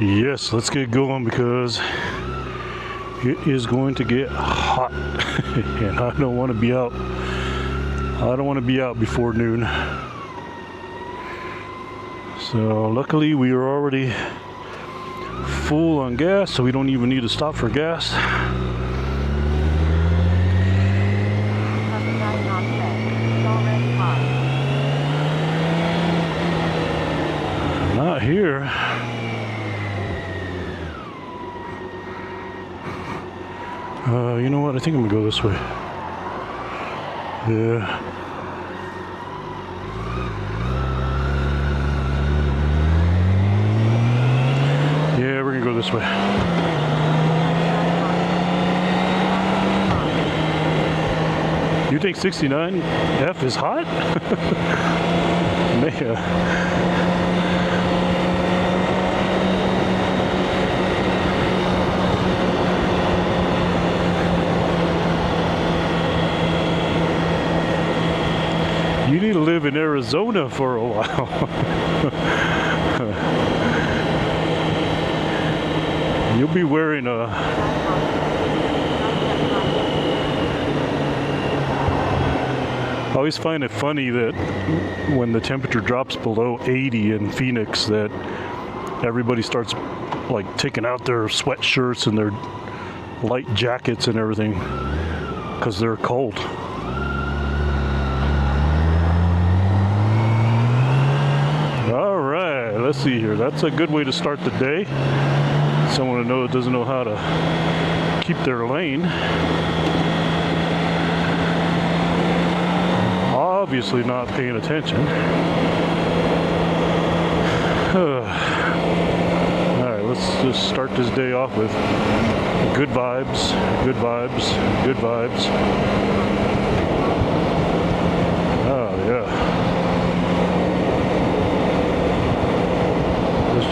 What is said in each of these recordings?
Yes, let's get going because it is going to get hot and I don't want to be out. I don't want to be out before noon. So luckily we are already full on gas, so we don't even need to stop for gas. Not here. You know what? I think I'm gonna go this way. Yeah. Yeah, we're gonna go this way. You think 69F is hot? Man. You need to live in Arizona for a while. You'll be wearing a... I always find it funny that when the temperature drops below 80 in Phoenix that everybody starts like taking out their sweatshirts and their light jackets and everything because they're cold. Let's see here. That's a good way to start the day. Someone who doesn't know how to keep their lane. Obviously not paying attention. Alright, let's just start this day off with good vibes, good vibes, good vibes. Oh, yeah.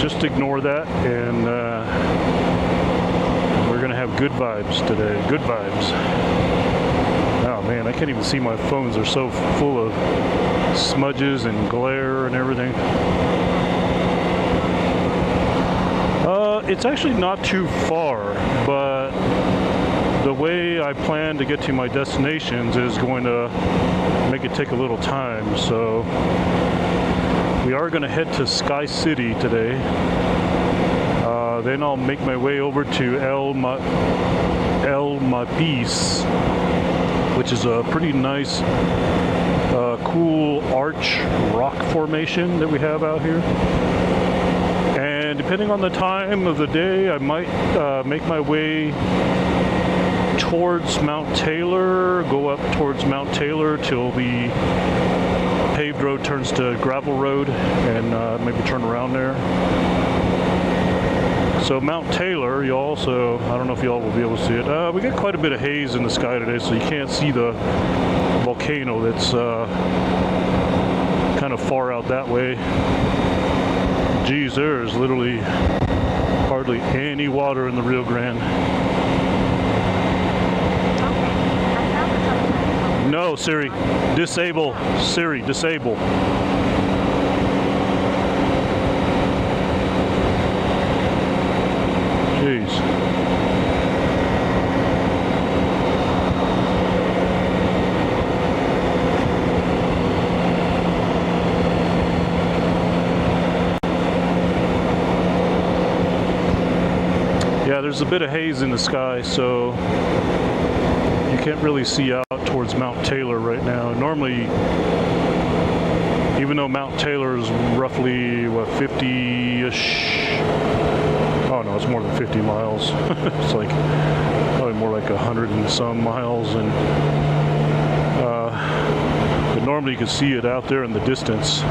Just ignore that, and we're gonna have good vibes today. Good vibes. Oh man, I can't even see my phones. They're so full of smudges and glare and everything. It's actually not too far, but the way I plan to get to my destinations is going to make it take a little time, so we are going to head to Sky City today. Then I'll make my way over to El Malpais, which is a pretty nice, cool arch rock formation that we have out here. And depending on the time of the day, I might make my way towards Mount Taylor, go up towards Mount Taylor till the paved road turns to gravel road, and maybe turn around there. So Mount Taylor, you also, I don't know if y'all will be able to see it. We got quite a bit of haze in the sky today, so you can't see the volcano that's kind of far out that way. Geez, there's literally hardly any water in the Rio Grande. No, Siri, disable. Siri, disable. Jeez. Yeah, there's a bit of haze in the sky, so you can't really see out towards Mount Taylor right now. Normally, even though Mount Taylor is roughly, what, 50-ish? Oh no, it's more than 50 miles. It's like, probably more like 100 and some miles. And but normally you can see it out there in the distance.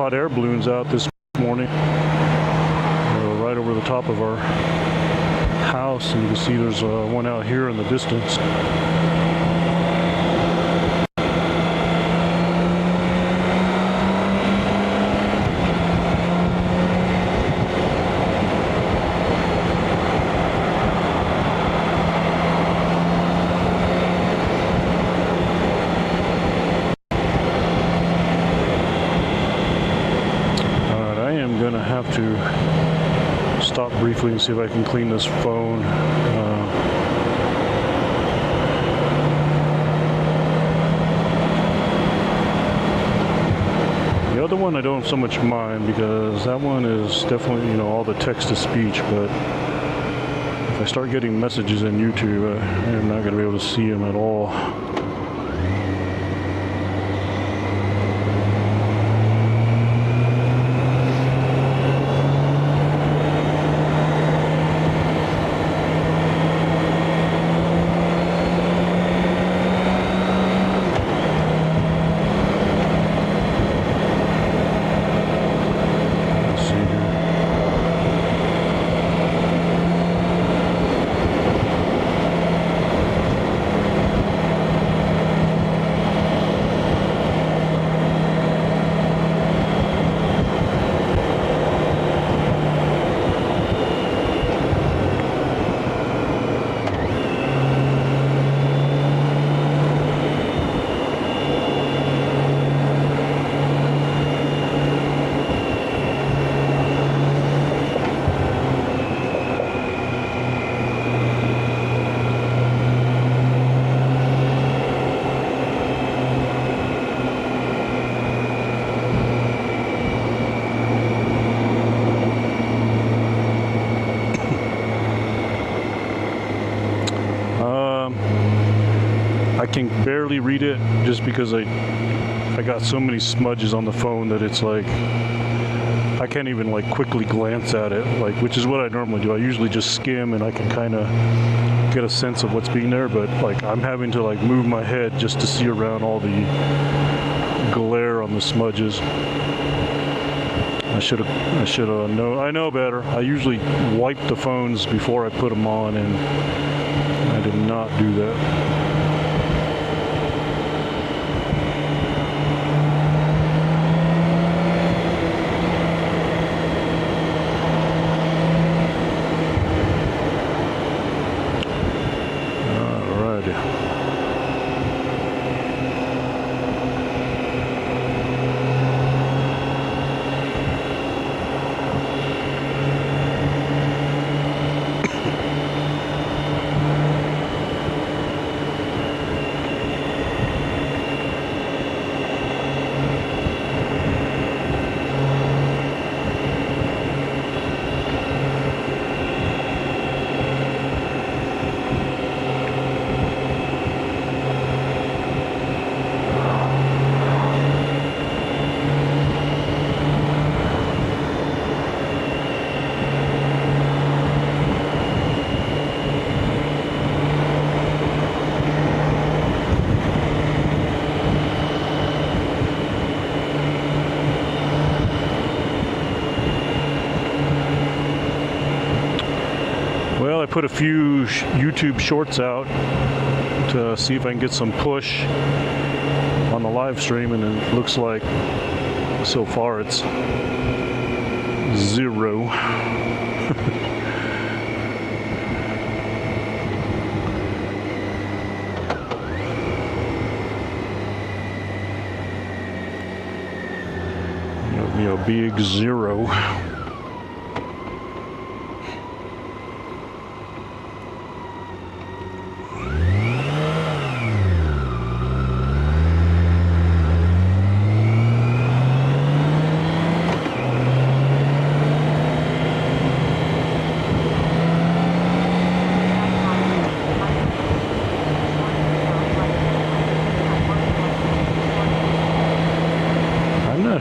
hot air balloons out this morning. Right over the top of our house, and you can see there's one out here in the distance. Gonna have to stop briefly and see if I can clean this phone. The other one I don't so much mind because that one is definitely, you know, all the text to speech, but if I start getting messages in YouTube, I'm not gonna be able to see them at all. I can barely read it just because I got so many smudges on the phone that it's like I can't even like quickly glance at it, like, which is what I normally do. I usually just skim and I can kind of get a sense of what's being there, but like I'm having to like move my head just to see around all the glare on the smudges. I should have known. I know better. I usually wipe the phones before I put them on, and I did not do that. Well, I put a few YouTube shorts out to see if I can get some push on the live stream, and it looks like so far it's 0. It'll be a big 0.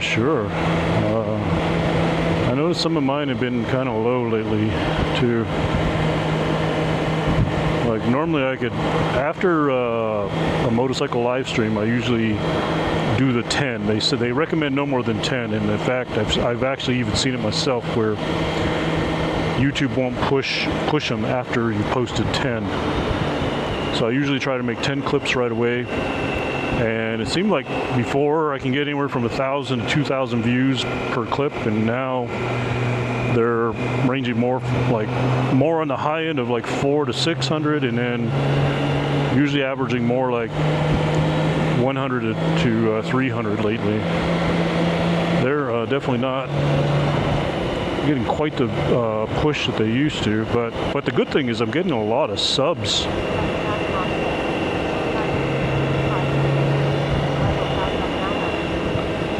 Sure. I noticed some of mine have been kind of low lately, too. Like normally I could, after a motorcycle live stream, I usually do the 10. They said they recommend no more than 10, and in fact, I've actually even seen it myself where YouTube won't push them after you posted 10. So I usually try to make 10 clips right away, and it seemed like before I can get anywhere from 1,000 to 2,000 views per clip, and now they're ranging more on the high end of like 400 to 600, and then usually averaging more like 100 to 300 lately. They're definitely not getting quite the push that they used to, but the good thing is I'm getting a lot of subs.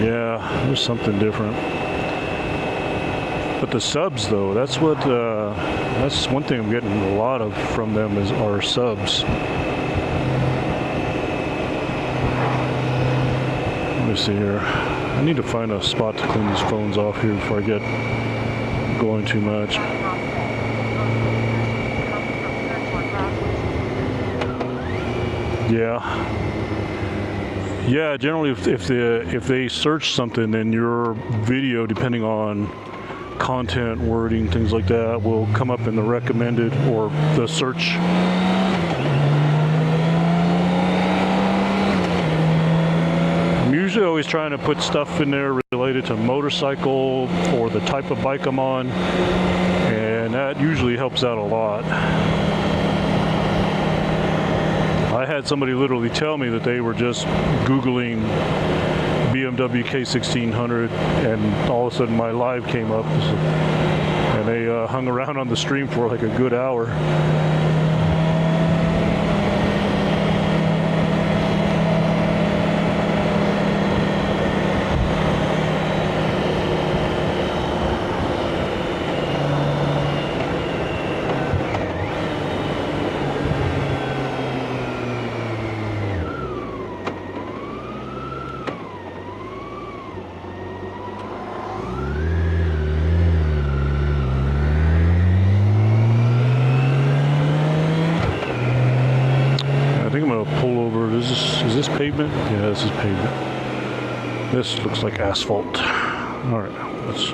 Yeah, there's something different. But the subs, though, that's one thing I'm getting a lot of from them are subs. Let me see here. I need to find a spot to clean these phones off here before I get going too much. Yeah, generally if they search something, then your video, depending on content, wording, things like that, will come up in the recommended or the search. I'm usually always trying to put stuff in there related to motorcycle or the type of bike I'm on, and that usually helps out a lot. I had somebody literally tell me that they were just Googling BMW K1600, and all of a sudden my live came up, and they hung around on the stream for like a good hour. Is this pavement? Yeah, this is pavement. This looks like asphalt. All right, let's.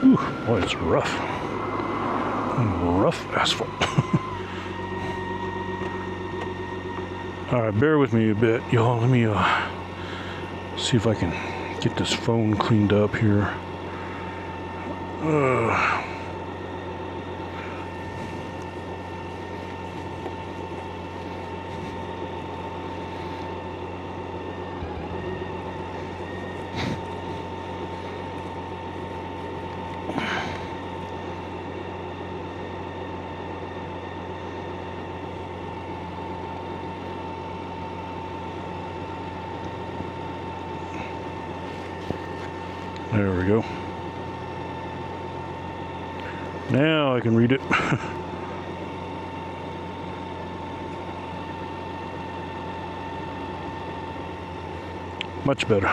Ooh, boy, it's rough. Rough asphalt. All right, bear with me a bit, y'all. Let me see if I can get this phone cleaned up here. There we go. Now I can read it. Much better.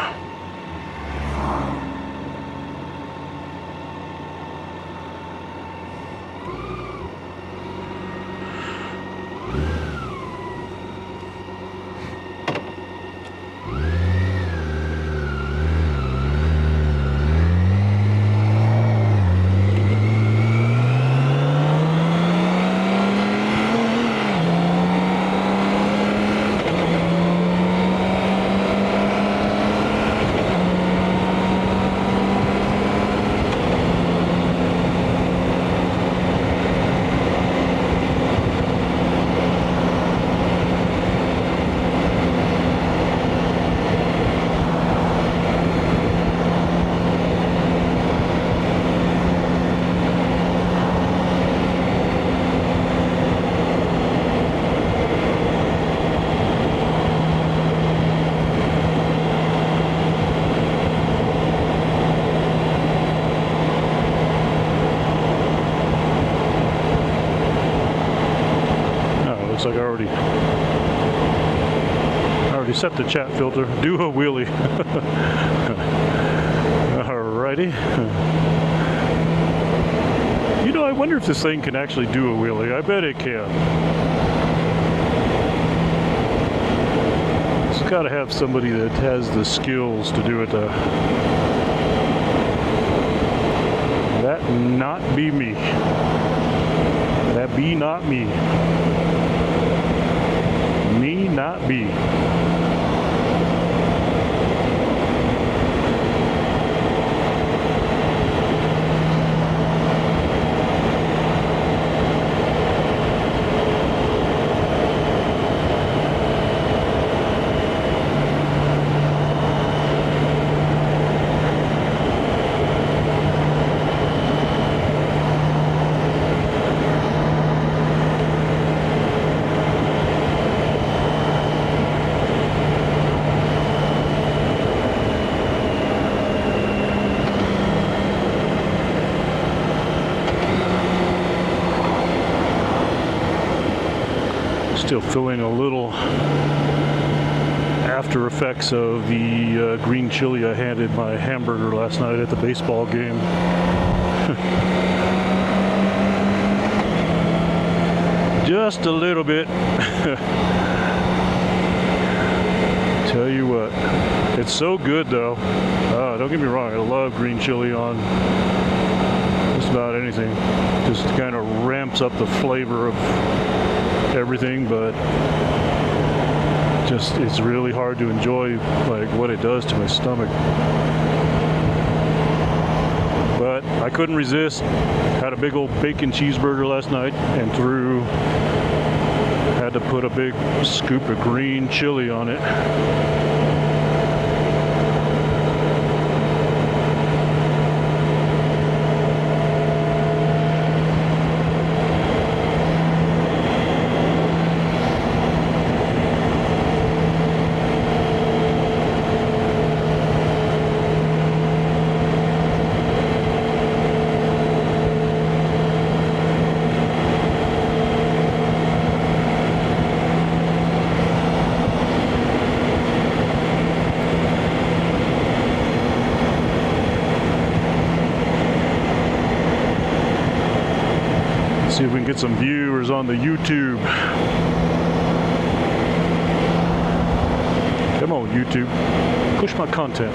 Looks like I already set the chat filter. Do a wheelie. Alrighty. You know, I wonder if this thing can actually do a wheelie. I bet it can. It's got to have somebody that has the skills to do it. That not be me. That be not me. Me not be. Still feeling a little after effects of the green chili I handed my hamburger last night at the baseball game. Just a little bit. Tell you what, it's so good though. Don't get me wrong, I love green chili on just about anything. Just kind of ramps up the flavor of everything, but just it's really hard to enjoy like what it does to my stomach. But I couldn't resist. Had a big old bacon cheeseburger last night and had to put a big scoop of green chili on it. See if we can get some viewers on the YouTube. Come on, YouTube. Push my content.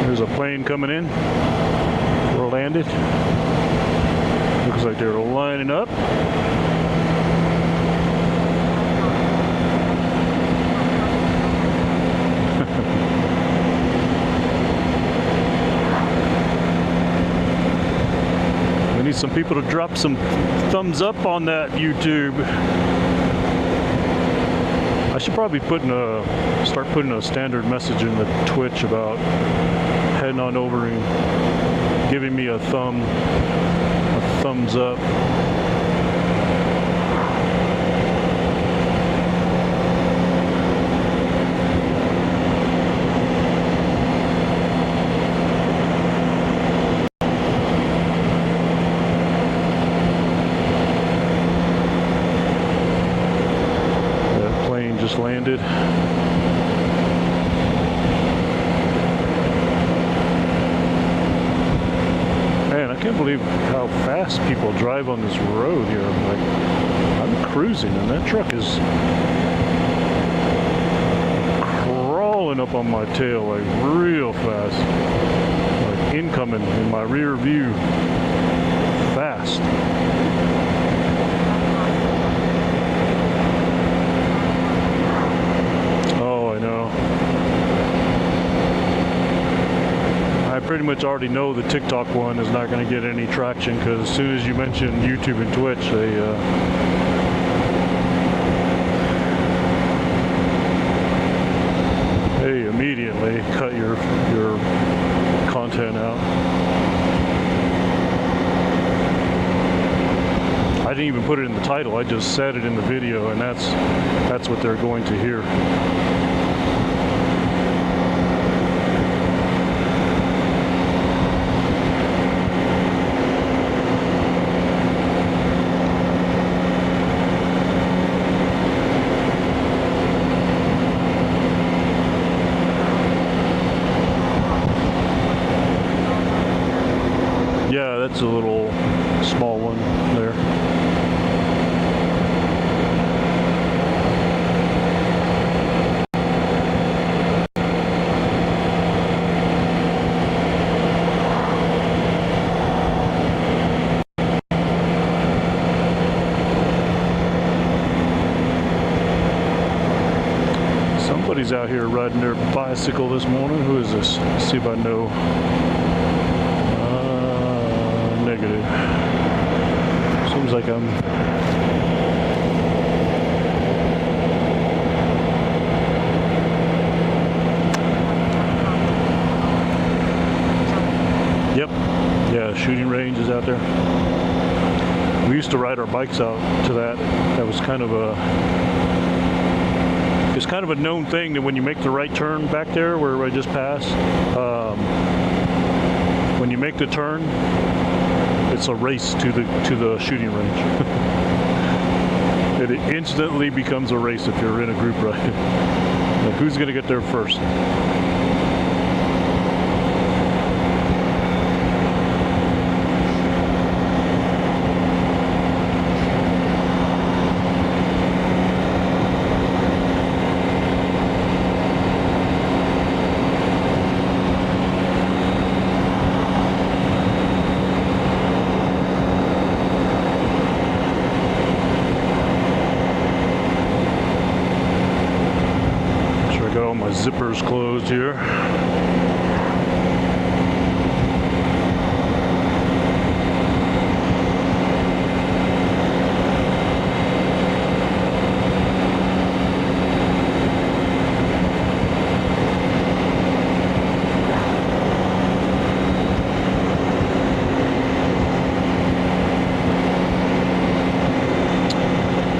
There's a plane coming in. Landed. Looks like they're lining up. We need some people to drop some thumbs up on that YouTube. I should probably start putting a standard message in the Twitch about heading on over and giving me a thumbs up. That plane just landed. I can't believe how fast people drive on this road here. I'm cruising and that truck is crawling up on my tail like real fast. Like incoming in my rear view fast. Oh, I know. I pretty much already know the TikTok one is not going to get any traction because as soon as you mention YouTube and Twitch, they immediately cut your content out. I didn't even put it in the title. I just said it in the video, and that's what they're going to hear. a little small one there. Somebody's out here riding their bicycle this morning. Who is this? Let's see if I know. Negative. Seems like I'm... Yep. Yeah, shooting range is out there. We used to ride our bikes out to that. That was kind of a... It's kind of a known thing that when you make the right turn back there where I just passed, when you make the turn, it's a race to the shooting range. It instantly becomes a race if you're in a group ride. Like, who's going to get there first? Zippers closed here.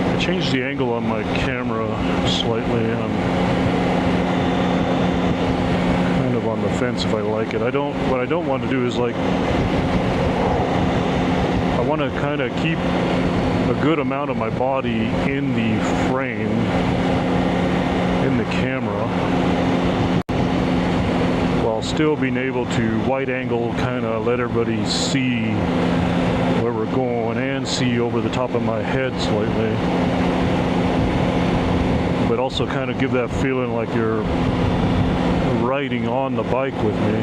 I changed the angle on my camera slightly. On the fence if I like it. What I don't want to do is, like, I want to kind of keep a good amount of my body in the frame, in the camera, while still being able to wide angle, kind of let everybody see where we're going and see over the top of my head slightly, but also kind of give that feeling like you're riding on the bike with me.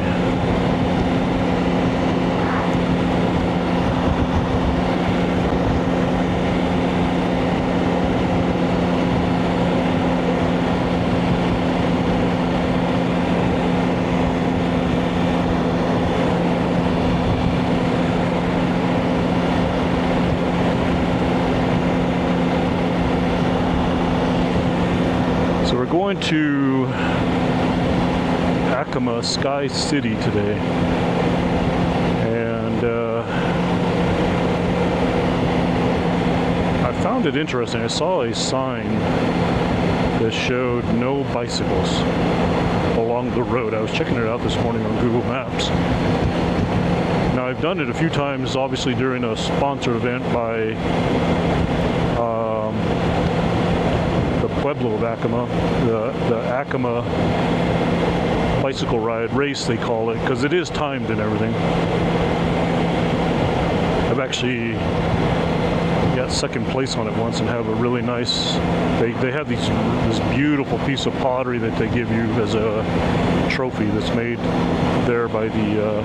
So we're going to Sky City today, and I found it interesting. I saw a sign that showed no bicycles along the road. I was checking it out this morning on Google Maps. Now, I've done it a few times, obviously during a sponsored event by the Pueblo of Acoma, the Acoma bicycle ride race, they call it, because it is timed and everything. I've actually got second place on it once and have a really nice, they have this beautiful piece of pottery that they give you as a trophy that's made there by the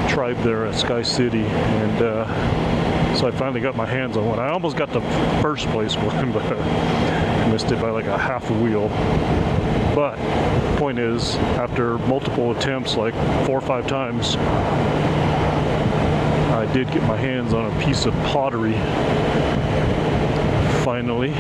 tribe there at Sky City, and so I finally got my hands on one. I almost got the first place one, but I missed it by like a half a wheel. But the point is, after multiple attempts, like 4 or 5 times, I did get my hands on a piece of pottery finally.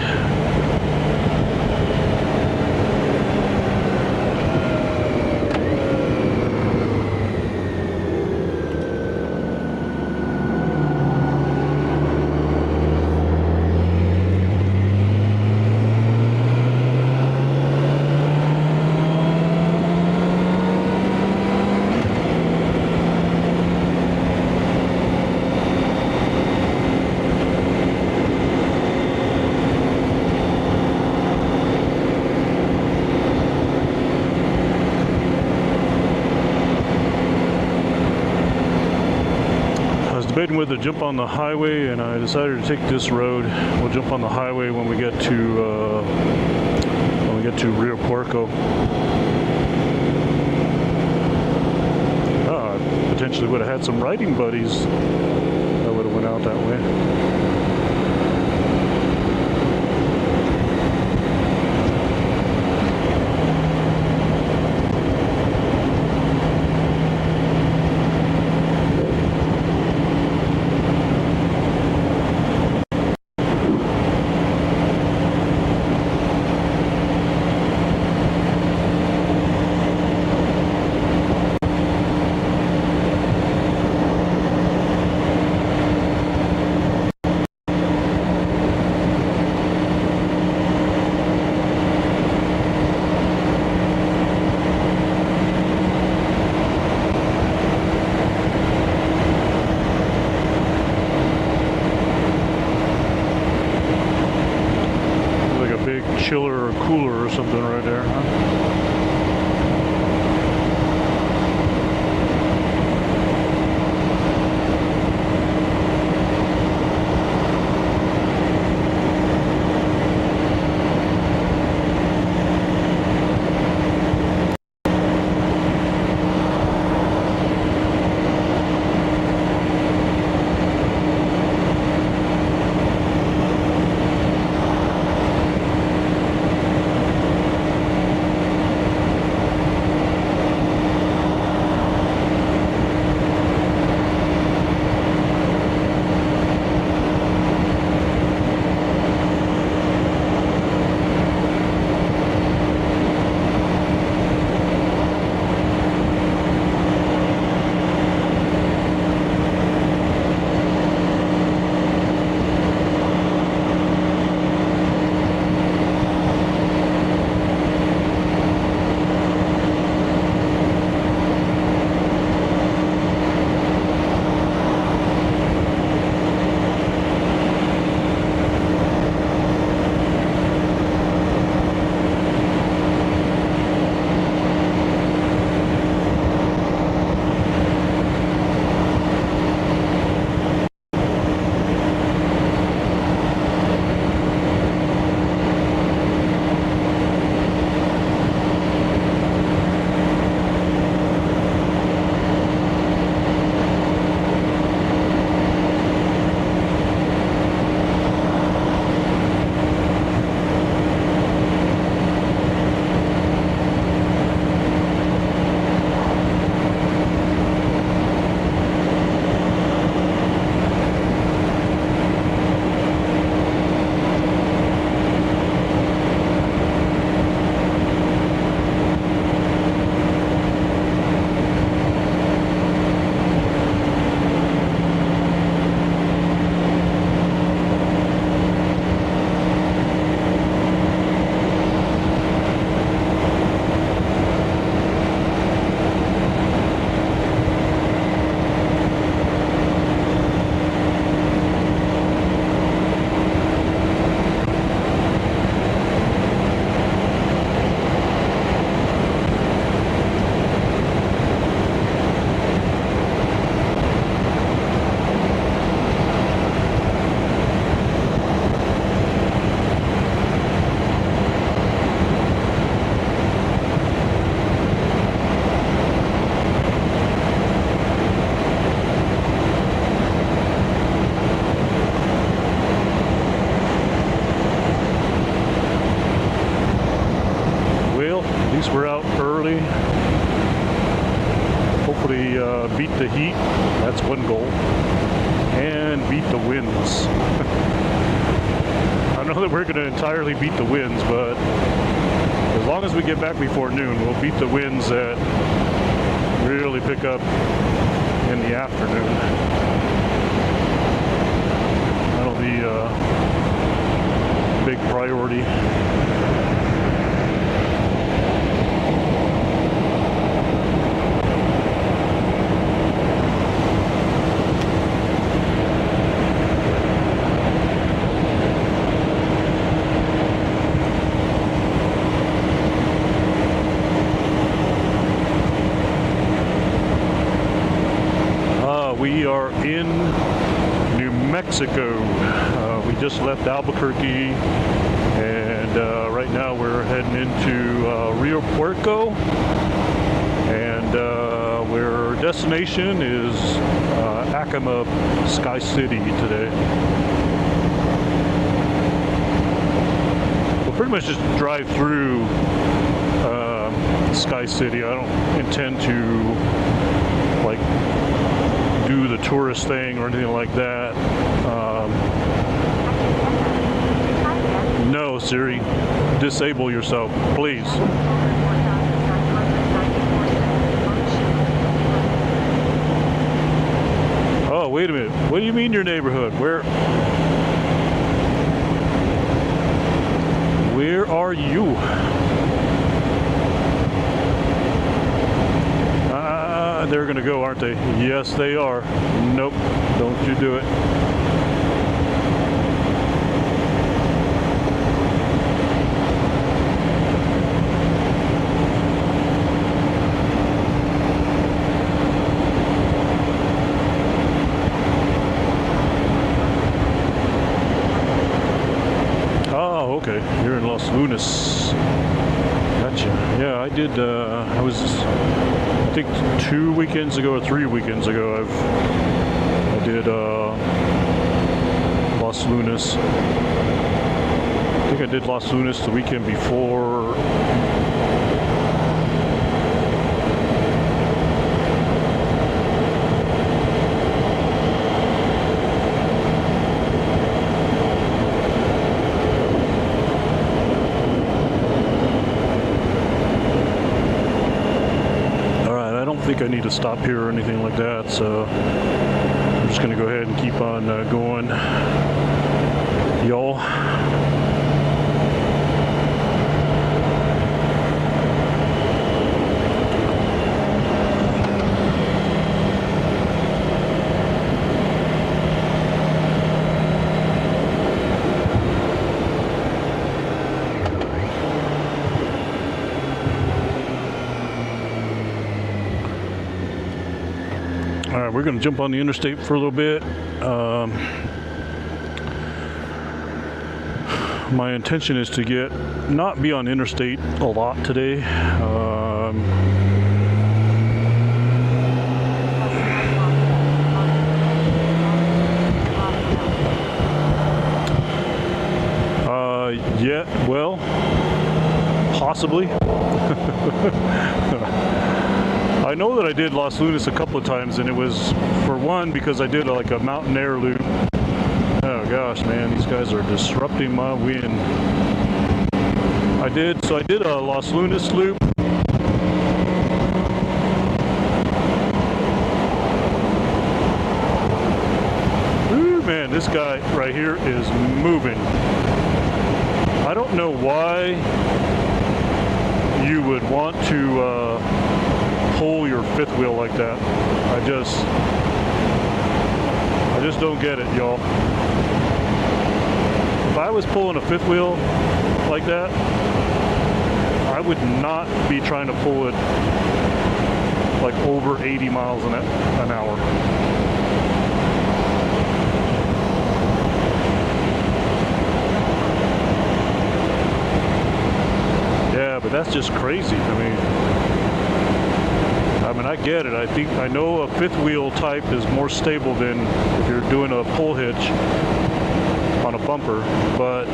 debating whether to jump on the highway, and I decided to take this road. We'll jump on the highway when we get to Rio Puerco. Potentially would have had some riding buddies that would have went out that way. Chiller or cooler or something right there, huh? least we're out early. Hopefully beat the heat. That's one goal. And beat the winds. I know that we're going to entirely beat the winds, but as long as we get back before noon, we'll beat the winds that really pick up in the afternoon. That'll be a big priority. we are in New Mexico. We just left Albuquerque, and right now we're heading into Rio Puerto, and our destination is Acoma Sky City today. We'll pretty much just drive through Sky City. I don't intend to like do the tourist thing or anything like that. No, Siri, disable yourself, please. Oh, wait a minute. What do you mean your neighborhood? Where are you? They're gonna go, aren't they? Yes, they are. Nope, don't you do it. Oh, okay. You're in Los Lunas. Gotcha. Yeah, I did. I was, I think 2 weekends ago or 3 weekends ago, I did Los Lunas. I think I did Los Lunas the weekend before. I think I need to stop here or anything like that, so I'm just gonna go ahead and keep on going, y'all. Alright, we're going to jump on the interstate for a little bit. My intention is to not be on interstate a lot today. Yeah, well, possibly. I know that I did Los Lunas a couple of times, and it was, for one, because I did like a mountain air loop. Oh gosh, man, these guys are disrupting my win. I did a Los Lunas loop. Ooh, man, this guy right here is moving. I don't know why you would want to pull your fifth wheel like that. I just don't get it, y'all. If I was pulling a fifth wheel like that, I would not be trying to pull it like over 80 miles an hour. Yeah, but that's just crazy. I mean, I get it. I know a fifth wheel type is more stable than if you're doing a pull hitch on a bumper, but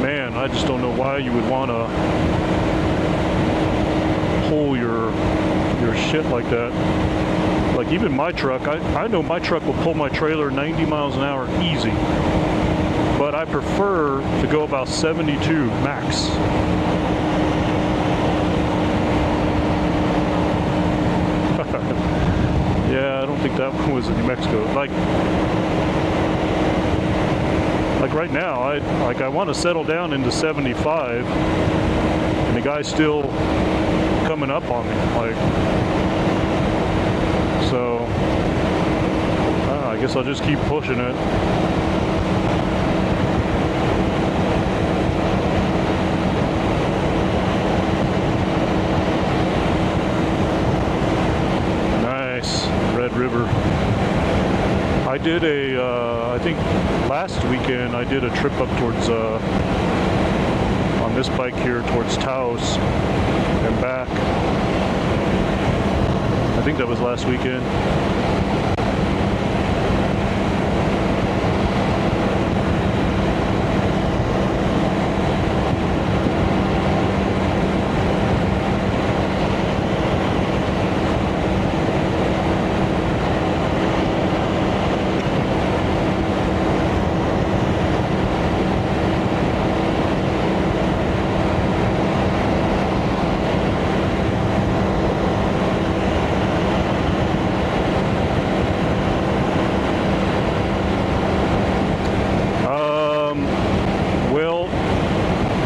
man, I just don't know why you would want to pull your shit like that. Like even my truck, I know my truck will pull my trailer 90 miles an hour easy, but I prefer to go about 72 max. Yeah, I don't think that one was in New Mexico. Like right now, I want to settle down into 75, and the guy's still coming up on me. Like, so I guess I'll just keep pushing it. River. I did I think last weekend I did a trip up towards, on this bike here, towards Taos and back. I think that was last weekend.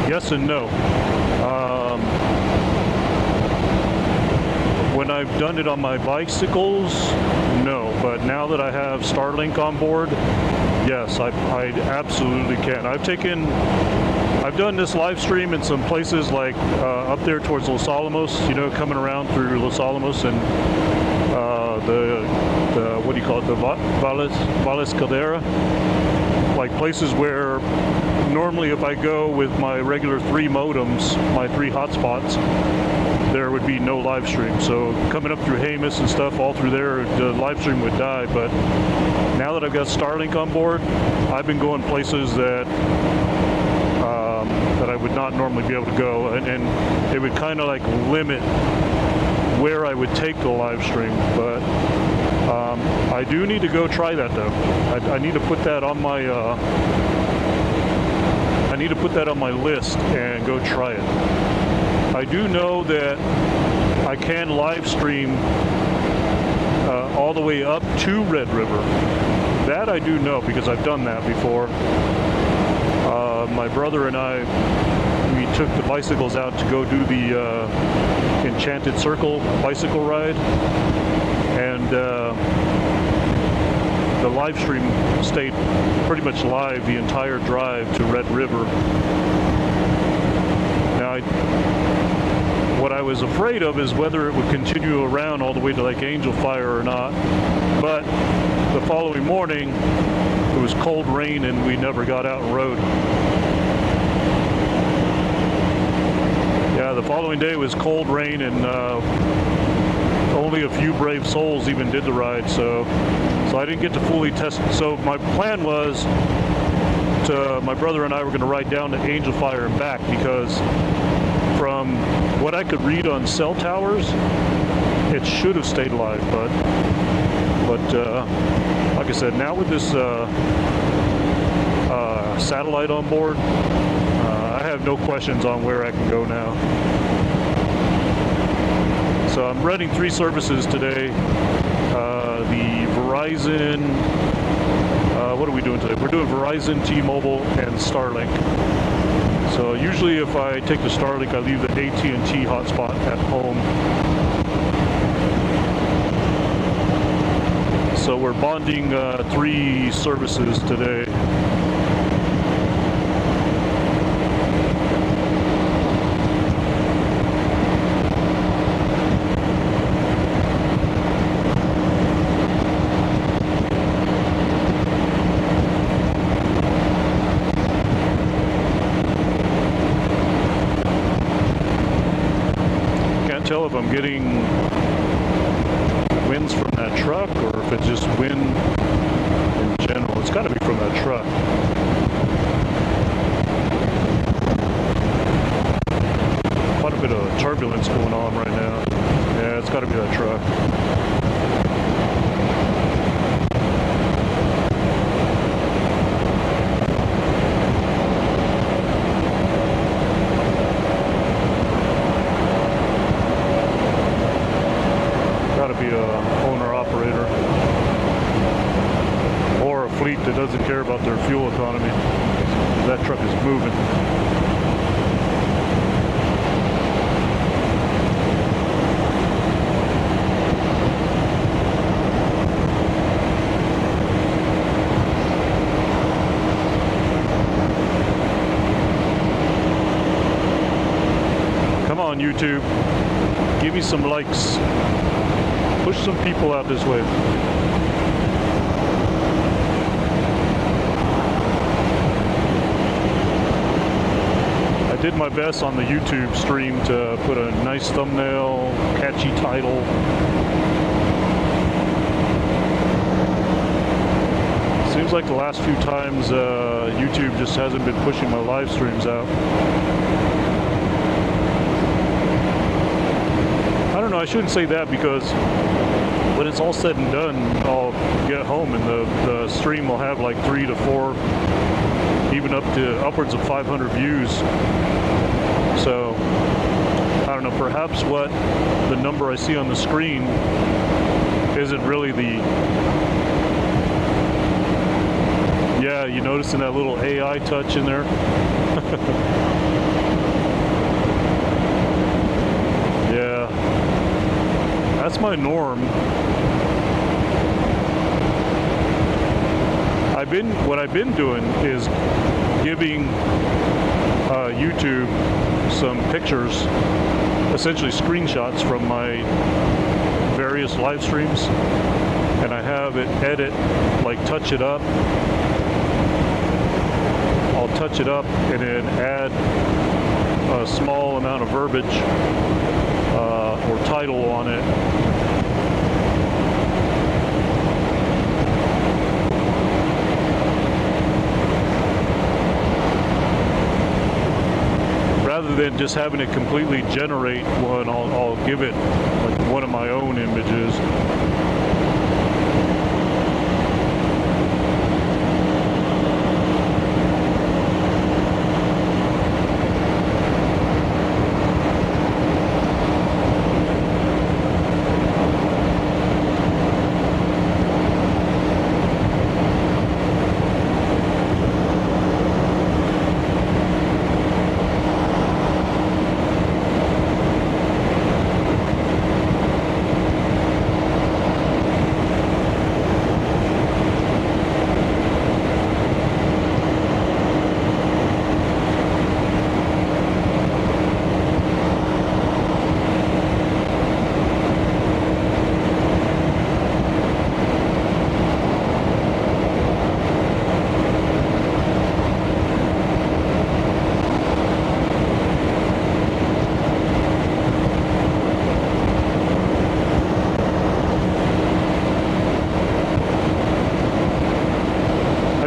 Yes and no. When I've done it on my bicycles, no. But now that I have Starlink on board, yes, I absolutely can. I've done this live stream in some places like up there towards Los Alamos, you know, coming around through Los Alamos and the what do you call it, the Valles Caldera, like places where normally if I go with my regular 3 modems, my 3 hotspots, there would be no live stream. So coming up through Jemez and stuff, all through there, the live stream would die. But now that I've got Starlink on board, I've been going places that that I would not normally be able to go, and it would kind of like limit where I would take the live stream. But I do need to go try that though. I need to put that on my list and go try it. I do know that I can live stream all the way up to Red River. That I do know because I've done that before. My brother and I, we took the bicycles out to go do the Enchanted Circle bicycle ride, and the live stream stayed pretty much live the entire drive to Red River. Now, what I was afraid of is whether it would continue around all the way to like Angel Fire or not. But the following morning, it was cold rain and we never got out and rode. Yeah, the following day was cold rain and only a few brave souls even did the ride, so I didn't get to fully test. So my plan was my brother and I were going to ride down to Angel Fire and back, because from what I could read on cell towers, it should have stayed alive. But like I said, now with this satellite on board, I have no questions on where I can go now. So I'm running 3 services today. The Verizon, what are we doing today? We're doing Verizon, T-Mobile, and Starlink. So usually if I take the Starlink, I leave the AT&T hotspot at home. So we're bonding 3 services today. Tell if I'm getting winds from that truck or if it's just wind in general. It's got to be from that truck. Quite a bit of turbulence going on right now. Yeah, it's got to be that truck. That doesn't care about their fuel economy. That truck is moving. Come on, YouTube. Give me some likes. Push some people out this way. did my best on the YouTube stream to put a nice thumbnail, catchy title. Seems like the last few times YouTube just hasn't been pushing my live streams out. I don't know, I shouldn't say that, because when it's all said and done, I'll get home and the stream will have like 3 to 4, even up to upwards of 500 views. So I don't know, perhaps what the number I see on the screen isn't really the... Yeah, you noticing that little AI touch in there? Yeah, that's my norm. What I've been doing is giving YouTube some pictures, essentially screenshots from my various live streams, and I have it edit, like touch it up. I'll touch it up and then add a small amount of verbiage or title on it. Rather than just having it completely generate one, I'll give it like one of my own images.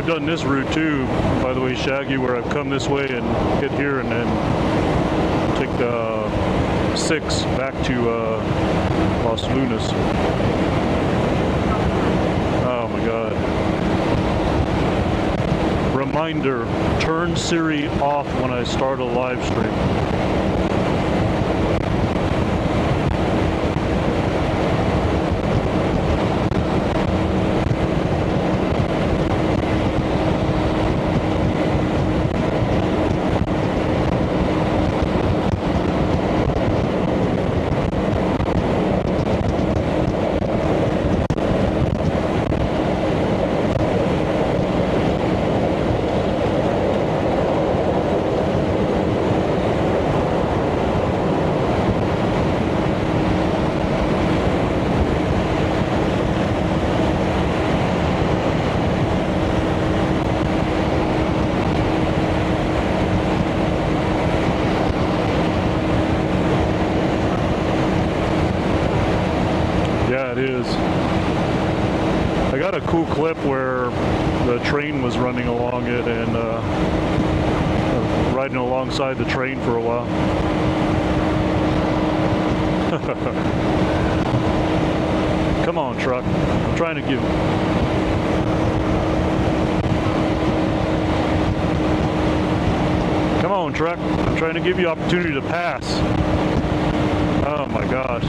Done this route too, by the way, Shaggy, where I've come this way and hit here and then take 6 back to Los Lunas. Oh my God. Reminder, turn Siri off when I start a live stream. A cool clip where the train was running along it and riding alongside the train for a while. Come on, truck. I'm trying to give. Come on, truck. I'm trying to give you opportunity to pass. Oh my gosh.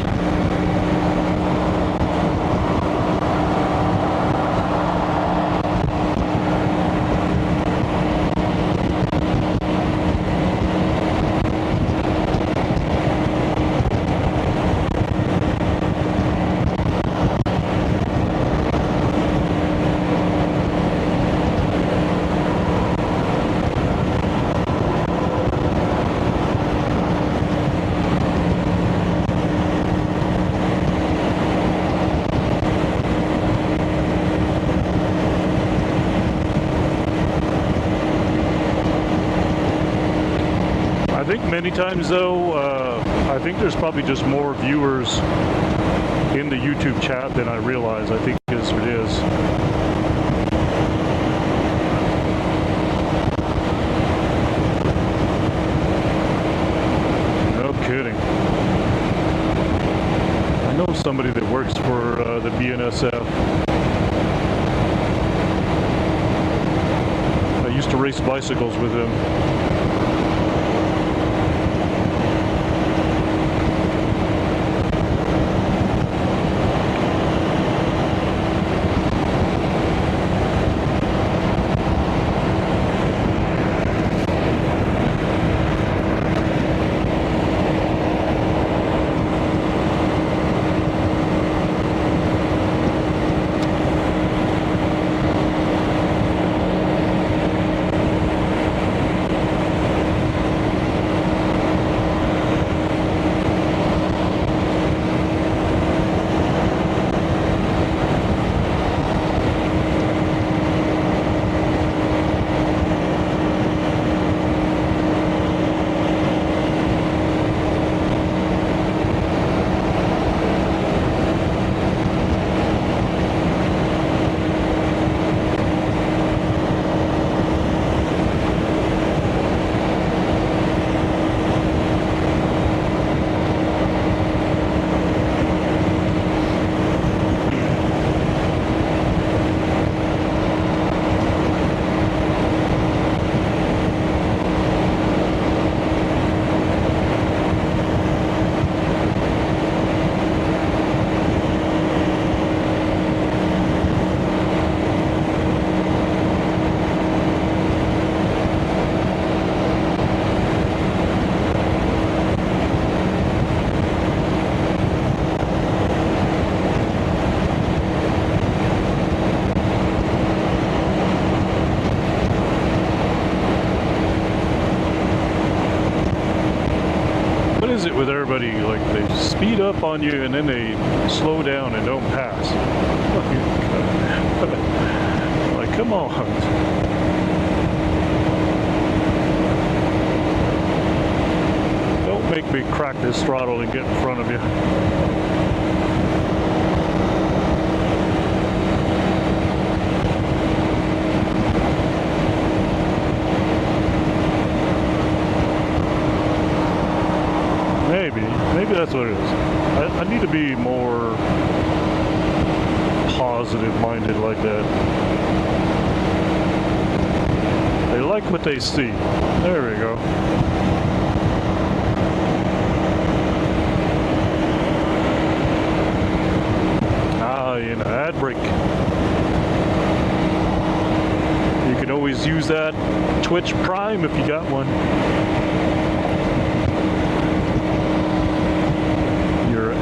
many times though. I think there's probably just more viewers in the YouTube chat than I realize. I think it is. No kidding. I know somebody that works for the BNSF. I used to race bicycles with him. Is it with everybody, like they speed up on you and then they slow down and don't pass? Like, come on. Don't make me crack this throttle and get in front of you. Maybe that's what it is. I need to be more positive-minded like that. They like what they see. There we go. Ah, you know, ad break. You can always use that Twitch Prime if you got one.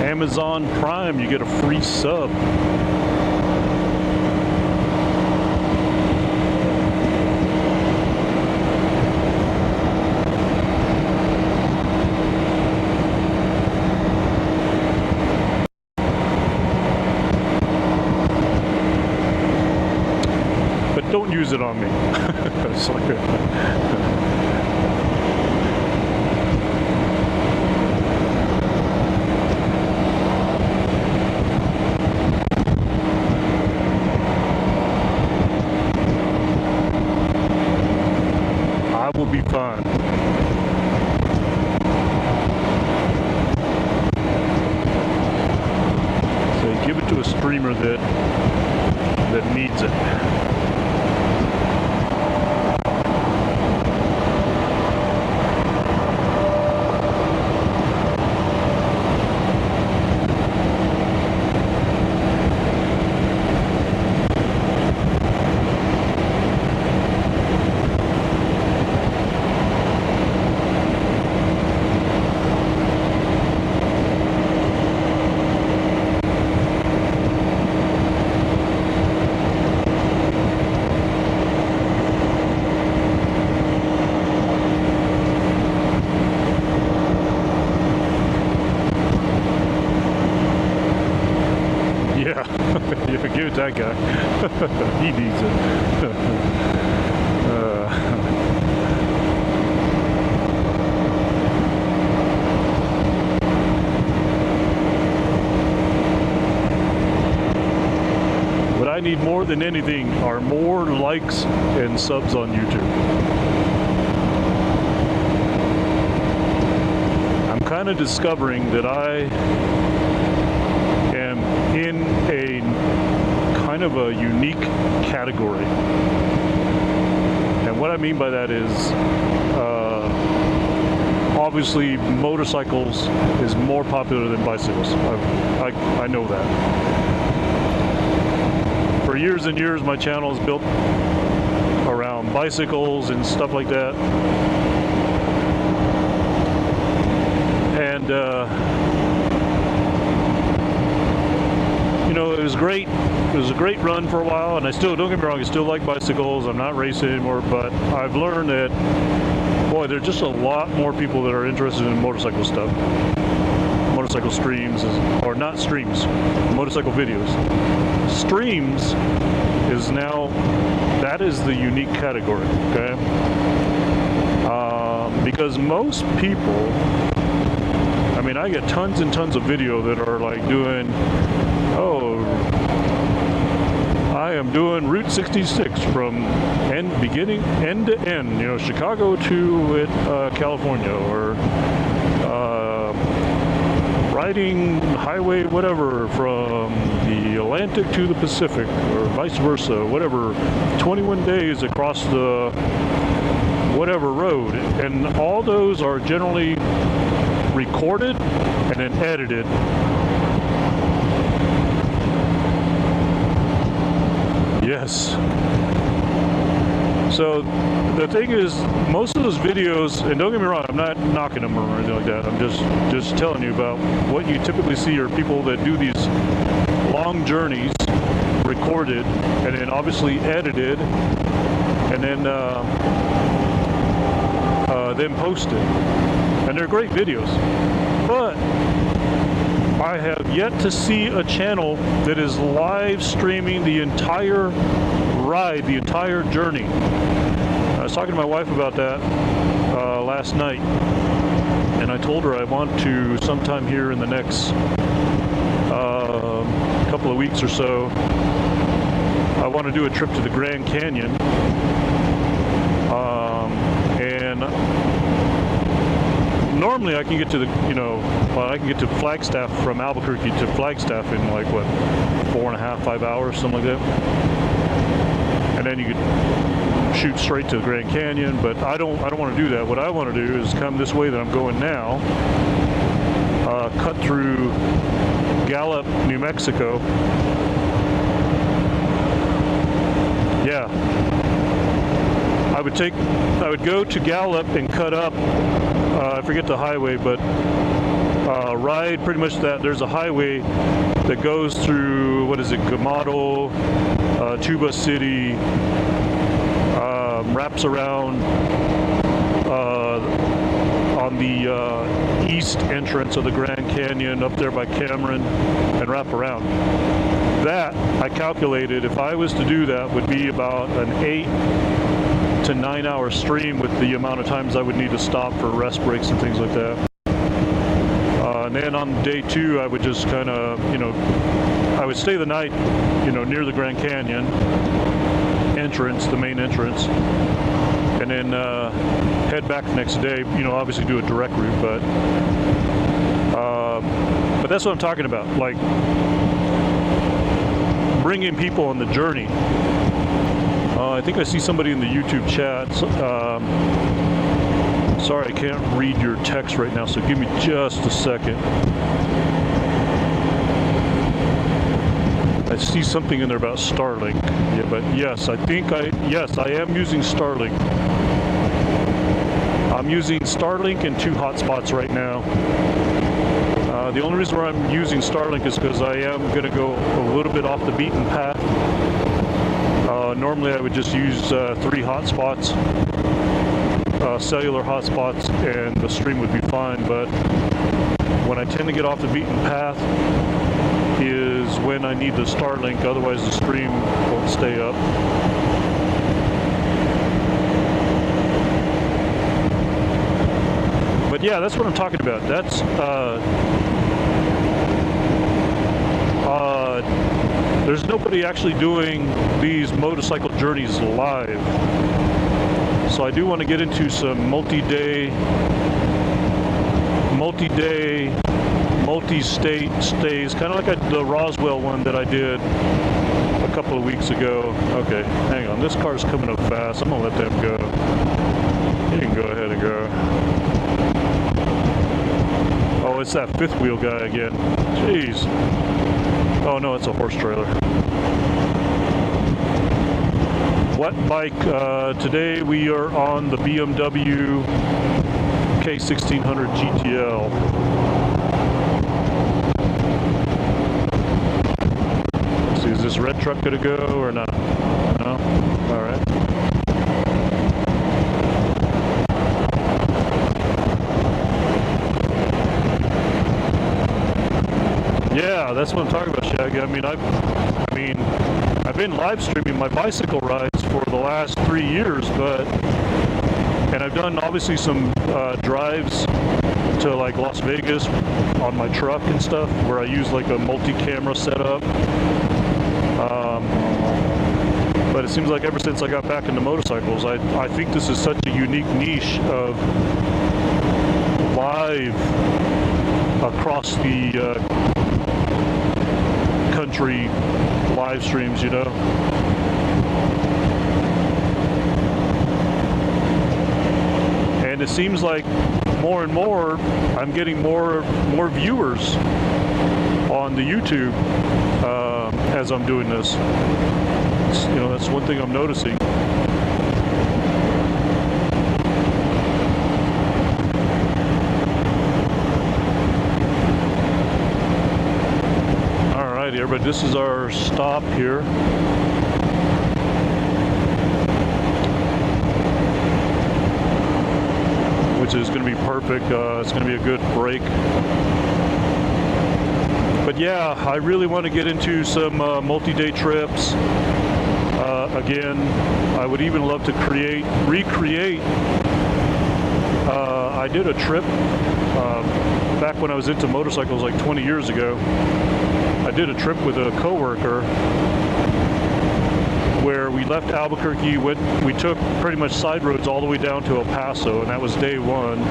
Amazon Prime, you get a free sub. But don't use it on me. It's like will be fun. So give it to a streamer that needs it. Give it to that guy. He needs it. I need more than anything are more likes and subs on YouTube. I'm kind of discovering that I am in a kind of a unique category. And what I mean by that is, obviously motorcycles is more popular than bicycles. I know that. For years and years, my channel is built around bicycles and stuff like that. And, you know, it was great. It was a great run for a while, and don't get me wrong, I still like bicycles. I'm not racing anymore, but I've learned that, boy, there's just a lot more people that are interested in motorcycle stuff. Motorcycle streams, or not streams, motorcycle videos. Streams is now, that is the unique category, okay? Because most people, I mean, I get tons and tons of video that are like doing, oh, I am doing Route 66 from end to end, you know, Chicago to California, or riding highway whatever from the Atlantic to the Pacific, or vice versa, whatever, 21 days across the whatever road. And all those are generally recorded and then edited. Yes. So the thing is, most of those videos, and don't get me wrong, I'm not knocking them or anything like that. I'm just telling you about what you typically see are people that do these long journeys, recorded, and then obviously edited, and then posted. And they're great videos. But I have yet to see a channel that is live streaming the entire ride, the entire journey. I was talking to my wife about that last night, and I told her I want to, sometime here in the next couple of weeks or so, I want to do a trip to the Grand Canyon, and normally I can get to the, I can get to Flagstaff from Albuquerque to Flagstaff in like, what, 4.5, 5 hours, something like that. And then you could shoot straight to the Grand Canyon, but I don't want to do that. What I want to do is come this way that I'm going now, cut through Gallup, New Mexico. Yeah. I would go to Gallup and cut up, I forget the highway, but ride pretty much that. There's a highway that goes through, what is it, Gamado, Tuba City, wraps around on the east entrance of the Grand Canyon up there by Cameron, and wrap around. That, I calculated, if I was to do that, would be about an 8 to 9 hour stream, with the amount of times I would need to stop for rest breaks and things like that. And then on day 2, I would just kind of, I would stay the night, near the Grand Canyon entrance, the main entrance, and then head back the next day. Obviously do a direct route, but that's what I'm talking about, like bringing people on the journey. I think I see somebody in the YouTube chat. Sorry, I can't read your text right now, so give me just a second. I see something in there about Starlink. Yeah, but yes, I am using Starlink. I'm using Starlink in 2 hotspots right now. The only reason why I'm using Starlink is because I am going to go a little bit off the beaten path. Normally I would just use 3 hotspots, cellular hotspots, and the stream would be fine. But when I tend to get off the beaten path is when I need the Starlink, otherwise the stream won't stay up. But yeah, that's what I'm talking about. That's there's nobody actually doing these motorcycle journeys live. So I do want to get into some multi-day, multi-state stays, kind of like the Roswell one that I did a couple of weeks ago. Okay, hang on. This car's coming up fast. I'm going to let them go. You can go ahead and go. Oh, it's that fifth wheel guy again. Jeez. Oh, no, it's a horse trailer. What bike? Today we are on the BMW K1600 GTL. Let's see, is this red truck gonna go or not? No? Alright. Yeah, that's what I'm talking about, Shaggy. I mean, I've been live streaming my bicycle rides for the last 3 years, and I've done obviously some drives to like Las Vegas on my truck and stuff, where I use like a multi-camera setup. But it seems like ever since I got back into motorcycles, I think this is such a unique niche of live across the country live streams, you know. And it seems like more and more I'm getting more viewers on the YouTube as I'm doing this. You know, that's one thing I'm noticing. But this is our stop here. Which is going to be perfect. It's going to be a good break. But yeah, I really want to get into some multi-day trips. Again, I would even love to recreate. I did a trip back when I was into motorcycles like 20 years ago. I did a trip with a coworker where we left Albuquerque, we took pretty much side roads all the way down to El Paso, and that was day one.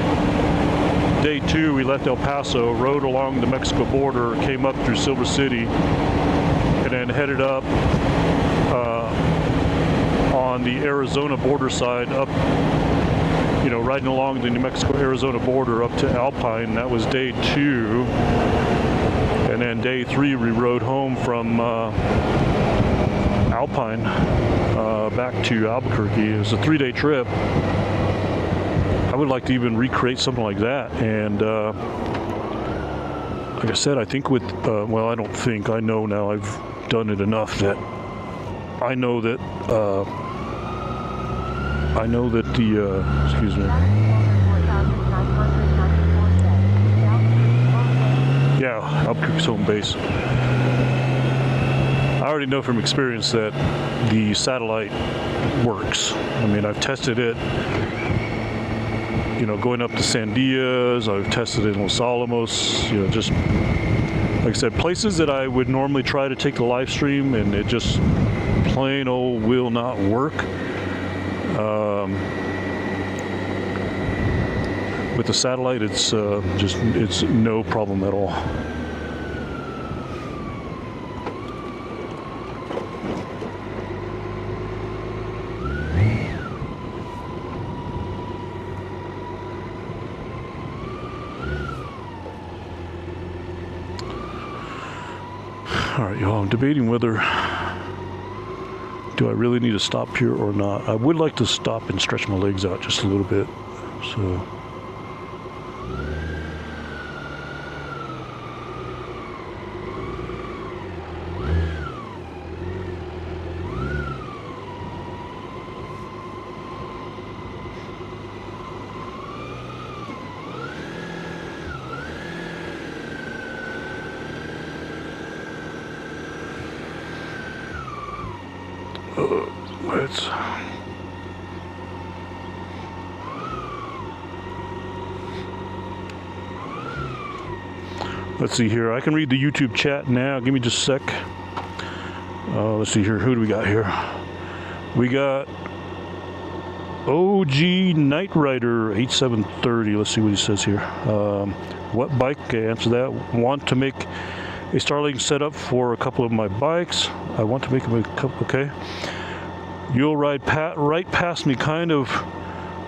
Day two, we left El Paso, rode along the Mexico border, came up through Silver City, and then headed up on the Arizona border side, up, you know, riding along the New Mexico-Arizona border up to Alpine. That was day two. And then day three, we rode home from Alpine back to Albuquerque. It was a 3-day trip. I would like to even recreate something like that. And like I said, I think with, well, I don't think, I know now, I've done it enough that I know that the, excuse me. Yeah, Albuquerque's home base. I already know from experience that the satellite works. I mean, I've tested it, you know, going up to Sandias. I've tested it in Los Alamos, you know, just, like I said, places that I would normally try to take the live stream, and it just plain old will not work. With the satellite, it's it's no problem at all. All right, y'all, I'm debating whether do I really need to stop here or not. I would like to stop and stretch my legs out just a little bit. So let's see here. I can read the YouTube chat now. Give me just a sec. Let's see here. Who do we got here? We got OG Knight Rider 8730. Let's see what he says here. What bike? Okay, answer that. Want to make a Starlink setup for a couple of my bikes. I want to make them a couple. Okay. You'll ride right past me, kind of,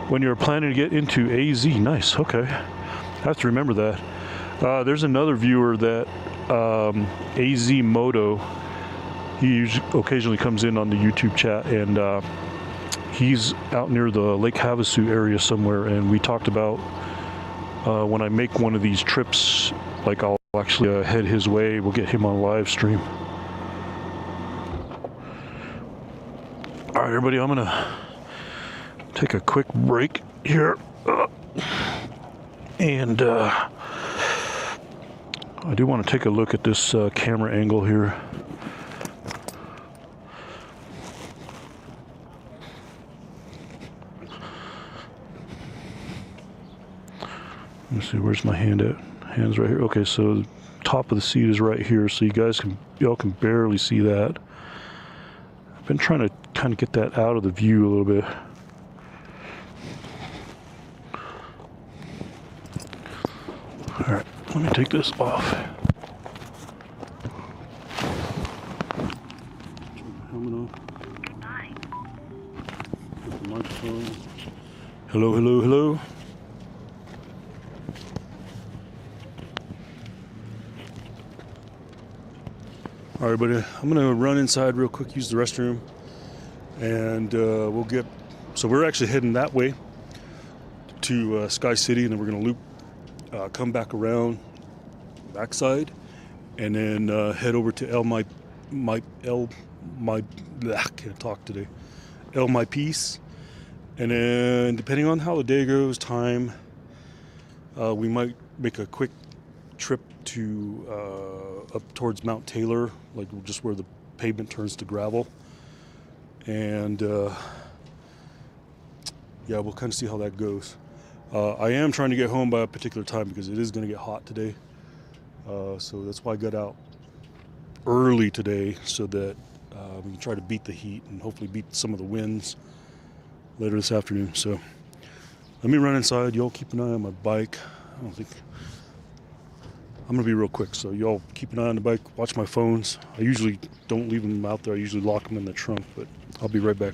when you're planning to get into AZ. Nice. Okay. I have to remember that. There's another viewer that AZ Moto. He occasionally comes in on the YouTube chat, and he's out near the Lake Havasu area somewhere, and we talked about when I make one of these trips, like I'll actually head his way. We'll get him on live stream. All right, everybody, I'm gonna take a quick break here, and I do want to take a look at this camera angle here. Let's see, where's my hand at? Hand's right here. Okay, so the top of the seat is right here, so y'all can barely see that. I've been trying to kind of get that out of the view a little bit. All right, let me take this off. Helmet on. Put the microphone. Hello, hello, hello. All right, buddy, I'm gonna run inside real quick, use the restroom, and we'll get, so we're actually heading that way to Sky City, and then we're gonna loop, come back around backside, and then head over to I can't talk today, Malpais, and then depending on how the day goes, time, we might make a quick trip to up towards Mount Taylor, like just where the pavement turns to gravel, and yeah, we'll kind of see how that goes. I am trying to get home by a particular time because it is going to get hot today, so that's why I got out early today, so that we can try to beat the heat and hopefully beat some of the winds later this afternoon. So let me run inside. Y'all keep an eye on my bike. I don't think I'm gonna be real quick, so y'all keep an eye on the bike, watch my phones. I usually don't leave them out there, I usually lock them in the trunk, but I'll be right back.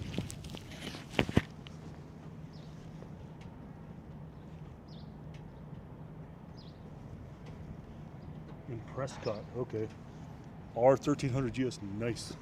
In Prescott, okay. R1300 GS, nice.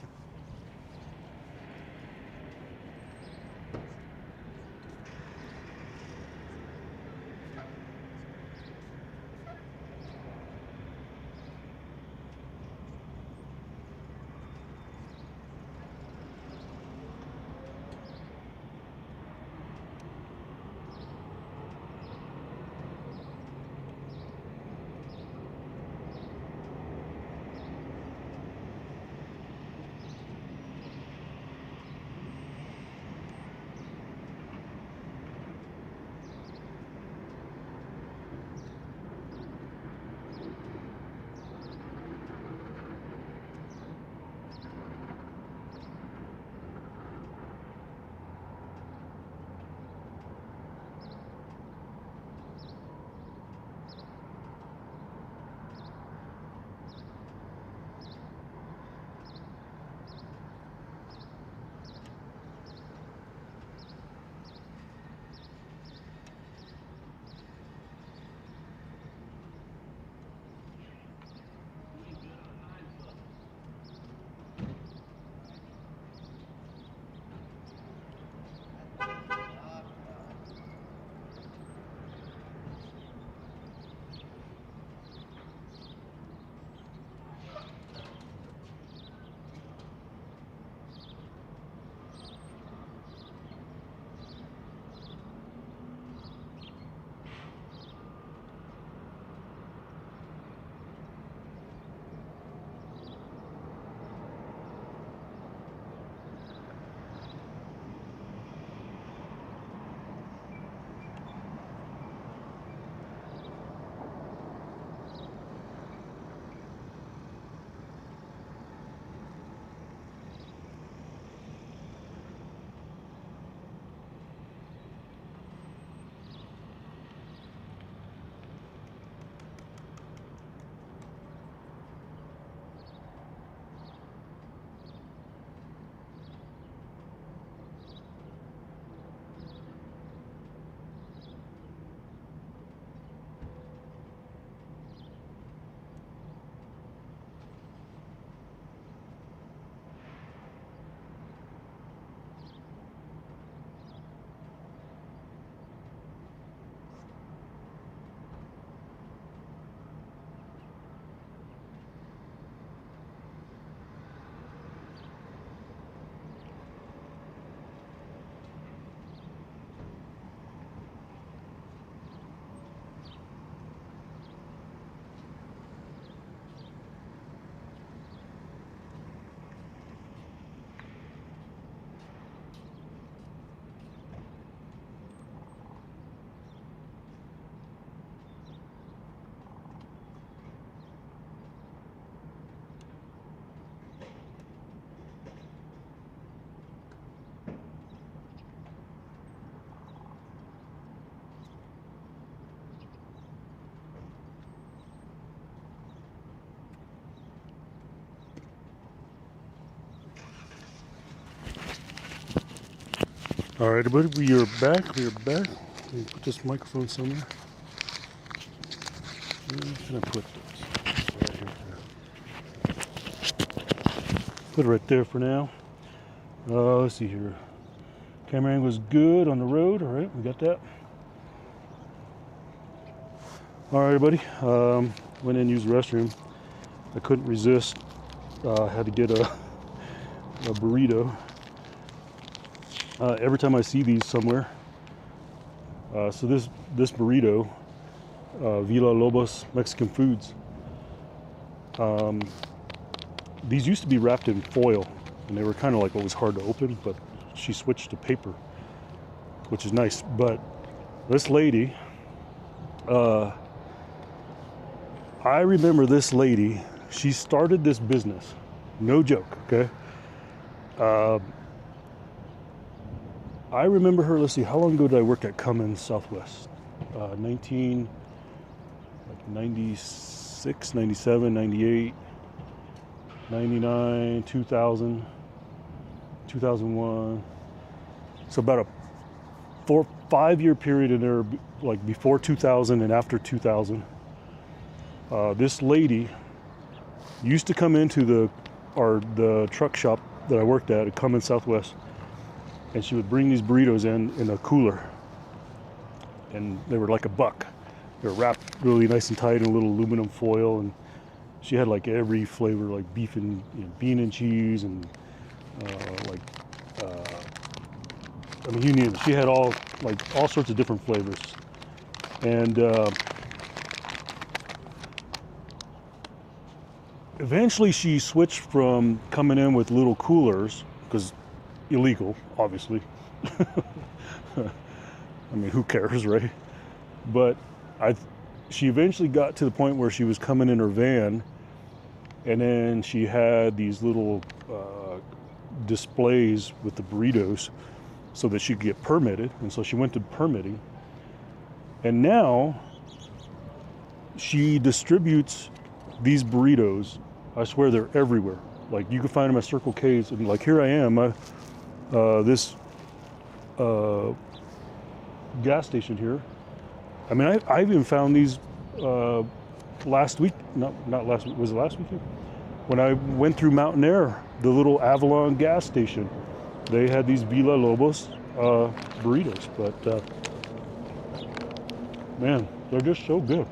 All right, everybody, we are back. We are back. Let me put this microphone somewhere. Where can I put this? Right here. Put it right there for now. Let's see here. Camera angle is good on the road. All right, we got that. All right, everybody. Went in and used the restroom. I couldn't resist. Had to get a burrito. Every time I see these somewhere. So this burrito, Villa Lobos Mexican Foods. These used to be wrapped in foil, and they were kind of like always hard to open. But she switched to paper, which is nice. But this lady, I remember this lady. She started this business. No joke. Okay. I remember her, let's see, how long ago did I work at Cummins Southwest? 96, 97, 98, 99, 2000, 2001. So about a 4-5 year period in there, like before 2000 and after 2000. This lady used to come into the truck shop that I worked at Cummins Southwest. And she would bring these burritos in a cooler, and they were like $1. They were wrapped really nice and tight in a little aluminum foil, and she had like every flavor, like beef and bean and cheese, and I mean, you name it. She had all sorts of different flavors, and eventually she switched from coming in with little coolers, because illegal, obviously. I mean, who cares, right? But she eventually got to the point where she was coming in her van, and then she had these little displays with the burritos so that she could get permitted. And so she went to permitting, and now she distributes these burritos. I swear they're everywhere. Like, you can find them at Circle K's, and like, here I am. This gas station here. I mean, I even found these last week. Not last week. Was it last weekend? When I went through Mountain Air, the little Avalon gas station, they had these Villa Lobos burritos. But man, they're just so good.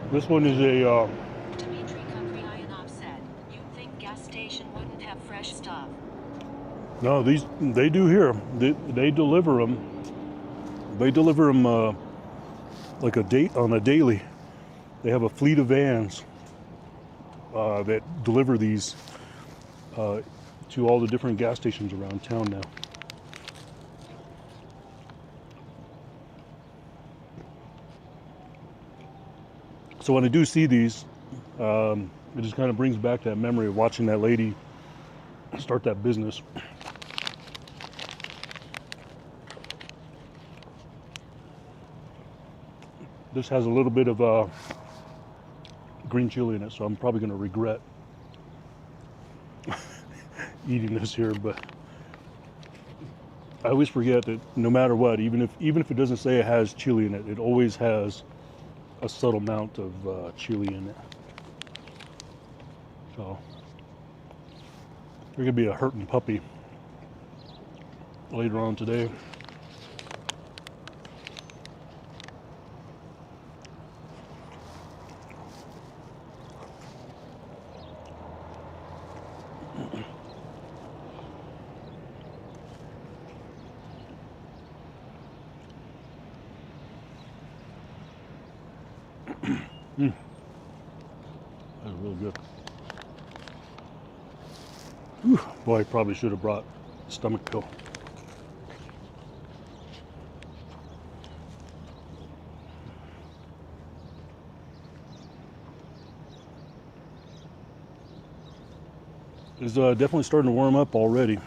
This one is a. Dimitri Kukryanov said, "You'd think gas station wouldn't have fresh stuff." No, they do here. They deliver them. They deliver them like on a daily. They have a fleet of vans that deliver these to all the different gas stations around town now. So when I do see these, it just kind of brings back that memory of watching that lady start that business. This has a little bit of green chili in it, so I'm probably going to regret eating this here. But I always forget that no matter what, even if it doesn't say it has chili in it, it always has a subtle amount of chili in it. So you're gonna be a hurting puppy later on today. That's really good. Whew. Boy, I probably should have brought a stomach pill. is definitely starting to warm up already.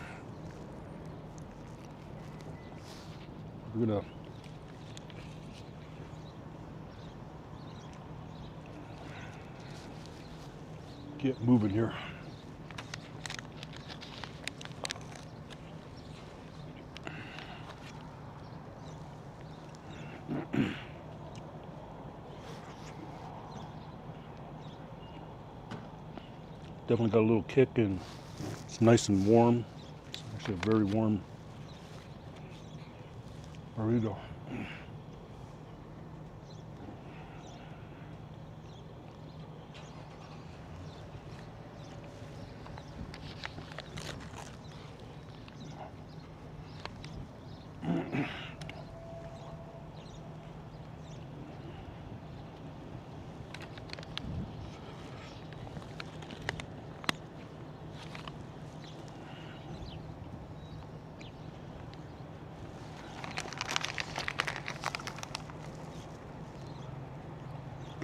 We're gonna get moving here. Definitely got a little kick and it's nice and warm. It's actually a very warm burrito.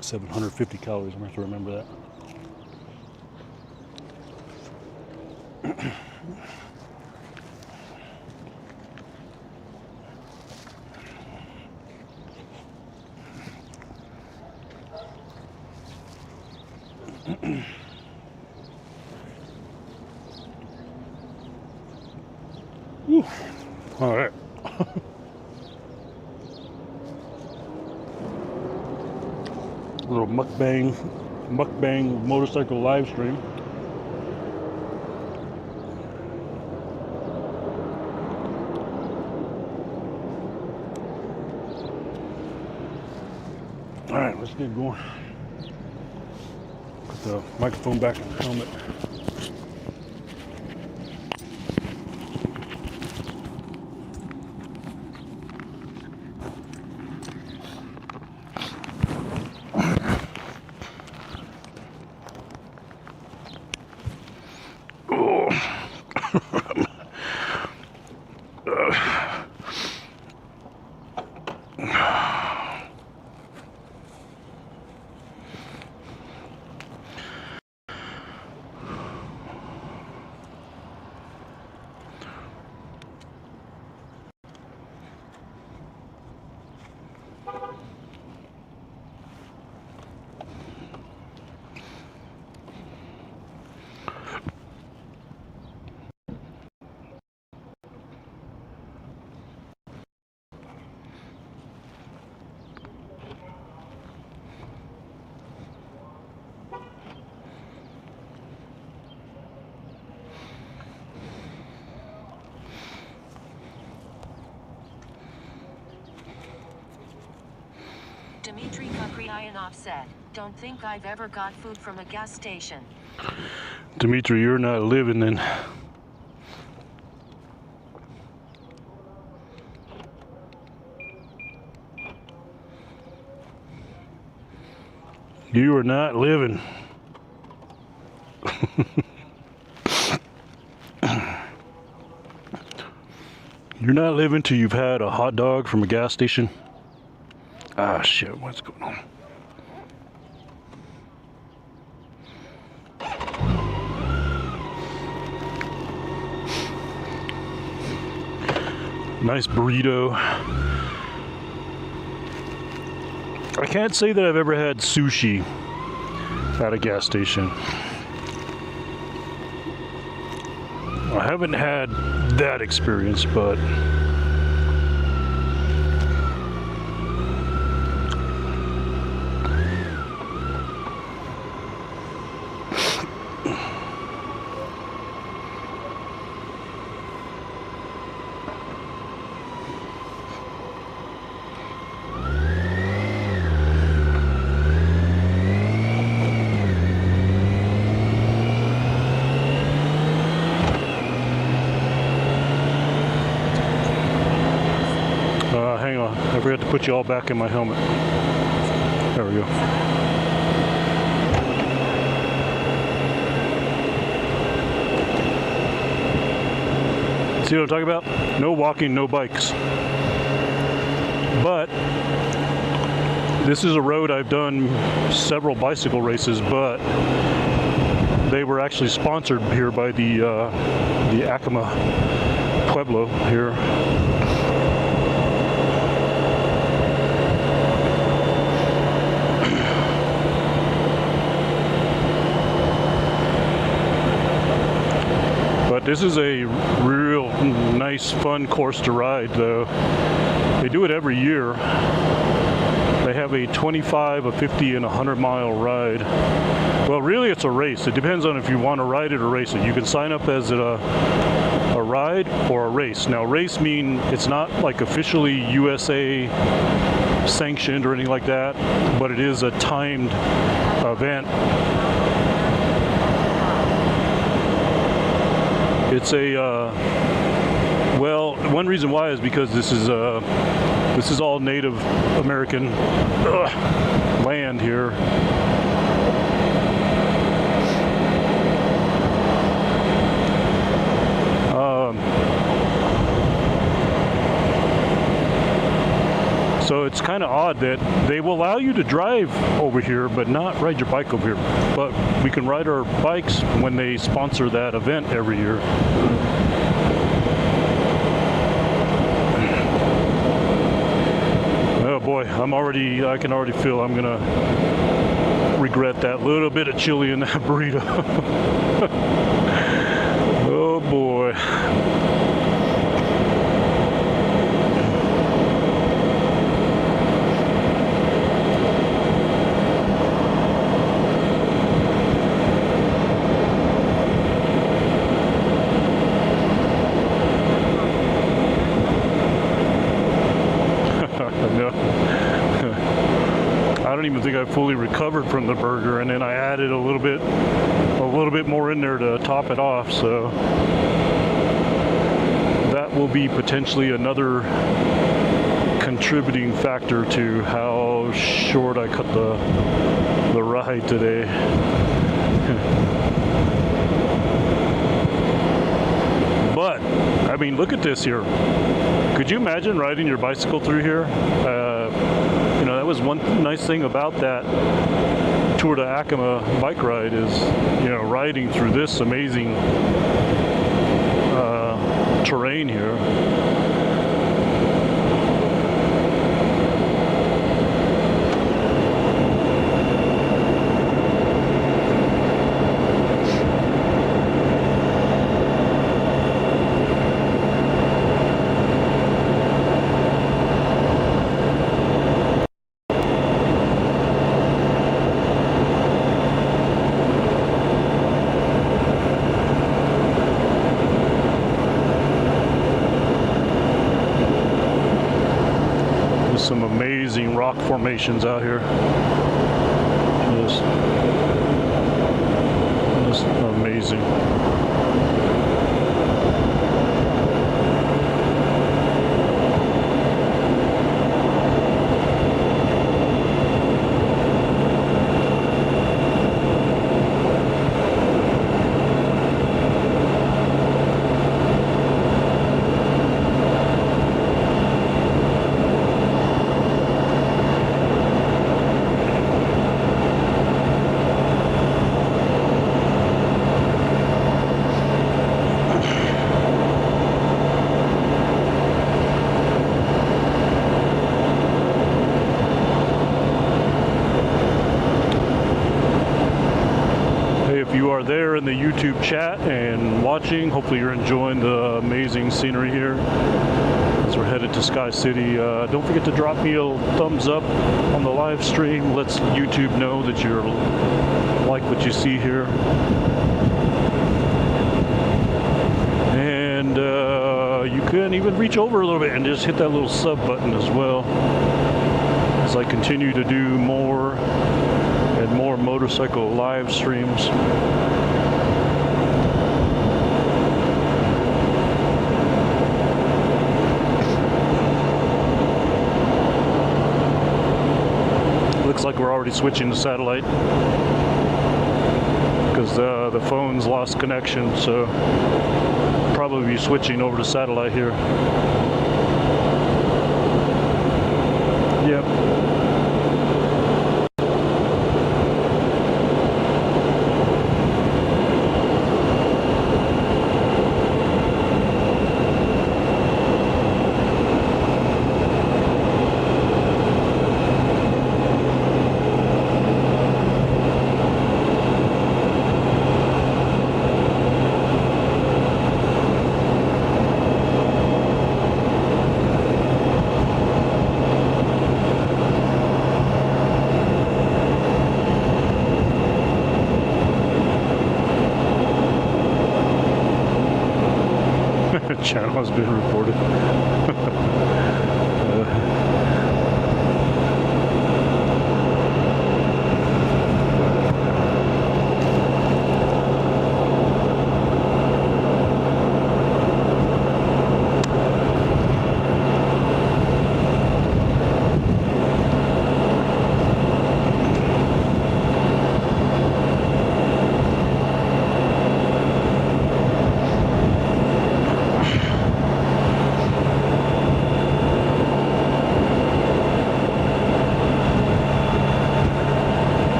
$750 calories. I'm going to have to remember that. Whew. All right. Little mukbang motorcycle live stream. All right, let's get going. Put the microphone back in the helmet. Dmitry Kukryanov said, "Don't think I've ever got food from a gas station." Dmitry, you're not living then. You are not living. You're not living till you've had a hot dog from a gas station. Ah, shit, what's going on? Nice burrito. I can't say that I've ever had sushi at a gas station. I haven't had that experience, but hang on. I forgot to put you all back in my helmet. There we go. See what I'm talking about? No walking, no bikes. But this is a road I've done several bicycle races, but they were actually sponsored here by the Acoma Pueblo here. But this is a real nice, fun course to ride, though. They do it every year. They have a 25, a 50, and a 100-mile ride. Well, really, it's a race. It depends on if you want to ride it or race it. You can sign up as a ride or a race. Now, race mean it's not like officially USA sanctioned or anything like that, but it is a timed event. It's a well, one reason why is because this is all Native American land here. So it's kind of odd that they will allow you to drive over here, but not ride your bike over here. But we can ride our bikes when they sponsor that event every year. Oh boy, I can already feel I'm gonna regret that little bit of chili in that burrito. Oh boy. I don't even think I fully recovered from the burger, and then I added a little bit more in there to top it off, so that will be potentially another contributing factor to how short I cut the ride today. But I mean, look at this here. Could you imagine riding your bicycle through here? You know, that was one nice thing about that Tour de Acoma bike ride is, you know, riding through this amazing terrain here. Some amazing rock formations out here. Just amazing. You are there in the YouTube chat and watching. Hopefully you're enjoying the amazing scenery here as we're headed to Sky City. Don't forget to drop me a thumbs up on the live stream. Lets YouTube know that you're like what you see here. And you can even reach over a little bit and just hit that little sub button as well as I continue to do more and more motorcycle live streams. Looks like we're already switching to satellite because the phone's lost connection, so probably be switching over to satellite here. Yep. channel has been reported.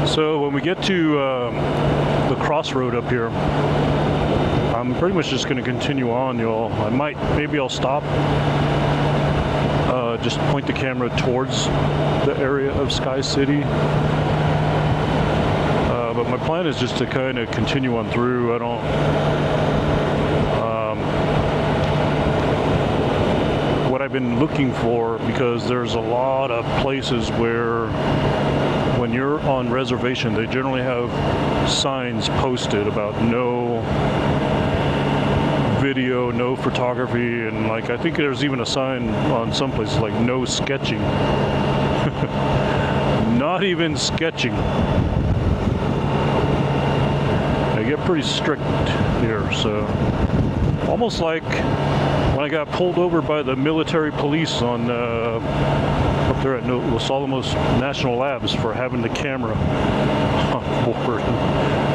So when we get to the crossroad up here, I'm pretty much just going to continue on, y'all. Maybe I'll stop, just point the camera towards the area of Sky City. But my plan is just to kind of continue on through. I don't, what I've been looking for, because there's a lot of places where when you're on reservation, they generally have signs posted about no video, no photography, and like I think there's even a sign on some places like no sketching. Not even sketching. They get pretty strict here, so almost like when I got pulled over by the military police on up there at Los Alamos National Labs for having the camera on board.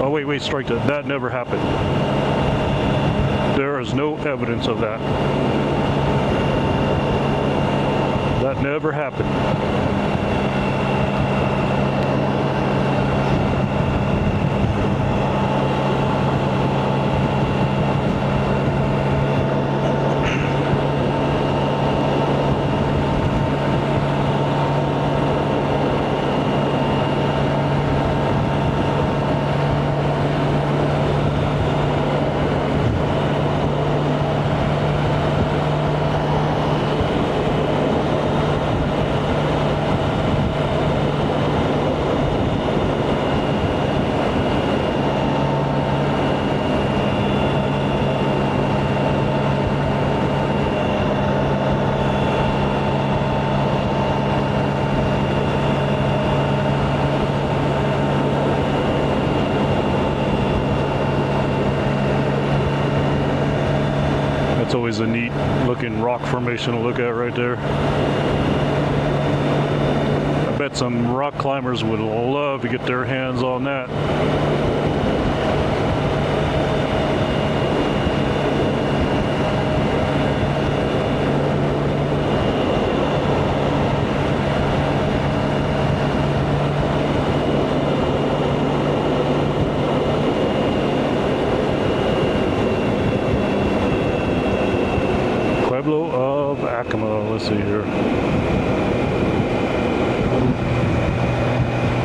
Oh wait, strike that. That never happened. There is no evidence of that. That never happened. It's always a neat looking rock formation to look at right there. I bet some rock climbers would love to get their hands on that. Pueblo of Acoma, let's see here.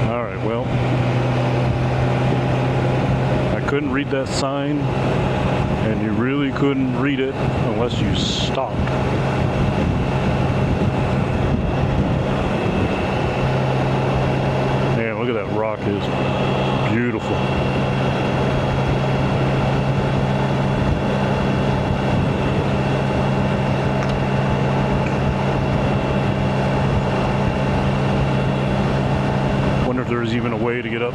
Alright, well, I couldn't read that sign, and you really couldn't read it unless you stopped. Man, look at that rock, it's beautiful. If there's even a way to get up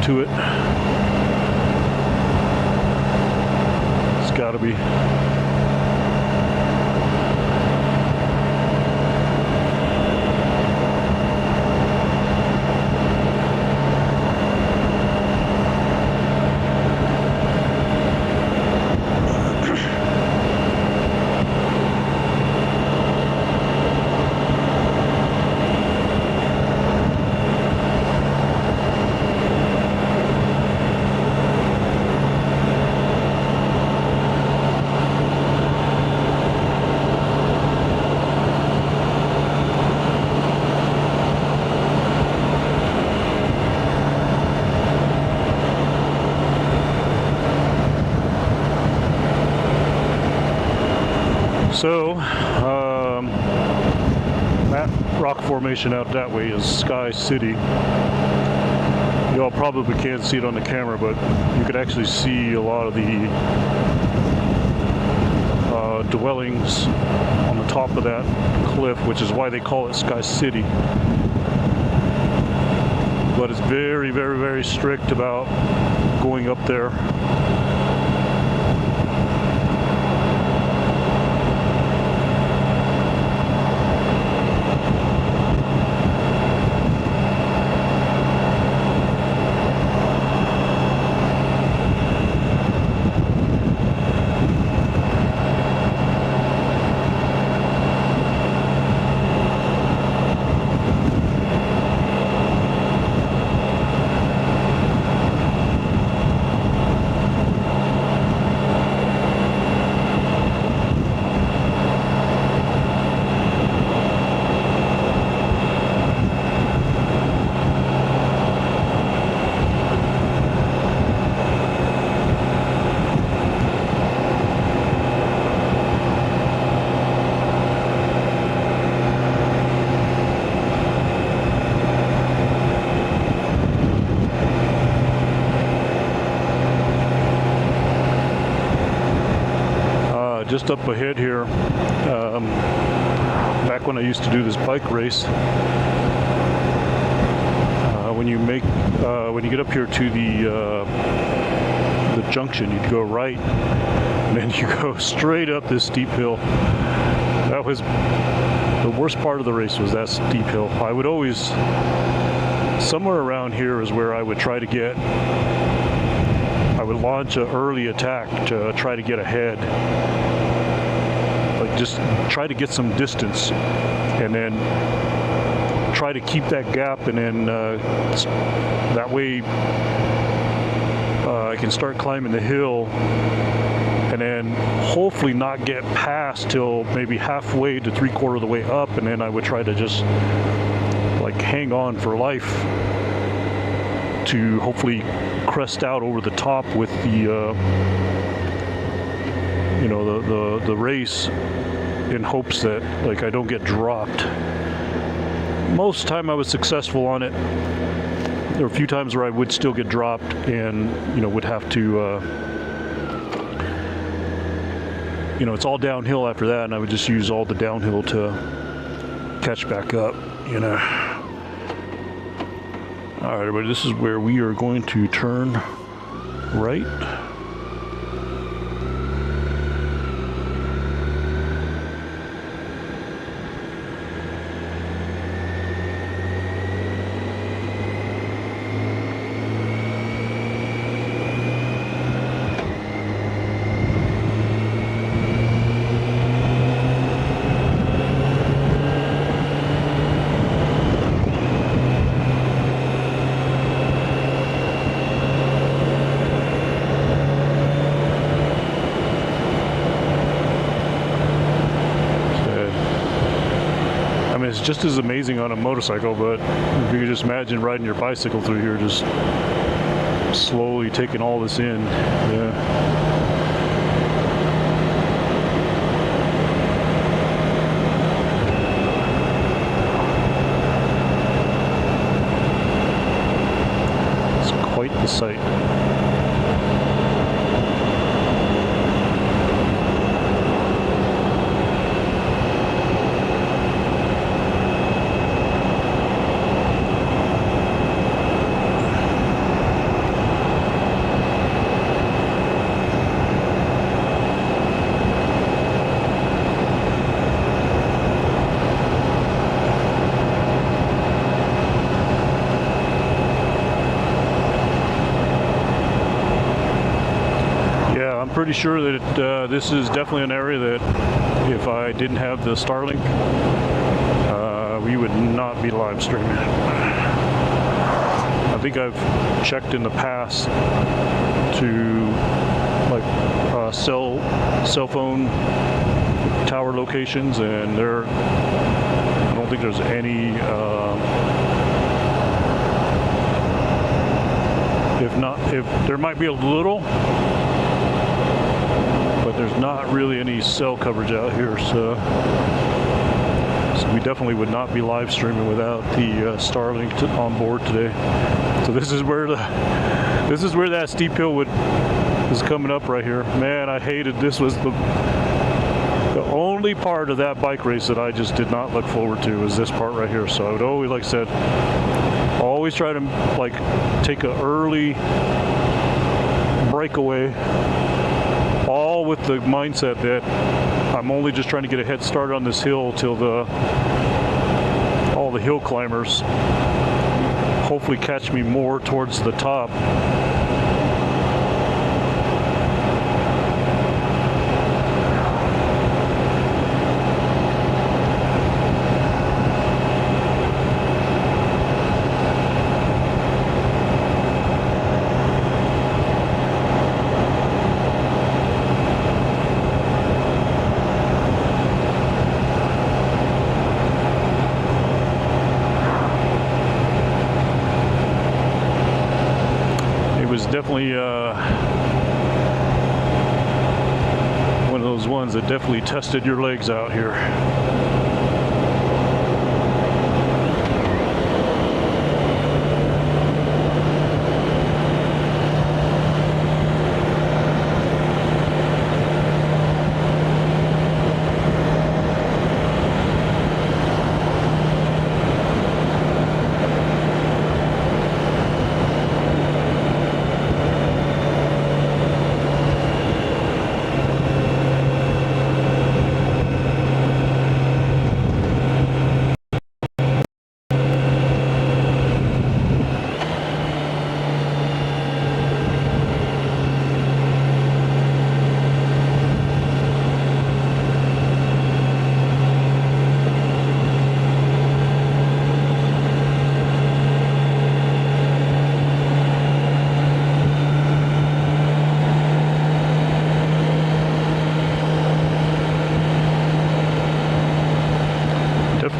to it. It's got to be. So, that rock formation out that way is Sky City. Y'all probably can't see it on the camera, but you could actually see a lot of the dwellings on the top of that cliff, which is why they call it Sky City. But it's very, very, very strict about going up there. Just up ahead here, back when I used to do this bike race, when you get up here to the junction, you'd go right, and then you go straight up this steep hill. That was the worst part of the race, was that steep hill. I would always, somewhere around here is where I would try to get, I would launch an early attack to try to get ahead. Like just try to get some distance and then try to keep that gap, and then that way I can start climbing the hill and then hopefully not get past till maybe halfway to 3/4 of the way up, and then I would try to just like hang on for life to hopefully crest out over the top with the the race, in hopes that like I don't get dropped. Most time I was successful on it. There were a few times where I would still get dropped and would have to it's all downhill after that, and I would just use all the downhill to catch back up. Alright everybody, this is where we are going to turn right. It's just as amazing on a motorcycle, but if you could just imagine riding your bicycle through here, just slowly taking all this in. Yeah. It's quite the sight. I'm pretty sure that this is definitely an area that if I didn't have the Starlink, we would not be live streaming. I think I've checked in the past to like cell phone tower locations, and I don't think there's any if there might be a little, but there's not really any cell coverage out here, so we definitely would not be live streaming without the Starlink on board today. So this is where that steep hill is coming up right here. Man, I hated this. Was the only part of that bike race that I just did not look forward to, was this part right here. So I would always, like I said, always try to like take an early breakaway, all with the mindset that I'm only just trying to get a head start on this hill till all the hill climbers hopefully catch me more towards the top. Definitely one of those ones that definitely tested your legs out here.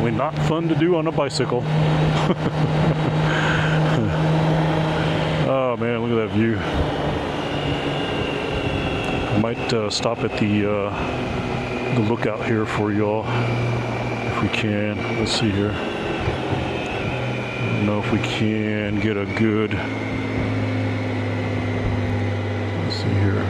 Not fun to do on a bicycle. Oh man, look at that view. I might stop at the lookout here for y'all if we can. Let's see here. I don't know if we can get a good. Let's see here.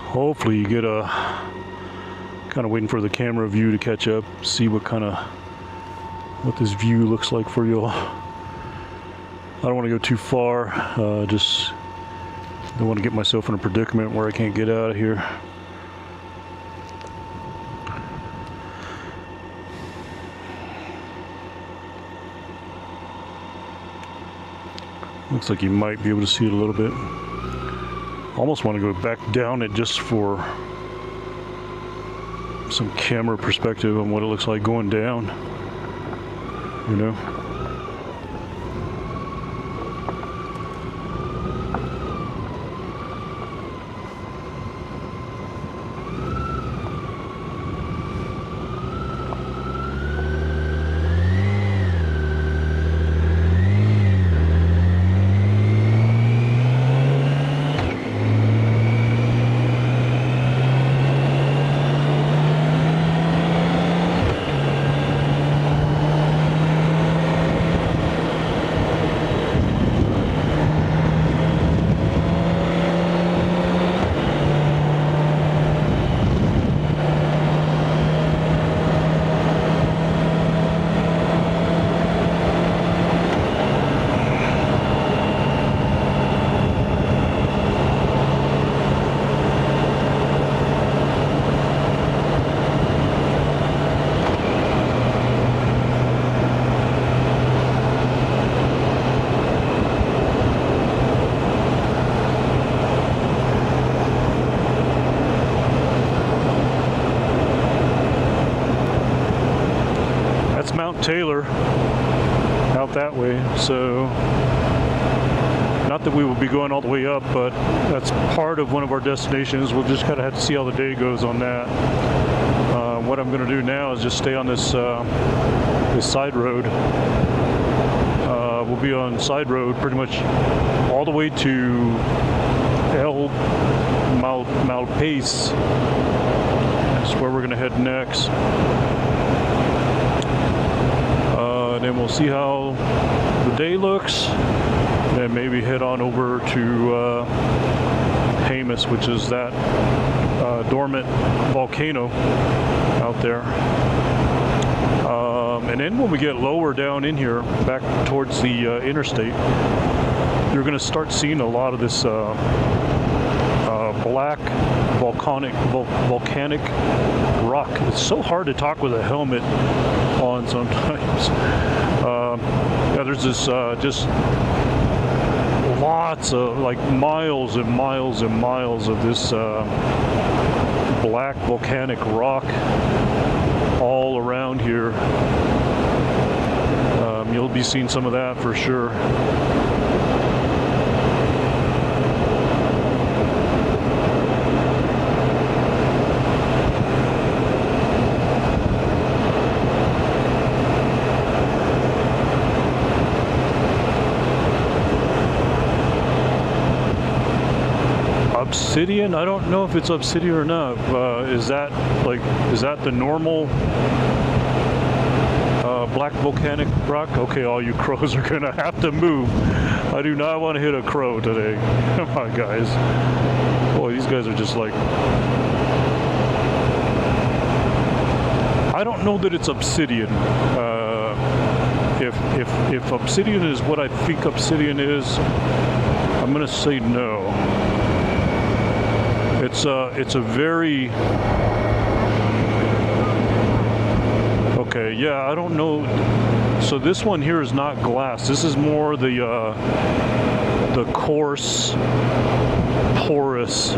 Hopefully you get a kind of waiting for the camera view to catch up, see what this view looks like for y'all. I don't want to go too far, just don't want to get myself in a predicament where I can't get out of here. Looks like you might be able to see it a little bit. Almost want to go back down it just for some camera perspective on what it looks like going down, you know. Taylor out that way. So not that we will be going all the way up, but that's part of one of our destinations. We'll just kind of have to see how the day goes on that. What I'm going to do now is just stay on this this side road. We'll be on side road pretty much all the way to Malpais. That's where we're going to head next. Then we'll see how the day looks. Then maybe head on over to Hamas, which is that dormant volcano out there. And then when we get lower down in here, back towards the interstate, you're going to start seeing a lot of this black volcanic rock. It's so hard to talk with a helmet on sometimes. Yeah, there's this just lots of, like, miles and miles and miles of this black volcanic rock all around here. You'll be seeing some of that for sure. Obsidian? I don't know if it's obsidian or not. Is that the normal black volcanic rock? Okay, all you crows are gonna have to move. I do not want to hit a crow today. Come on, guys. Boy, these guys are just like... I don't know that it's obsidian. If obsidian is what I think obsidian is, I'm gonna say no. It's a very... Okay, yeah, I don't know. So this one here is not glass. This is more the coarse, porous,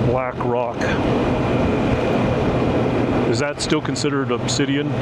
black rock. Is that still considered obsidian?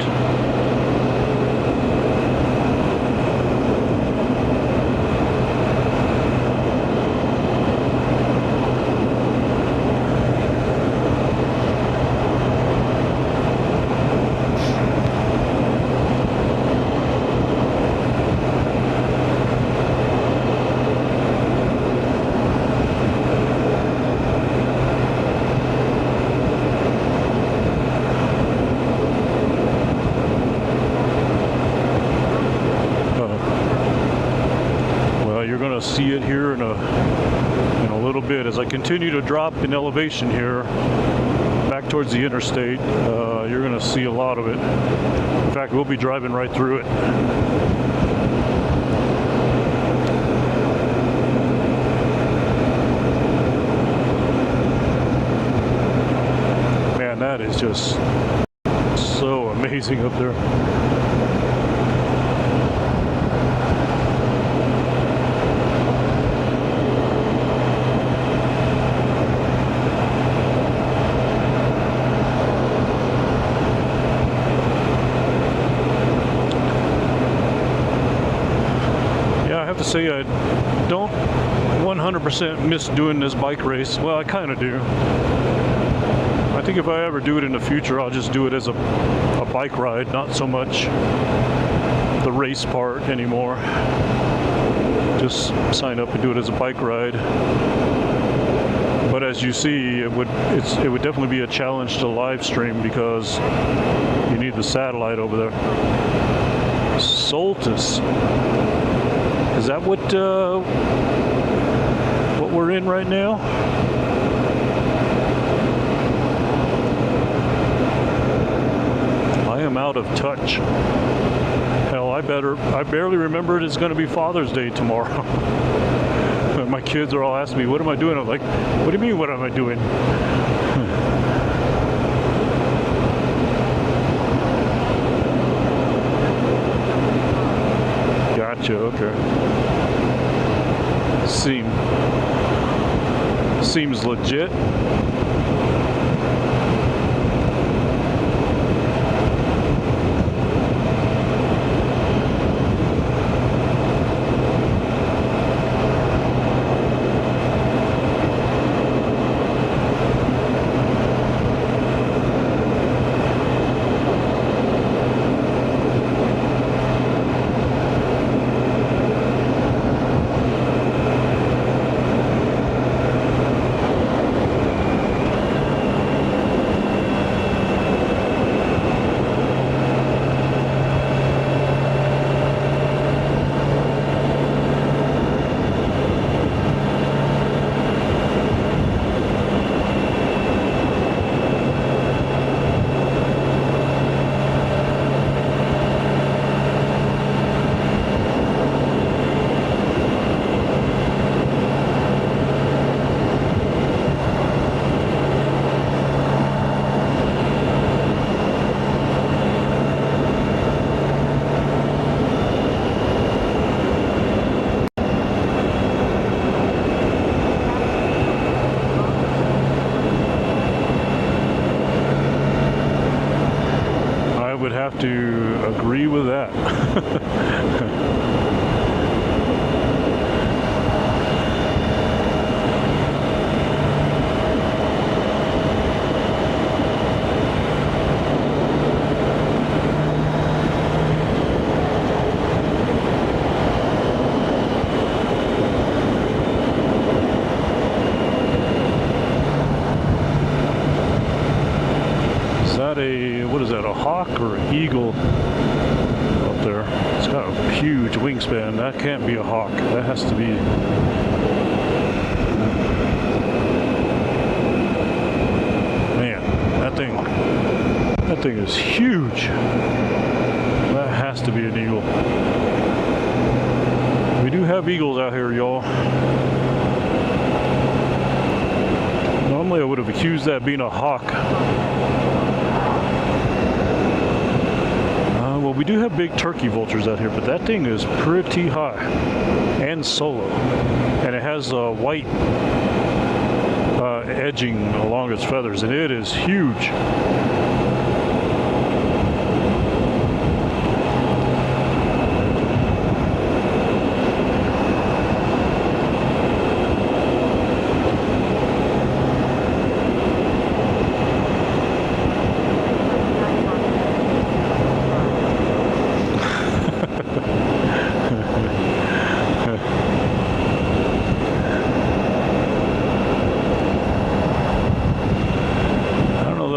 See it here in a little bit as I continue to drop in elevation here back towards the interstate. You're going to see a lot of it. In fact, we'll be driving right through it. Man, that is just so amazing up there. To say I don't 100% miss doing this bike race. Well, I kind of do. I think if I ever do it in the future, I'll just do it as a bike ride, not so much the race part anymore. Just sign up and do it as a bike ride. But as you see, it would definitely be a challenge to live stream because you need the satellite over there. Soltis. Is that what we're in right now? I am out of touch. Hell, I barely remembered it's going to be Father's Day tomorrow. My kids are all asking me, what am I doing? I'm like, what do you mean, what am I doing? Gotcha, okay. Seems legit. got a, what is that, a hawk or an eagle up there. It's got a huge wingspan. That can't be a hawk. That has to be... Man, that thing is huge. That has to be an eagle. We do have eagles out here, y'all. Normally I would have accused that being a hawk. Well, we do have big turkey vultures out here, but that thing is pretty high and solo. And it has white edging along its feathers, and it is huge.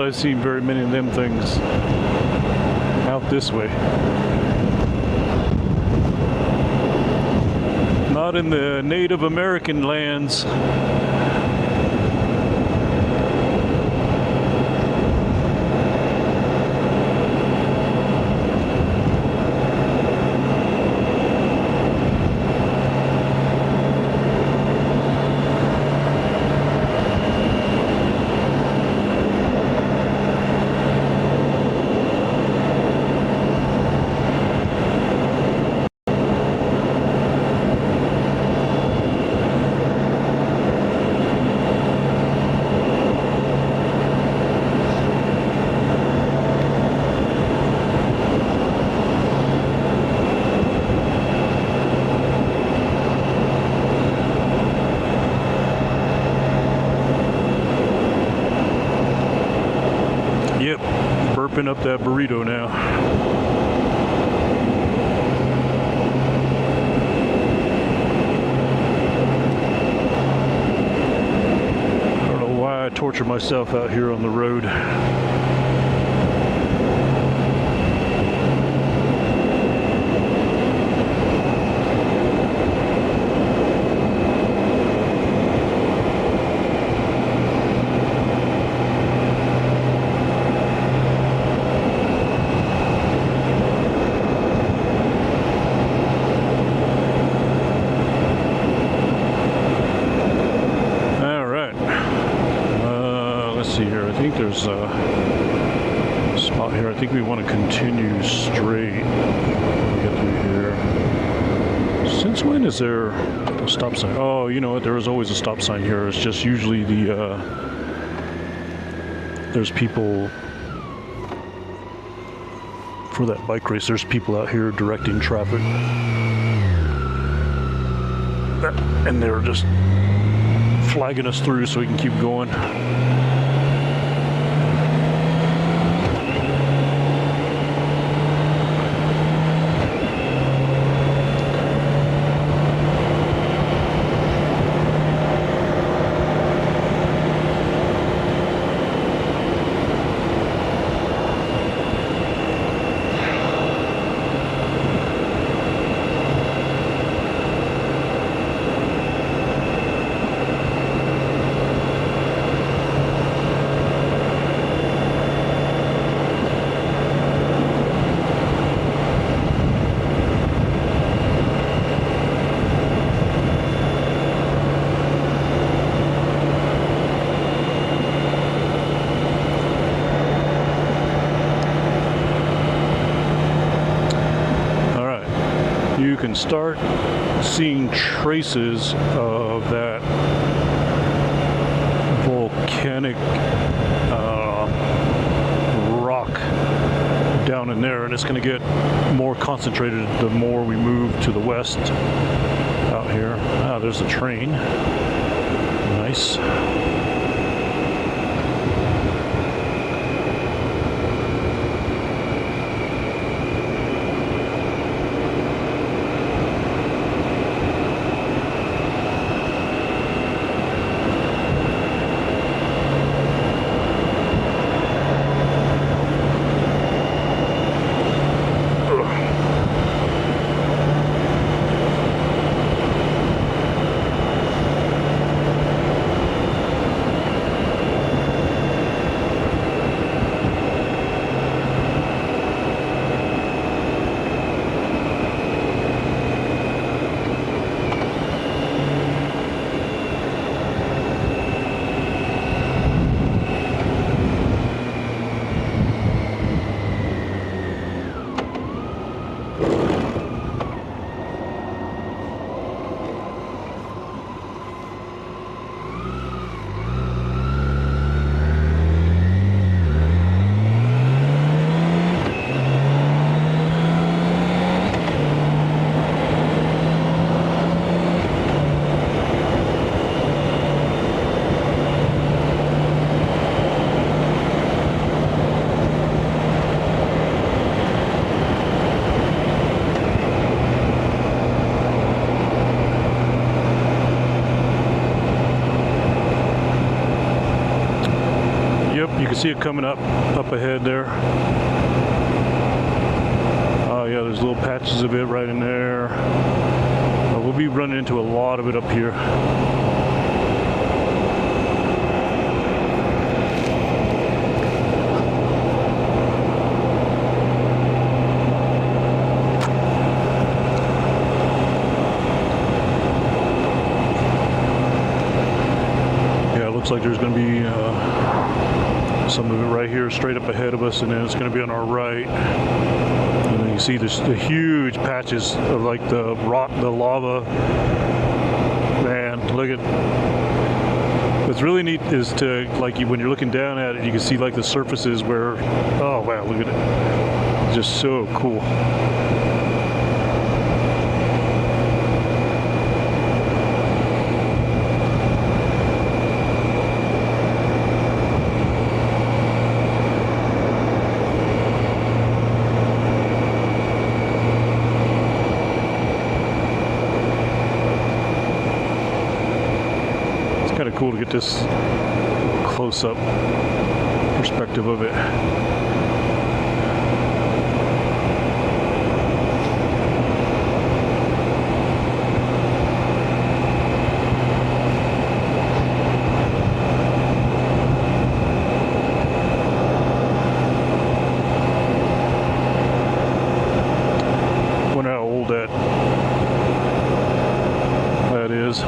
I've seen very many of them things out this way. Not in the Native American lands. Burping up that burrito now. I don't know why I torture myself out here on the road. I think there's a spot here. I think we want to continue straight. Get through here. Since when is there a stop sign? Oh, you know what? There is always a stop sign here. It's just usually the there's people for that bike race. There's people out here directing traffic, and they're just flagging us through so we can keep going. You can start seeing traces of that volcanic rock down in there, and it's going to get more concentrated the more we move to the west out here. Ah, there's a train. Nice. see it coming up ahead there. Oh yeah, there's little patches of it right in there. We'll be running into a lot of it up here. Looks like there's going to be some of it right here straight up ahead of us, and then it's going to be on our right. And then you see this, the huge patches of like the rock, the lava. Man, look at. What's really neat is to, like, when you're looking down at it, you can see like the surfaces where, oh wow, look at it. Just so cool. Kind of cool to get this close-up perspective of it. Wonder how old that is.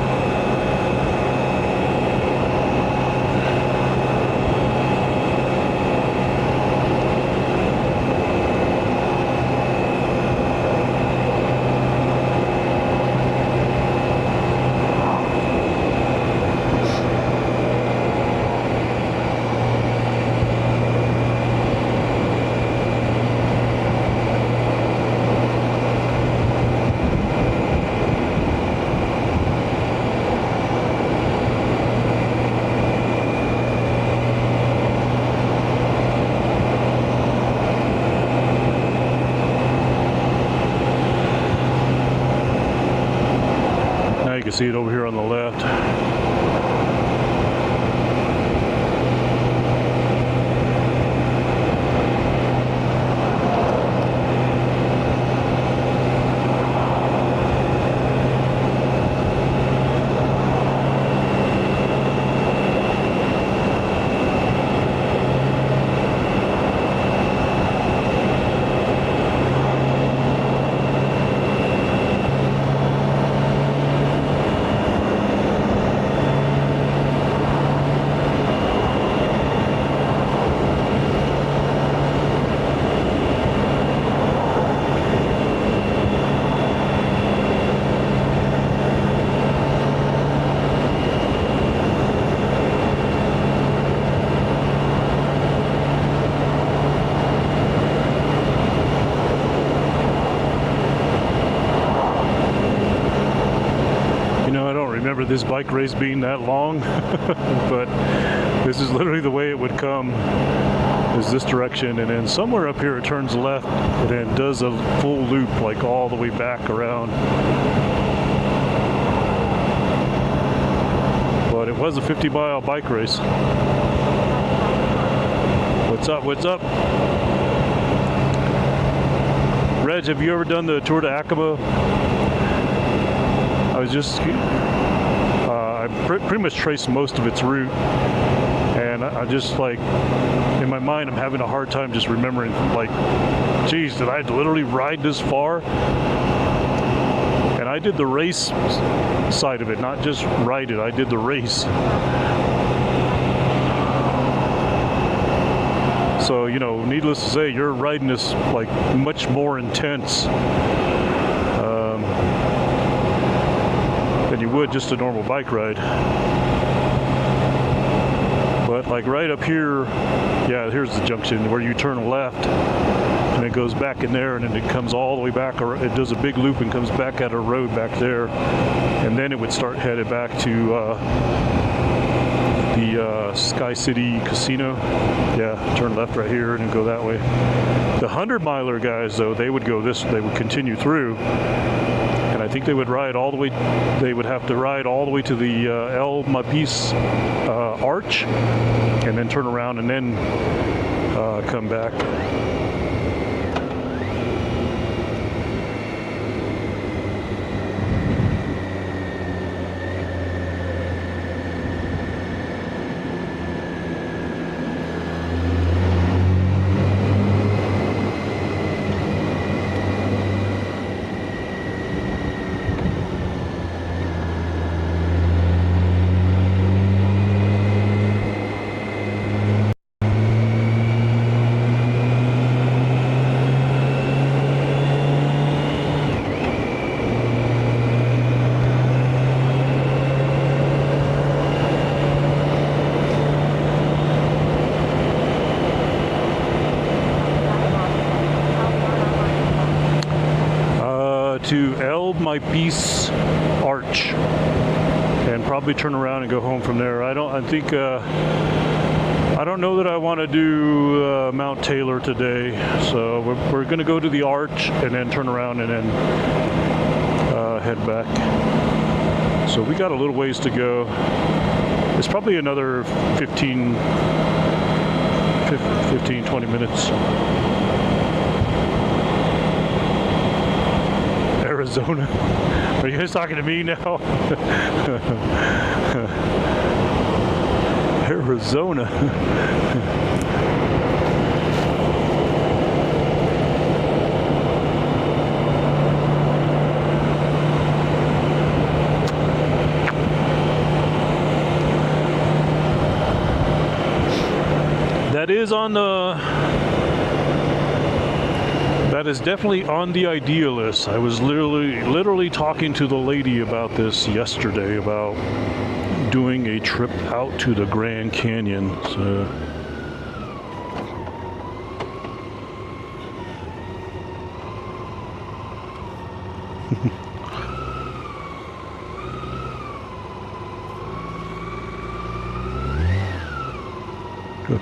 You can see it over here on the left. Remember this bike race being that long, but this is literally the way it would come, is this direction, and then somewhere up here it turns left and then does a full loop like all the way back around. But it was a 50-mile bike race. What's up? What's up? Reg, have you ever done the Tour de Aqaba? I was just, I pretty much traced most of its route, and I just, like, in my mind I'm having a hard time just remembering, like, geez, did I literally ride this far? And I did the race side of it, not just ride it, I did the race. So, you know, needless to say, you're riding this like much more intense than you would just a normal bike ride. But like right up here, yeah, here's the junction where you turn left and it goes back in there, and then it comes all the way back, or it does a big loop and comes back at a road back there, and then it would start headed back to the Sky City Casino. Yeah, turn left right here and go that way. The 100-miler guys, though, they would go this, they would continue through, and I think they would ride all the way. They would have to ride all the way to the El Malpais arch, and then turn around and then come back. To El Malpais Arch, and probably turn around and go home from there. I don't know that I want to do Mount Taylor today, so we're going to go to the Arch and then turn around and then head back. So we got a little ways to go. It's probably another 15, 20 minutes. Arizona. Are you guys talking to me now? Arizona. That is definitely on the idea list. I was literally talking to the lady about this yesterday, about doing a trip out to the Grand Canyon. So good.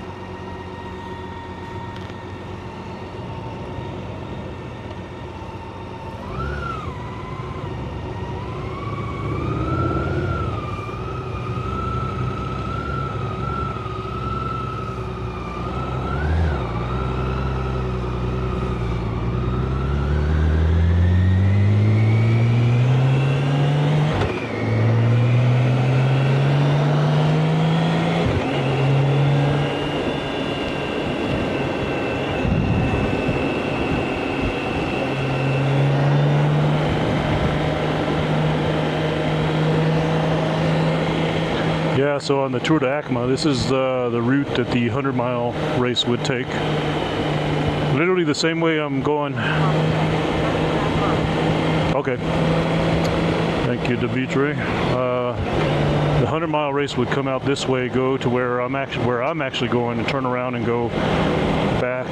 Yeah, so on the Tour de Acma, this is the route that the 100-mile race would take. Literally the same way I'm going. Okay. Thank you, Dimitri. The 100-mile race would come out this way, go to where I'm actually going, and turn around and go back.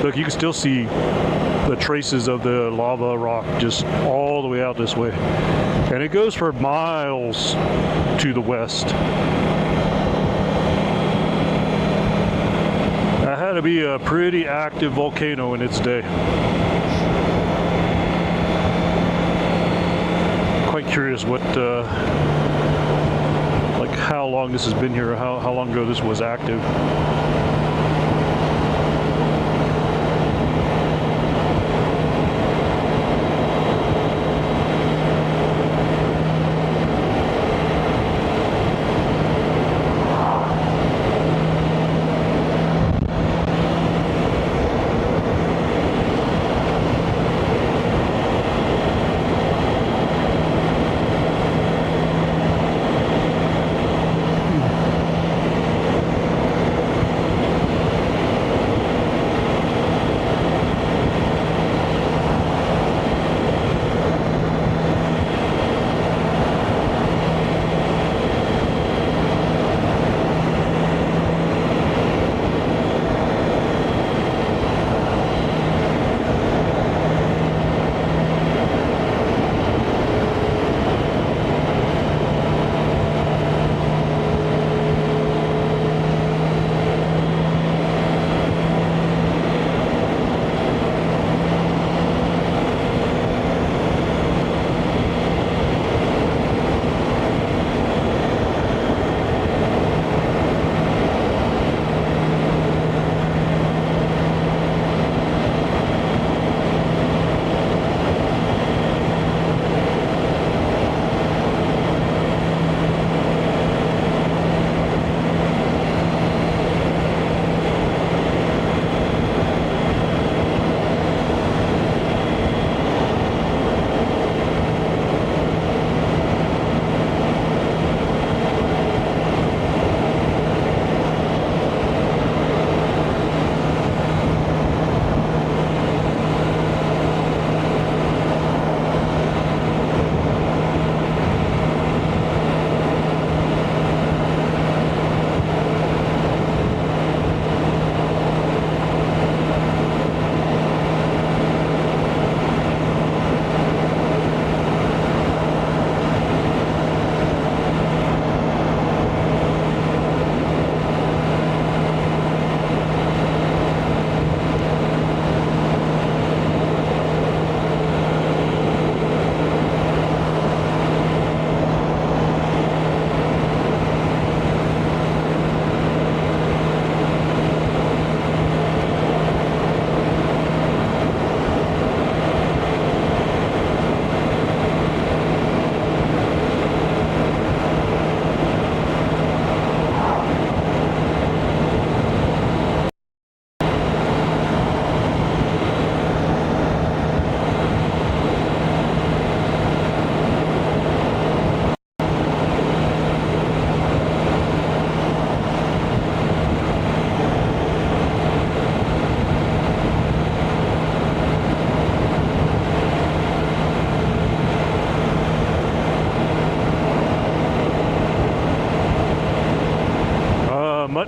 Look, you can still see the traces of the lava rock just all the way out this way. And it goes for miles to the west. That had to be a pretty active volcano in its day. Quite curious what, like how long this has been here, how long ago this was active.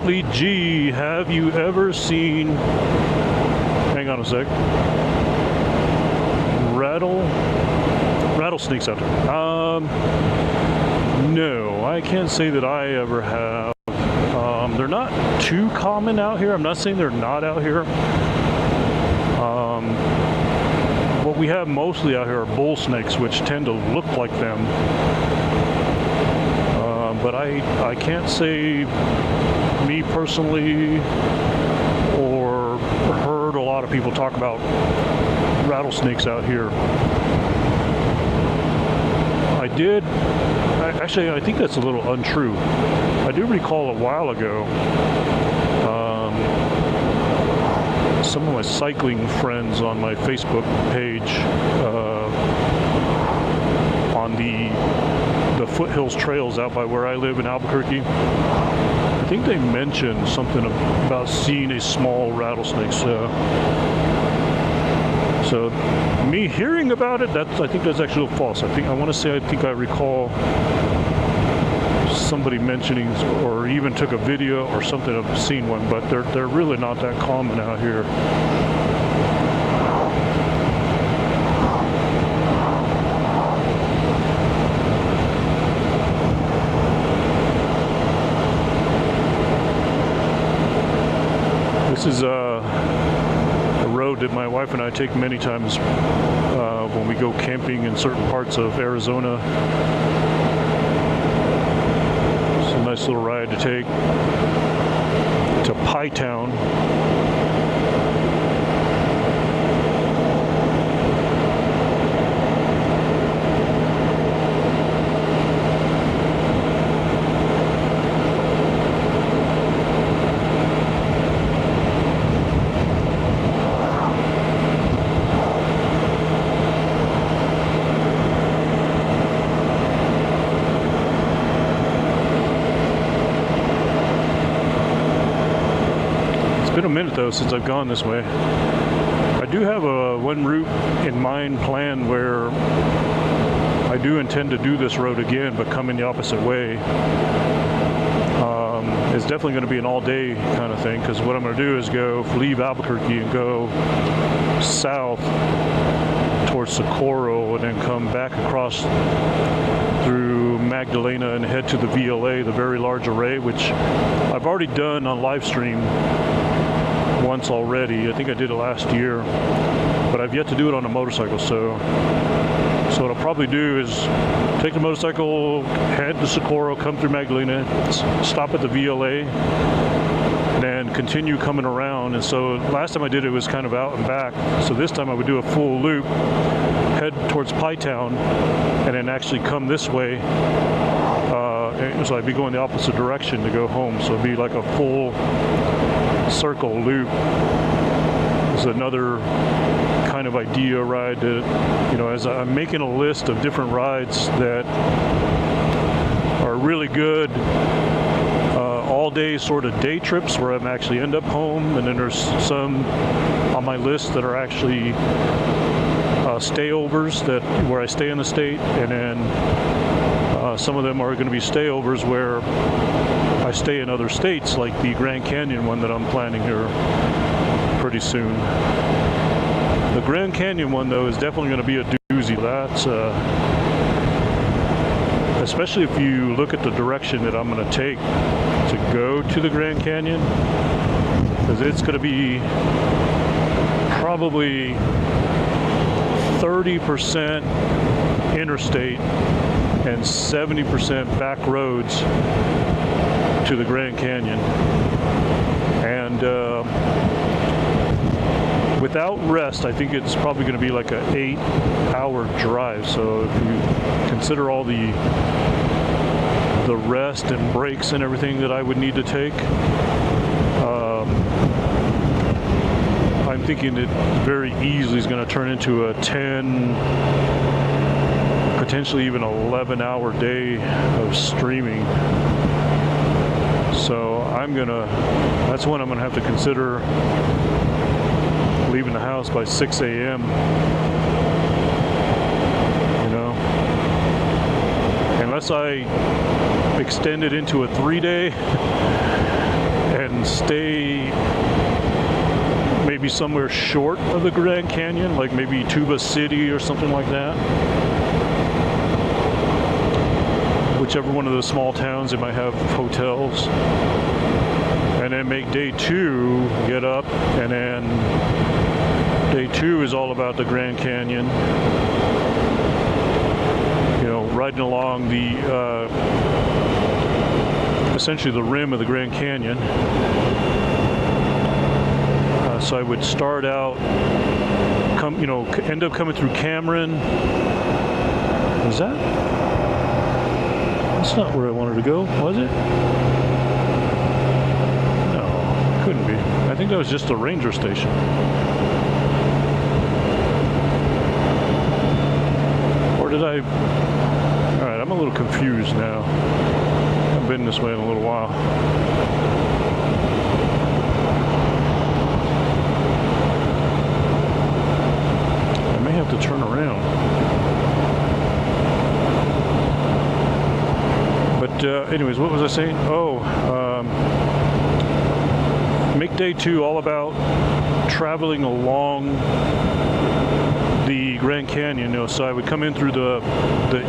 Ripley G, have you ever seen, hang on a sec, rattlesnakes out there? No, I can't say that I ever have. They're not too common out here. I'm not saying they're not out here. What we have mostly out here are bull snakes, which tend to look like them. But I can't say me personally or heard a lot of people talk about rattlesnakes out here. Actually, I think that's a little untrue. I do recall a while ago, some of my cycling friends on my Facebook page on the foothills trails out by where I live in Albuquerque, I think they mentioned something about seeing a small rattlesnake. So me hearing about it, I think that's actually false. I think I recall somebody mentioning, or even took a video or something of seeing one, but they're really not that common out here. This is a road that my wife and I take many times when we go camping in certain parts of Arizona. It's a nice little ride to take to Pie Town. It's been a minute though since I've gone this way. I do have one route in mind planned where I do intend to do this road again, but come in the opposite way. It's definitely going to be an all-day kind of thing, because what I'm going to do is leave Albuquerque and go south towards Socorro, and then come back across through Magdalena and head to the VLA, the Very Large Array, which I've already done on live stream once already. I think I did it last year, but I've yet to do it on a motorcycle. So what I'll probably do is take the motorcycle, head to Socorro, come through Magdalena, stop at the VLA, and then continue coming around. And so last time I did it was kind of out and back. So this time I would do a full loop, head towards Pie Town, and then actually come this way. So I'd be going the opposite direction to go home. So it'd be like a full circle loop. Is another kind of idea ride that, as I'm making a list of different rides that are really good all day sort of day trips where I'm actually end up home, and then there's some on my list that are actually stayovers where I stay in the state, and then some of them are going to be stayovers where I stay in other states, like the Grand Canyon one that I'm planning here pretty soon. The Grand Canyon one, though, is definitely going to be a doozy. That's especially if you look at the direction that I'm going to take to go to the Grand Canyon, because it's going to be probably 30% interstate and 70% back roads to the Grand Canyon. And without rest, I think it's probably going to be like an 8-hour drive. So if you consider all the rest and breaks and everything that I would need to take, I'm thinking it very easily is going to turn into a 10, potentially even 11-hour day of streaming. So that's when I'm gonna have to consider leaving the house by 6 a.m. Unless I extend it into a 3-day and stay maybe somewhere short of the Grand Canyon, like maybe Tuba City or something like that. Whichever one of those small towns that might have hotels. And then make day 2, get up, and then day 2 is all about the Grand Canyon. You know, riding along the, essentially the rim of the Grand Canyon. So I would start out, end up coming through Cameron. Is that? That's not where I wanted to go, was it? No, couldn't be. I think that was just a ranger station. Or did I? All right, I'm a little confused now. I've been this way in a little while. I may have to turn around. But anyways, what was I saying? Oh, make day 2 all about traveling along the Grand Canyon. You know, so I would come in through the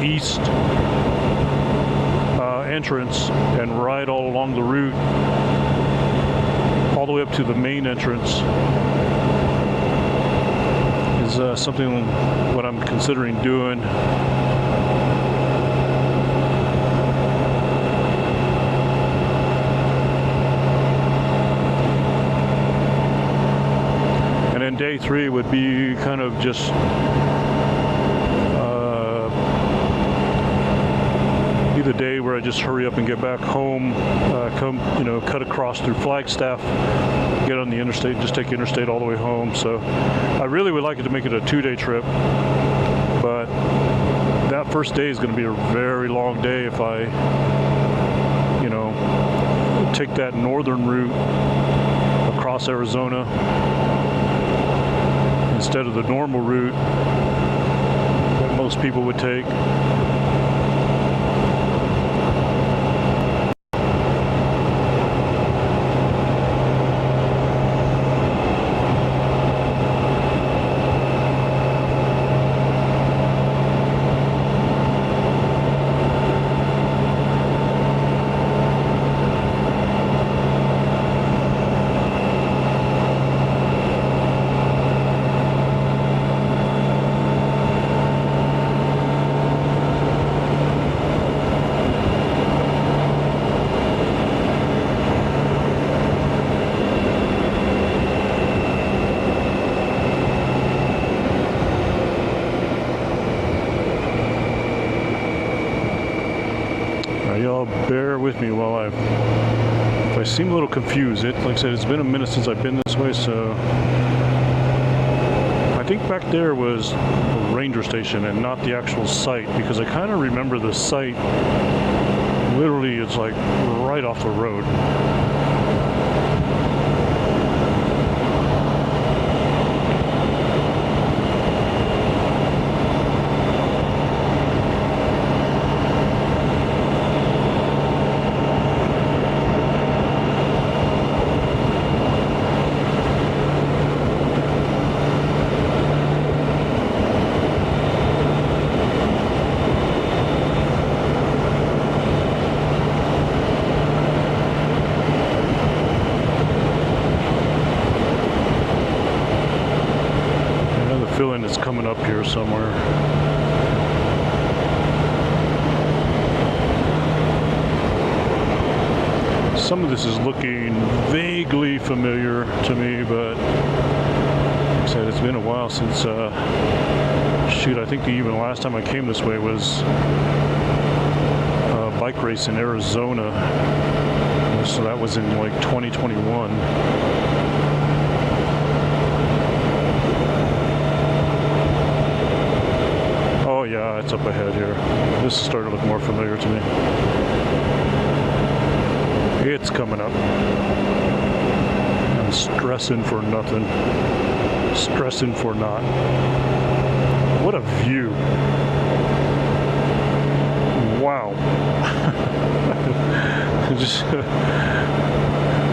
east entrance and ride all along the route, all the way up to the main entrance. Is something what I'm considering doing. And then day 3 would be kind of just be the day where I just hurry up and get back home, cut across through Flagstaff, get on the interstate, and just take interstate all the way home. So I really would like it to make it a 2-day trip, but that first day is going to be a very long day if I, take that northern route across Arizona instead of the normal route that most people would take. Y'all bear with me while if I seem a little confused. Like I said, it's been a minute since I've been this way, so I think back there was a ranger station and not the actual site, because I kind of remember the site literally it's like right off the road. Feeling it's coming up here somewhere. Some of this is looking vaguely familiar to me, but like I said, it's been a while since, shoot, I think even the last time I came this way was a bike race in Arizona. So that was in like 2021. Yeah, it's up ahead here. This is starting to look more familiar to me. It's coming up. I'm stressing for nothing. Stressing for naught. What a view. Wow. Just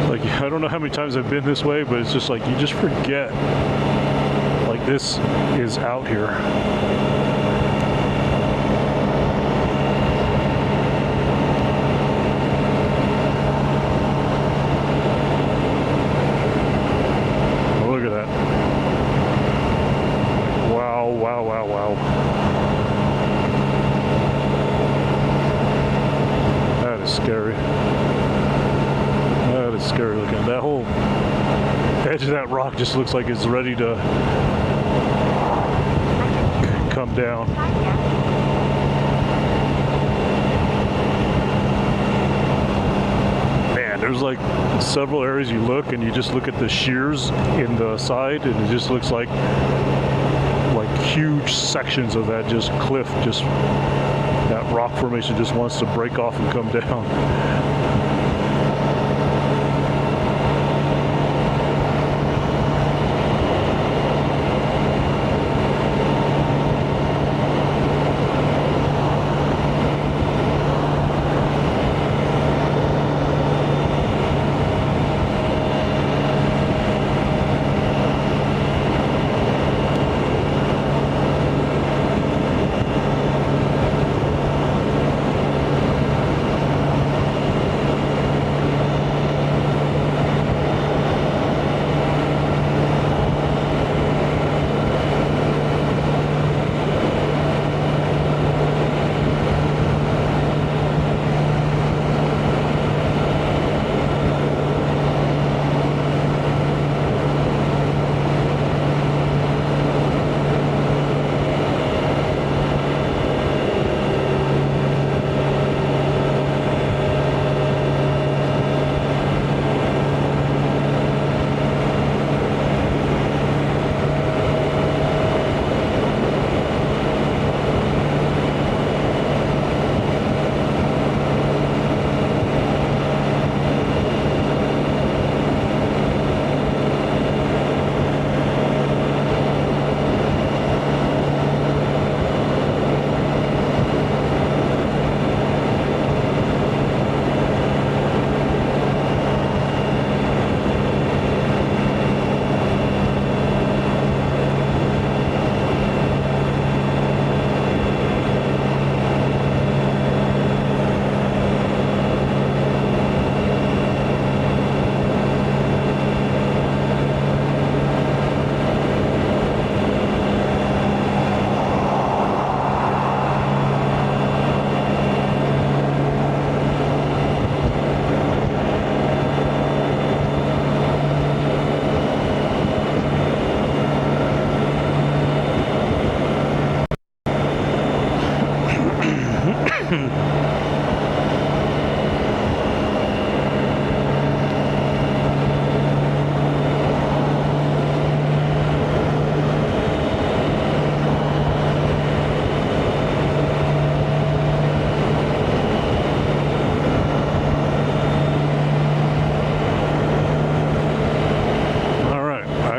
like I don't know how many times I've been this way, but it's just like you just forget. Like this is out here. Oh, look at that. Wow, wow, wow, wow. That is scary. That is scary looking. That whole edge of that rock just looks like it's ready to come down. Man, there's like several areas you look and you just look at the shears in the side and it just looks like huge sections of that just cliff, just that rock formation just wants to break off and come down.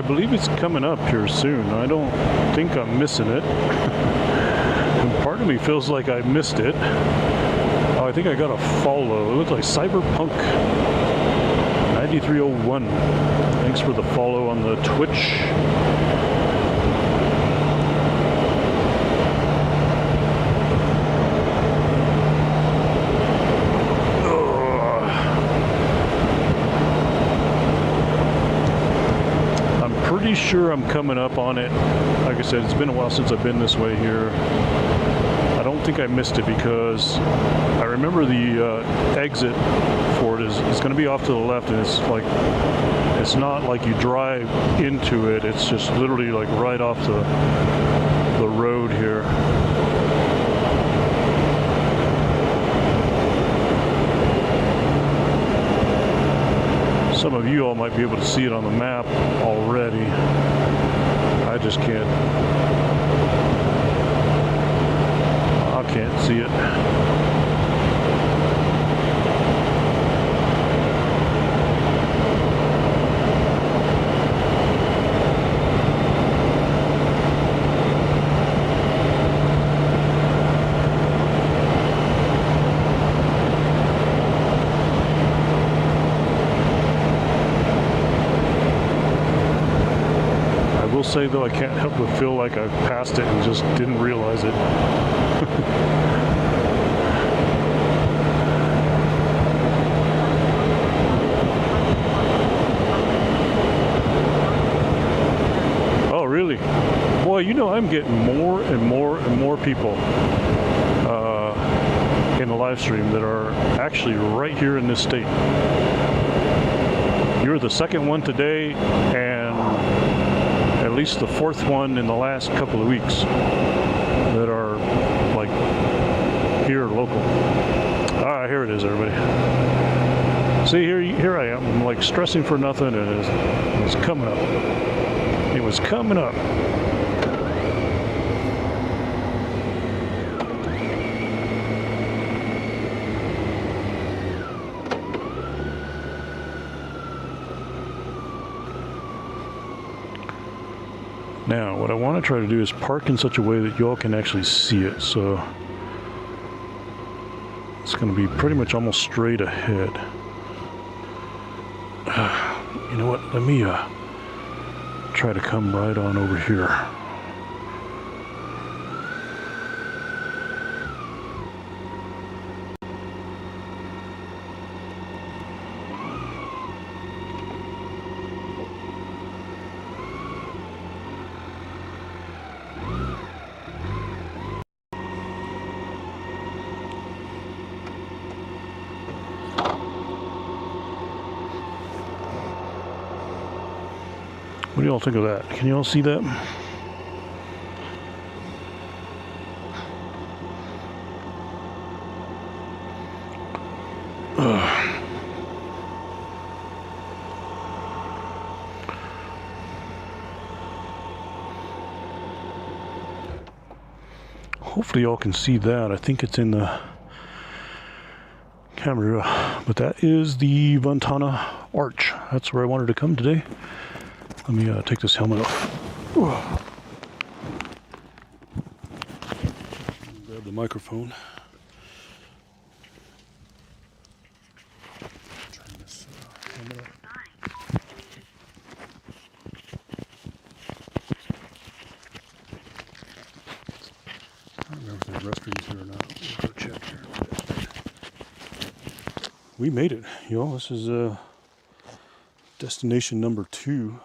believe it's coming up here soon. I don't think I'm missing it. And part of me feels like I missed it. Oh, I think I got a follow. It looks like Cyberpunk 9301. Thanks for the follow on the Twitch. Pretty sure I'm coming up on it. Like I said, it's been a while since I've been this way here. I don't think I missed it because I remember the exit for it is going to be off to the left, and it's like, it's not like you drive into it. It's just literally like right off the road here. Some of you all might be able to see it on the map already. I just can't. I can't see it. say though, I can't help but feel like I passed it and just didn't realize it. Oh, really? Boy, you know, I'm getting more and more and more people in the live stream that are actually right here in this state. You're the second one today, and at least the fourth one in the last couple of weeks that are like here local. Ah, here it is, everybody. See, here I am. I'm like stressing for nothing, and it was coming up. It was coming up. Now, what I want to try to do is park in such a way that y'all can actually see it. So it's going to be pretty much almost straight ahead. You know what? Let me try to come right on over here. What do y'all think of that? Can y'all see that? Hopefully y'all can see that. I think it's in the camera, but that is the Ventana Arch. That's where I wanted to come today. Let me take this helmet off. Grab the microphone. Turn this helmet up. I don't remember if there's restrooms here or not. We'll go check here. We made it, y'all. This is destination number 2.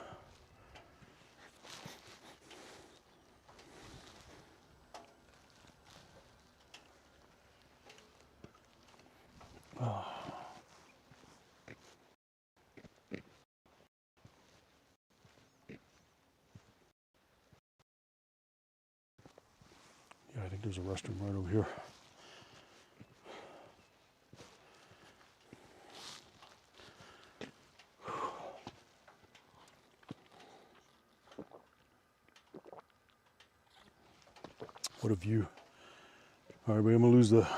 Yeah, I think there's a restroom right over here. What a view. All right, but I'm gonna lose the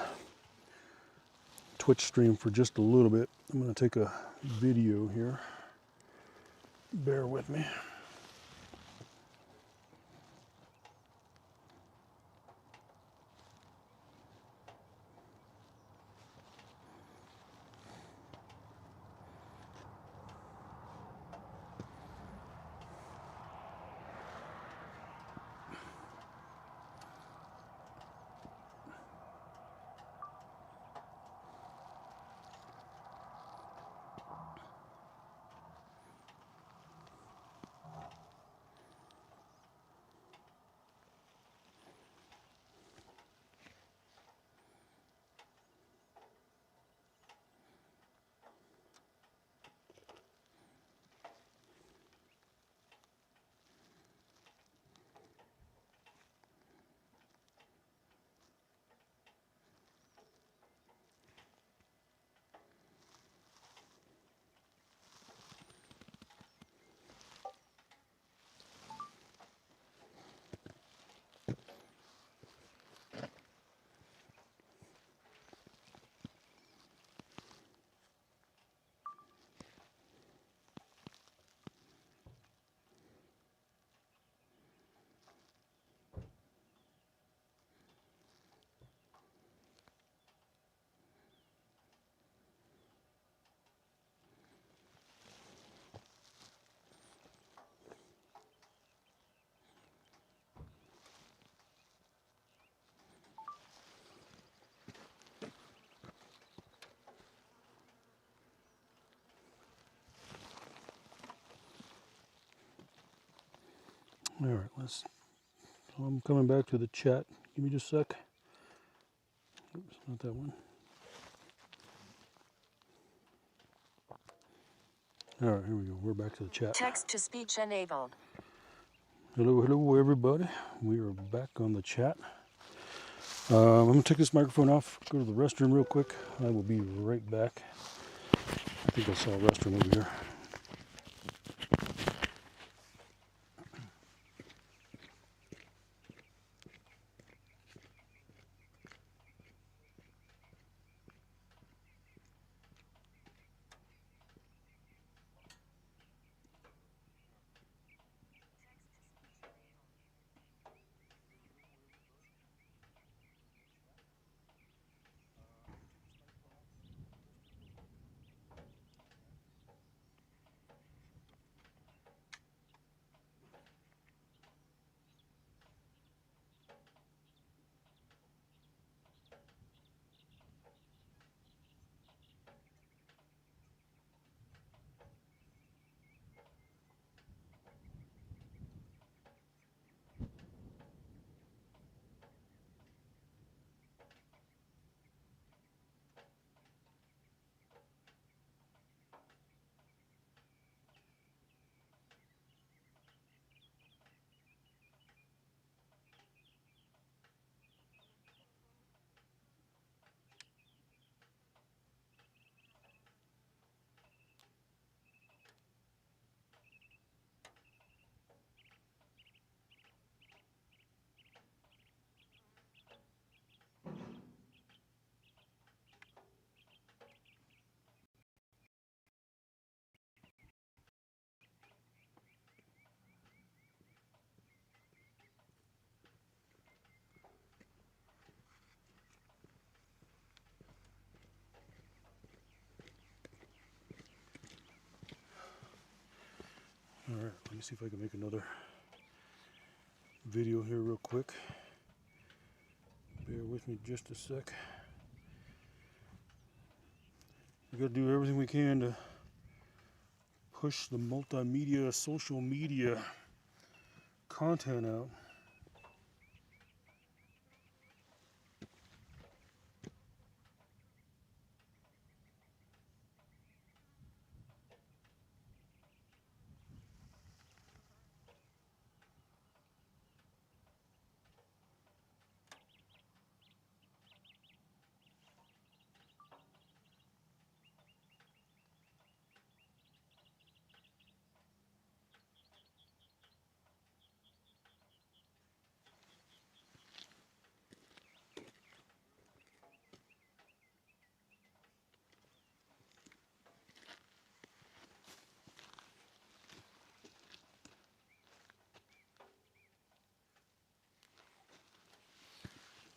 Twitch stream for just a little bit. I'm gonna take a video here. Bear with me. All right, I'm coming back to the chat. Give me just a sec. Oops, not that one. All right, here we go. We're back to the chat. Text to speech enabled. Hello, everybody. We are back on the chat. I'm going to take this microphone off, go to the restroom real quick. I will be right back. I think I saw a restroom over here. All right, let me see if I can make another video here real quick. Bear with me just a sec. We got to do everything we can to push the multimedia, social media content out.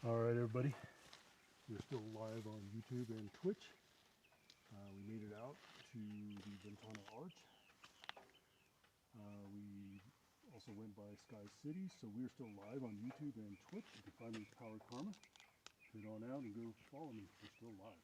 All right, everybody. We're still live on YouTube and Twitch. We made it out to the Ventana Arch. We also went by Sky City, so we're still live on YouTube and Twitch. You can find me Power Karma. Head on out and go follow me. We're still live.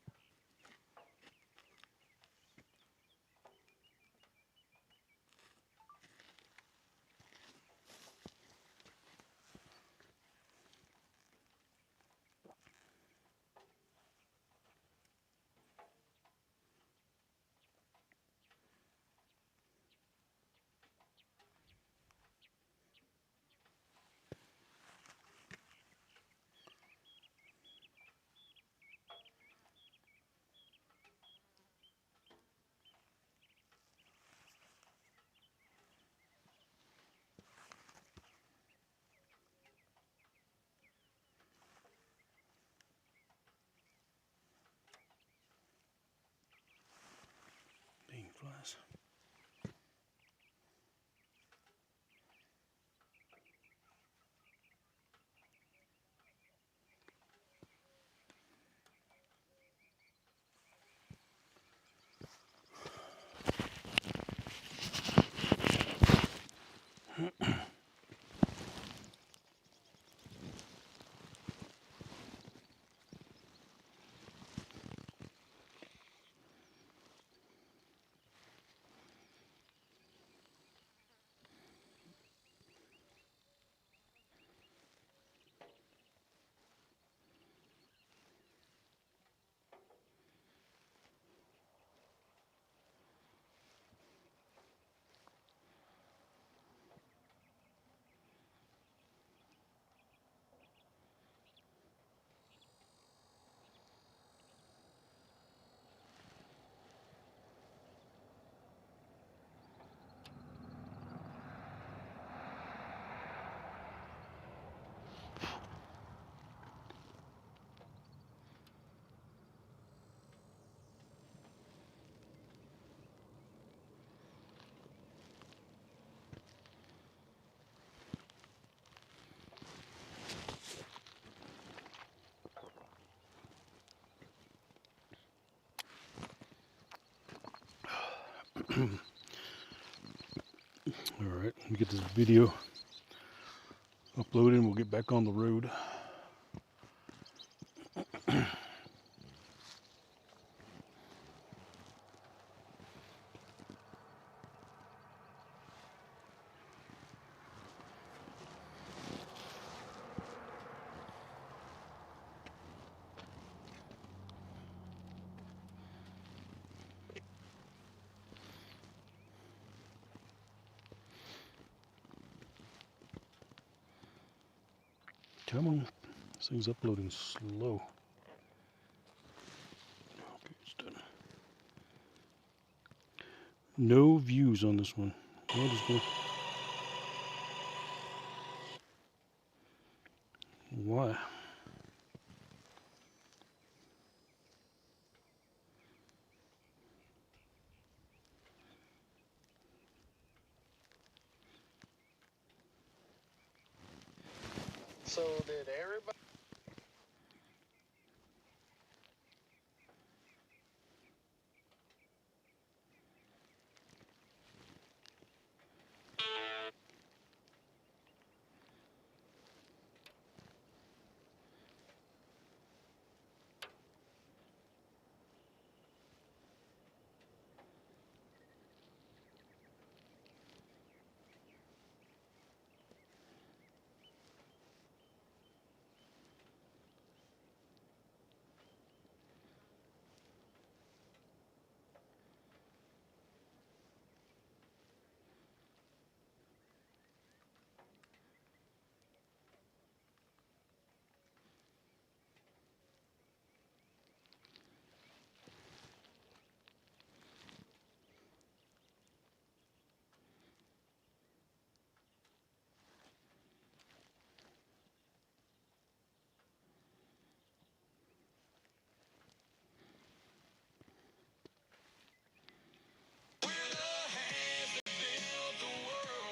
Alright, let me get this video uploaded and we'll get back on the road. Come on, this thing's uploading slow. Okay, it's done. No views on this one. What is going? Why? So did everybody?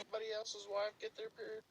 Somebody else's wife get their period?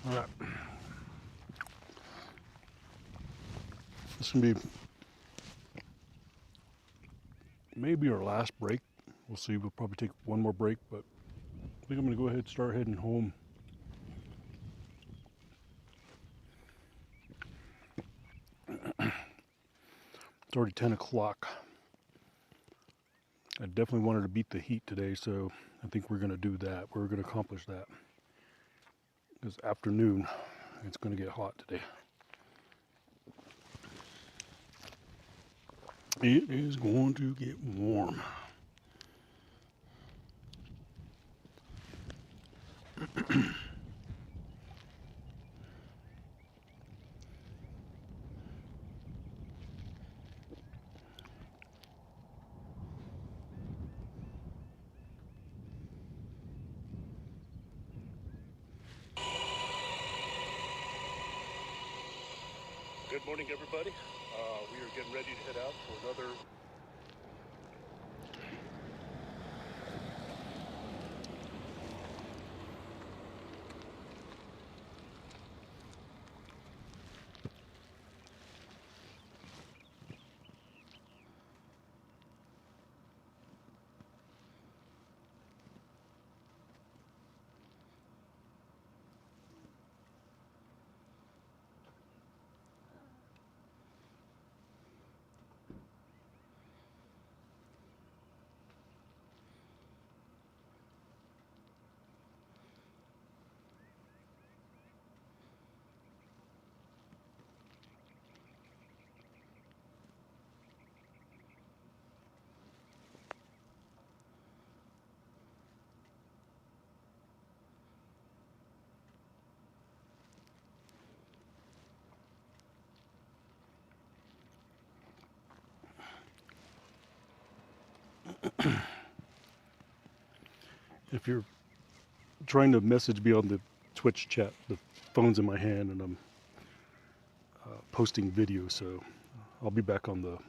All right. This can be maybe our last break. We'll see. We'll probably take one more break, but I think I'm going to go ahead and start heading home. It's already 10 o'clock. I definitely wanted to beat the heat today, so I think we're going to do that. We're going to accomplish that. This afternoon, it's going to get hot today. It is going to get warm. Good morning, everybody. We are getting ready to head out for another If you're trying to message me on the Twitch chat, the phone's in my hand and I'm posting video, so I'll be back on the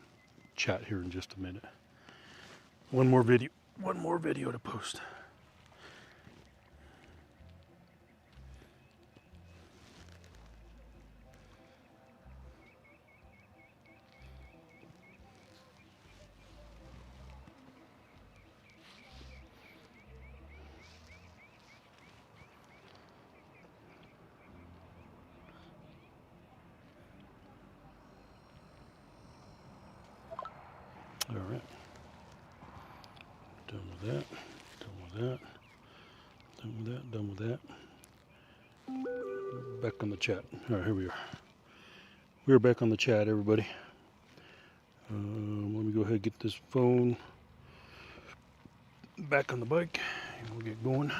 chat here in just a minute. One more video to post. All right. Done with that. Done with that. Done with that. Done with that. Back on the chat. All right, here we are. We're back on the chat, everybody. Let me go ahead and get this phone back on the bike and we'll get going.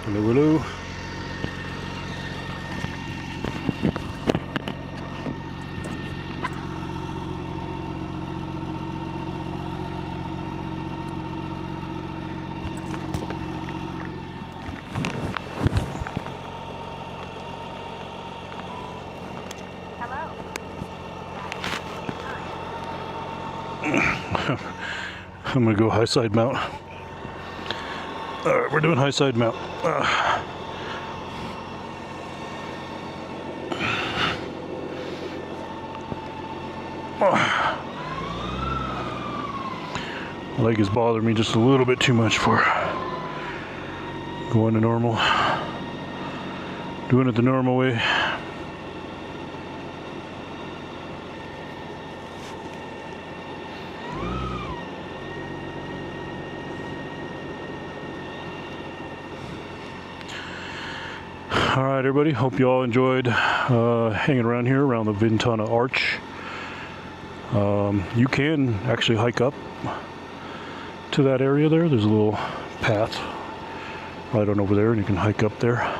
Hello, hello. I'm gonna go high side mount. All right, we're doing high side mount. My leg is bothering me just a little bit too much for going to normal. Doing it the normal way. All right, everybody. Hope you all enjoyed hanging around here around the Ventana Arch. You can actually hike up to that area there. There's a little path right on over there, and you can hike up there.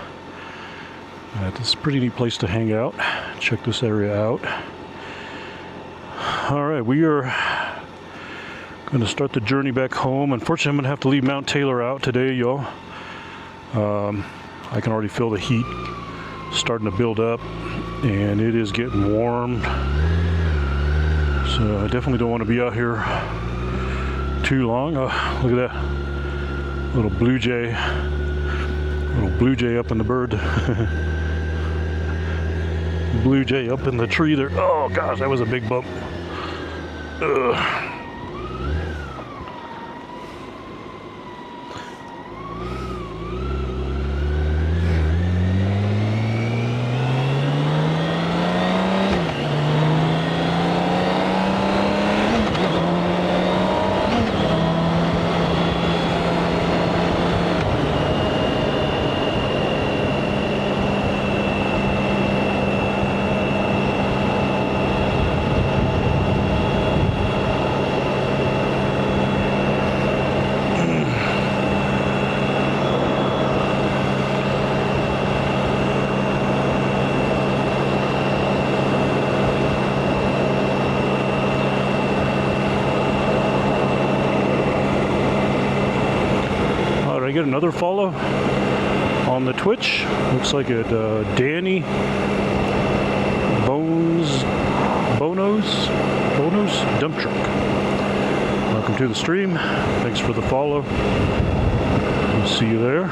This is a pretty neat place to hang out. Check this area out. All right, we are going to start the journey back home. Unfortunately, I'm going to have to leave Mount Taylor out today, y'all. I can already feel the heat starting to build up, and it is getting warm. So I definitely don't want to be out here too long. Oh, look at that little blue jay up in the bird. Blue jay up in the tree there. Oh gosh, that was a big bump. Ugh. get another follow on the Twitch. Looks like it, Danny Bonos Dump Truck. Welcome to the stream. Thanks for the follow. We'll see you there.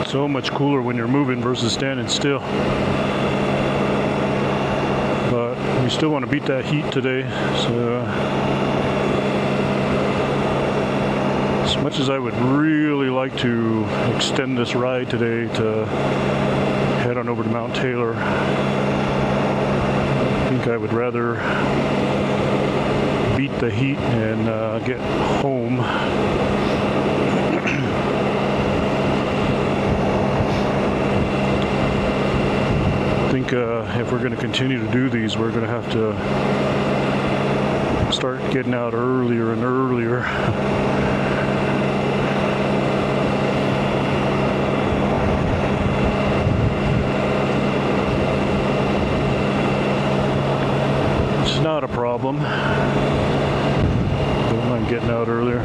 So much cooler when you're moving versus standing still. But we still want to beat that heat today. So as much as I would really like to extend this ride today to head on over to Mount Taylor, I think I would rather beat the heat and get home. I think if we're going to continue to do these, we're going to have to start getting out earlier and earlier. It's not a problem. Don't mind getting out earlier.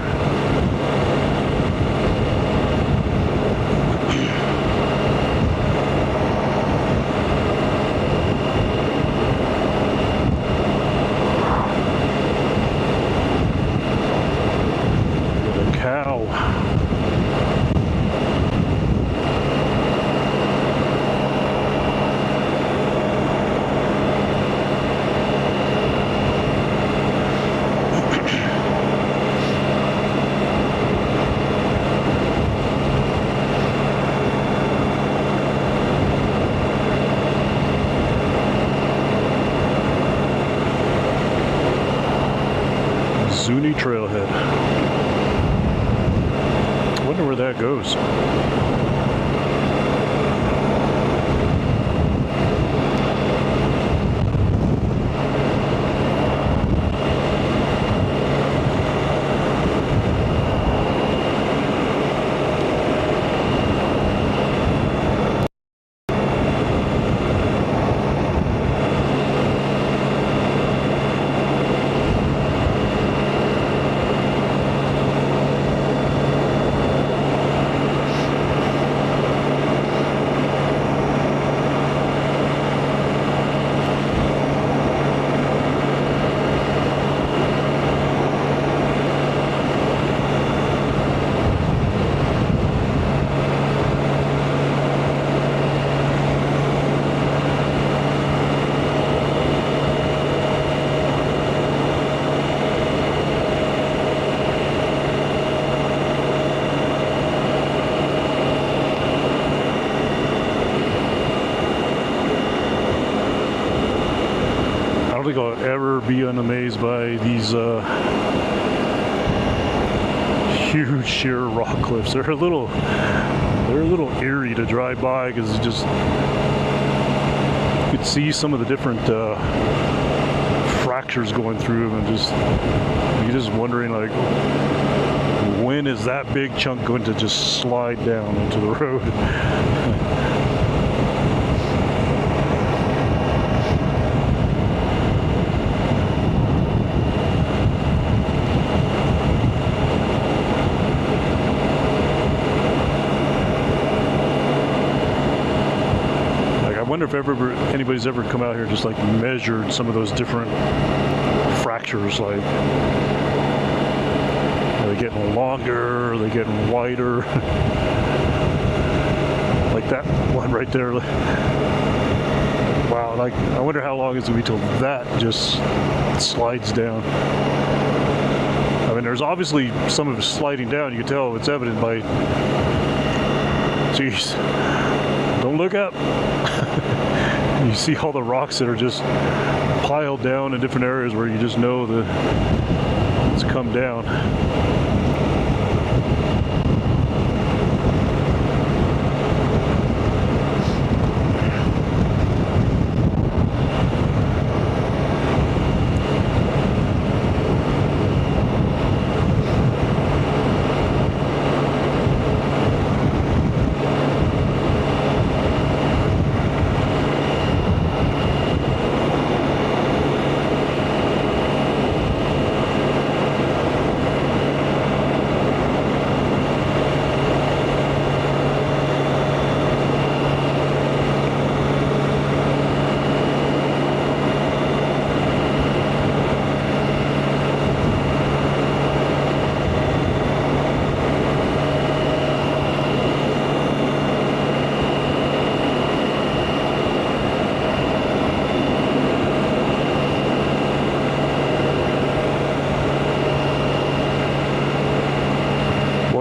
Zuni Trailhead. I wonder where that goes. I don't think I'll ever be unamazed by these huge sheer rock cliffs. They're a little eerie to drive by because it's just, you could see some of the different fractures going through them, and you're just wondering, like, when is that big chunk going to just slide down into the road? I wonder if anybody's ever come out here and just like measured some of those different fractures. Like, are they getting longer? Are they getting wider? Like that one right there. Wow, like, I wonder how long it's gonna be till that just slides down. I mean, there's obviously some of it sliding down. You can tell it's evident by, jeez, don't look up. You see all the rocks that are just piled down in different areas where you just know that it's come down.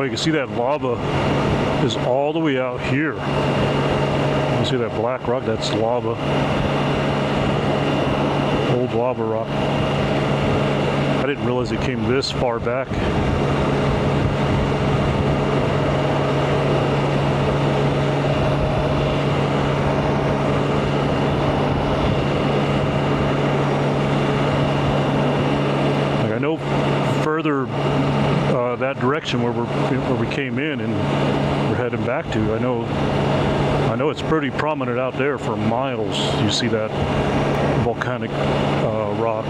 you can see that lava is all the way out here. You see that black rock? That's lava. Old lava rock. I didn't realize it came this far back. Like, I know further that direction where we came in and we're heading back to. I know it's pretty prominent out there for miles. You see that volcanic rock.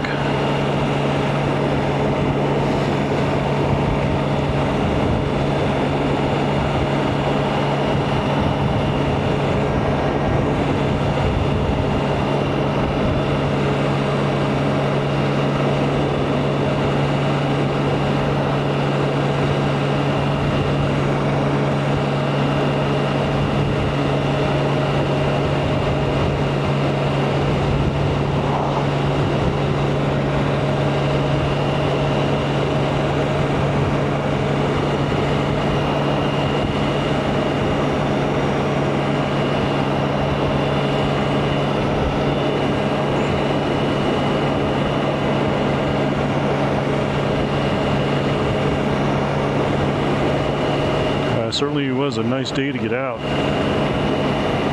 Certainly was a nice day to get out.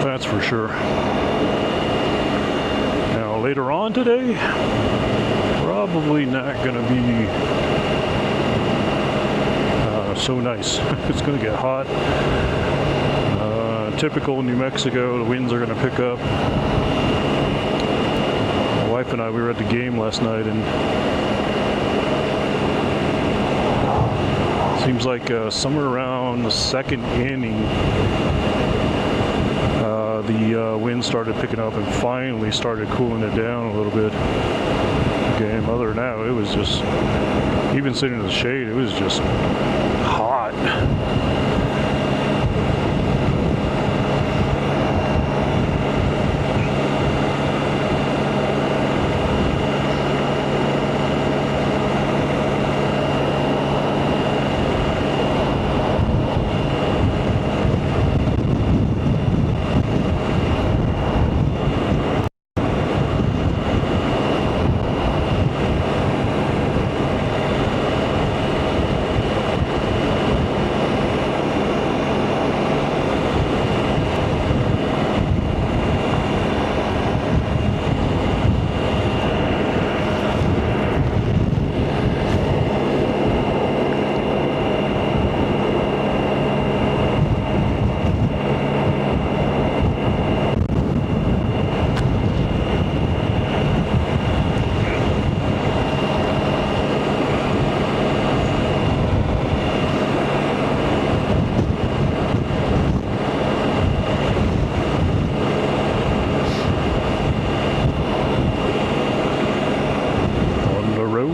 That's for sure. Now later on today, probably not going to be so nice. It's going to get hot. Typical New Mexico, the winds are going to pick up. My wife and I, we were at the game last night, and seems like somewhere around the second inning, the wind started picking up and finally started cooling it down a little bit. Game. Other than that, it was just, even sitting in the shade, it was just hot.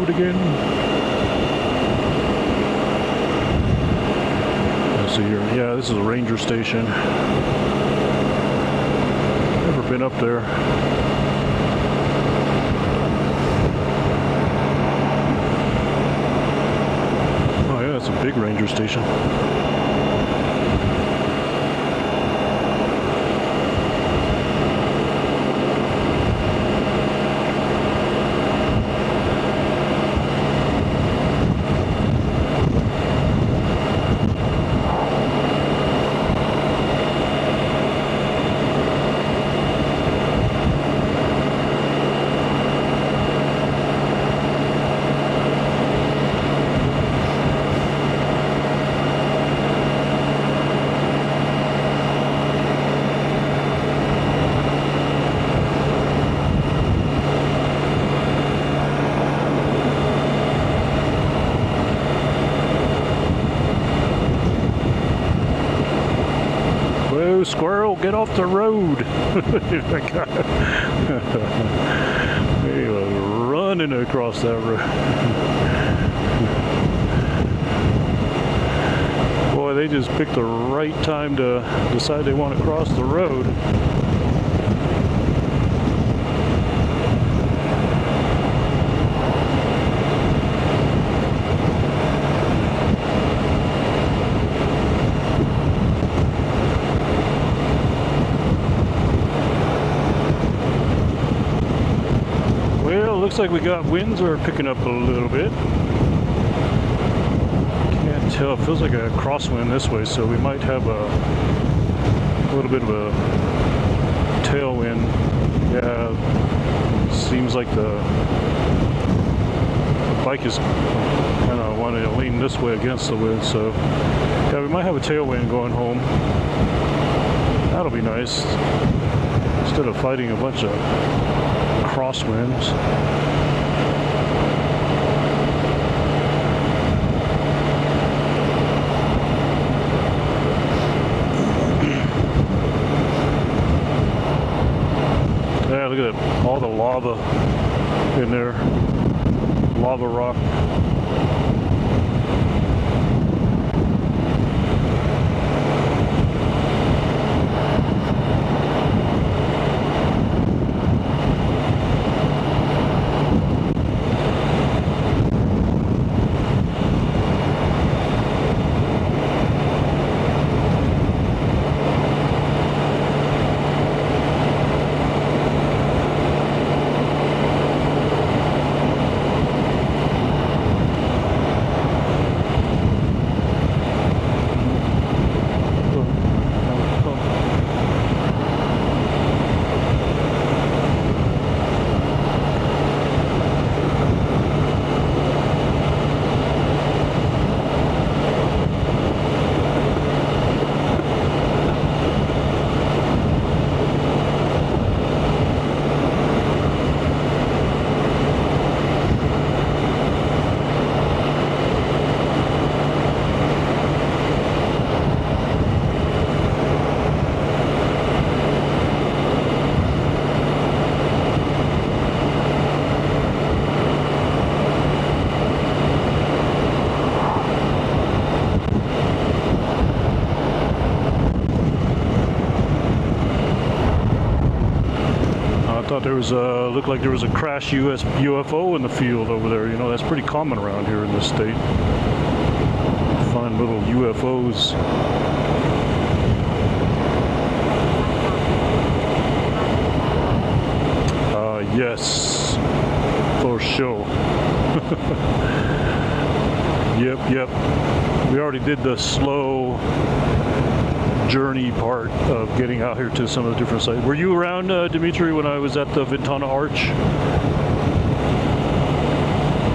Again. Let's see here. Yeah, this is a ranger station. Never been up there. Oh yeah, it's a big ranger station. Squirrel, get off the road. He was running across that road. Boy, they just picked the right time to decide they want to cross the road. looks like we got winds are picking up a little bit. Can't tell. It feels like a crosswind this way, so we might have a little bit of a tailwind. Yeah, seems like the bike is kind of wanting to lean this way against the wind, so yeah, we might have a tailwind going home. That'll be nice instead of fighting a bunch of crosswinds. Yeah, look at that, all the lava in there, lava rock. There was looked like there was a crash UFO in the field over there. You know, that's pretty common around here in this state. Find little UFOs. Yes, for sure. Yep. We already did the slow journey part of getting out here to some of the different sites. Were you around, Dimitri, when I was at the Ventana Arch?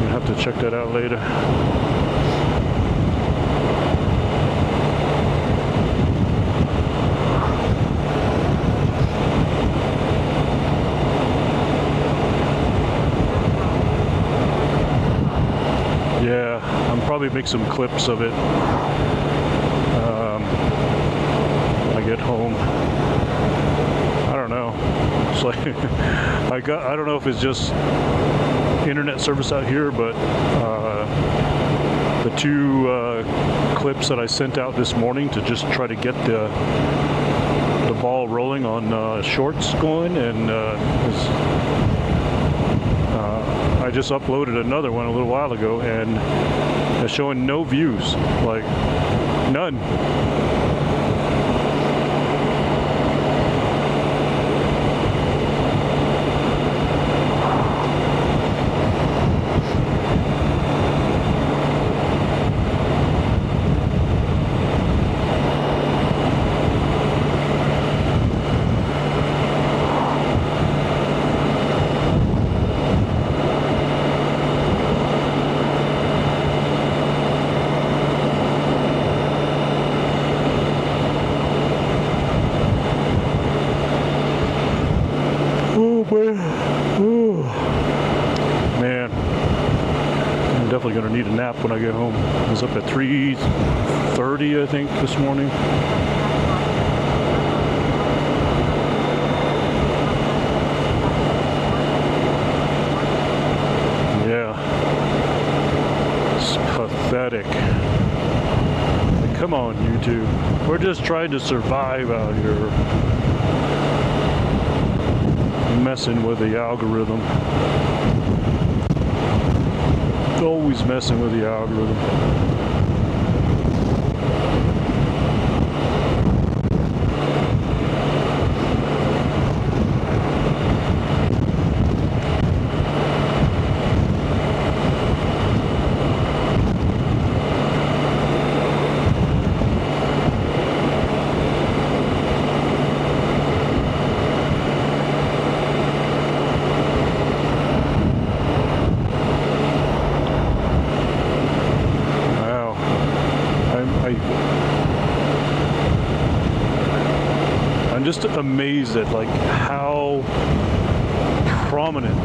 You'll have to check that out later. Yeah, I'll probably make some clips of it. Get home. I don't know. It's like I don't know if it's just internet service out here, but the two clips that I sent out this morning to just try to get the ball rolling on shorts going, and I just uploaded another one a little while ago, and it's showing no views, like none. Man, I'm definitely gonna need a nap when I get home. I was up at 3:30, I think, this morning. Yeah, it's pathetic. Come on, YouTube. We're just trying to survive out here. Messing with the algorithm. Always messing with the algorithm. I'm just amazed at like how prominent,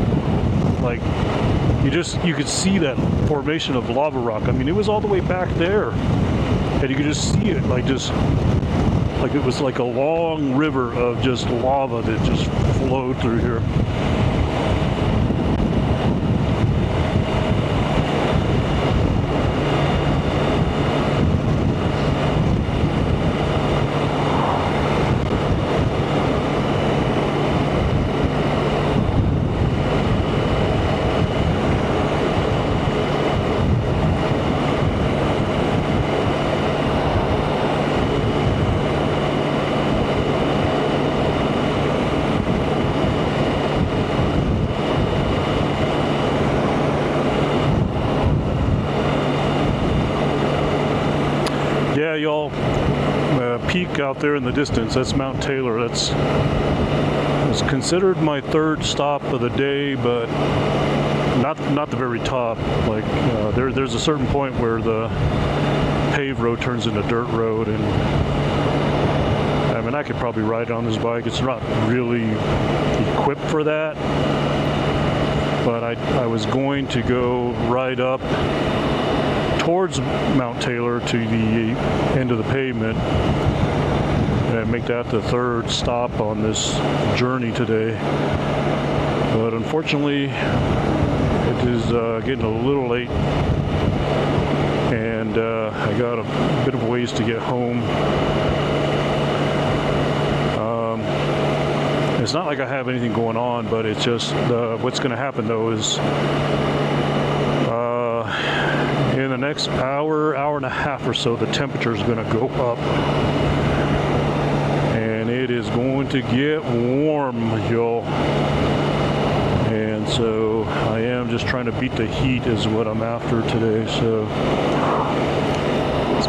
like you could see that formation of lava rock. I mean, it was all the way back there, and you could just see it like it was like a long river of just lava that just flowed through here. Yeah, y'all, peak out there in the distance, that's Mount Taylor. It's considered my third stop of the day, but not the very top. Like there's a certain point where the paved road turns into dirt road, and I mean, I could probably ride on this bike. It's not really equipped for that, but I was going to go ride up towards Mount Taylor to the end of the pavement and make that the third stop on this journey today. But unfortunately, it is getting a little late, and I got a bit of ways to get home. It's not like I have anything going on, but it's just what's going to happen though is in the next hour and a half or so, the temperature is going to go up, and it is going to get warm, y'all. And so I am just trying to beat the heat is what I'm after today. So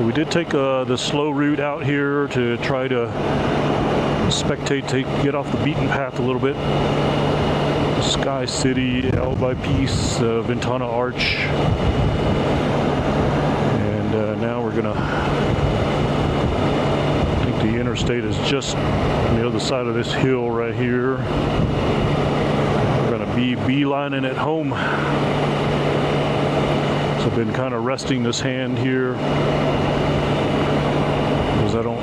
we did take the slow route out here to try to spectate, get off the beaten path a little bit. Sky City, Malpais, Ventana Arch. Now we're gonna, I think the interstate is just on the other side of this hill right here. We're gonna be beelining it home. So I've been kind of resting this hand here because I don't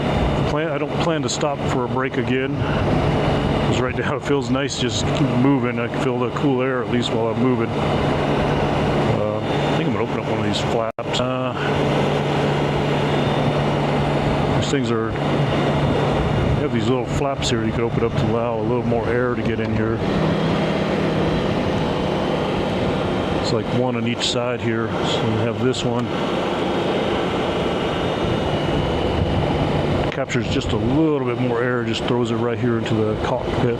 plan to stop for a break again. Because right now it feels nice just keep moving. I can feel the cool air at least while I'm moving. I think I'm gonna open up one of these flaps. These things you have these little flaps here you can open up to allow a little more air to get in here. It's like one on each side here. So we have this one. It captures just a little bit more air, just throws it right here into the cockpit.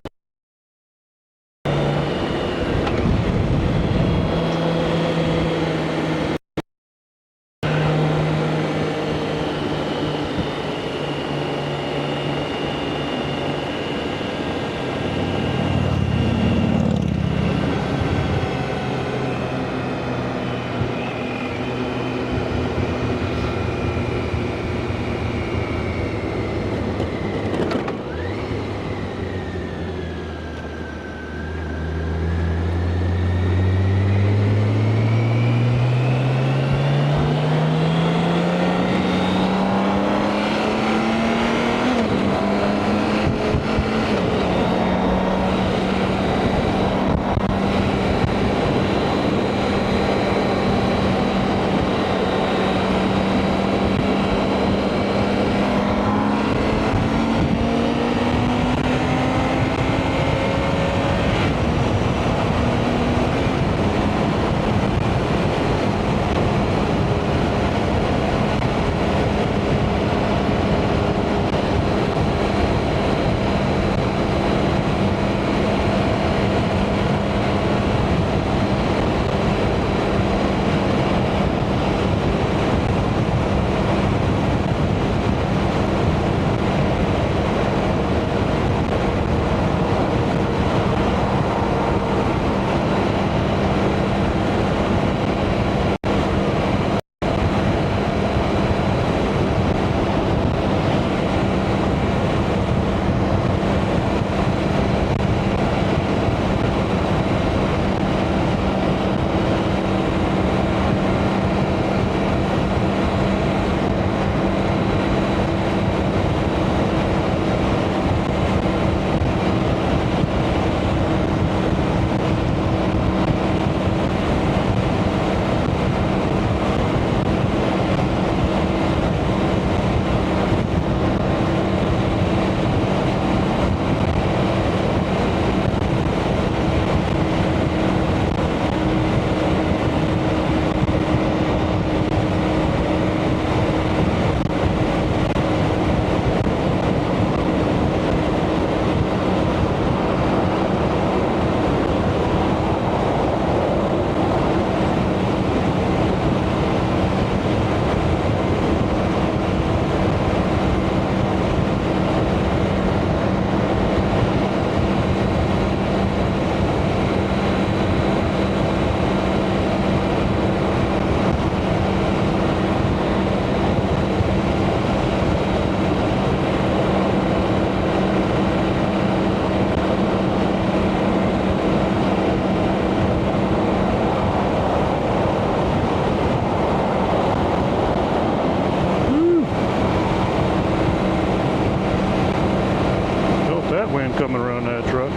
coming around that truck.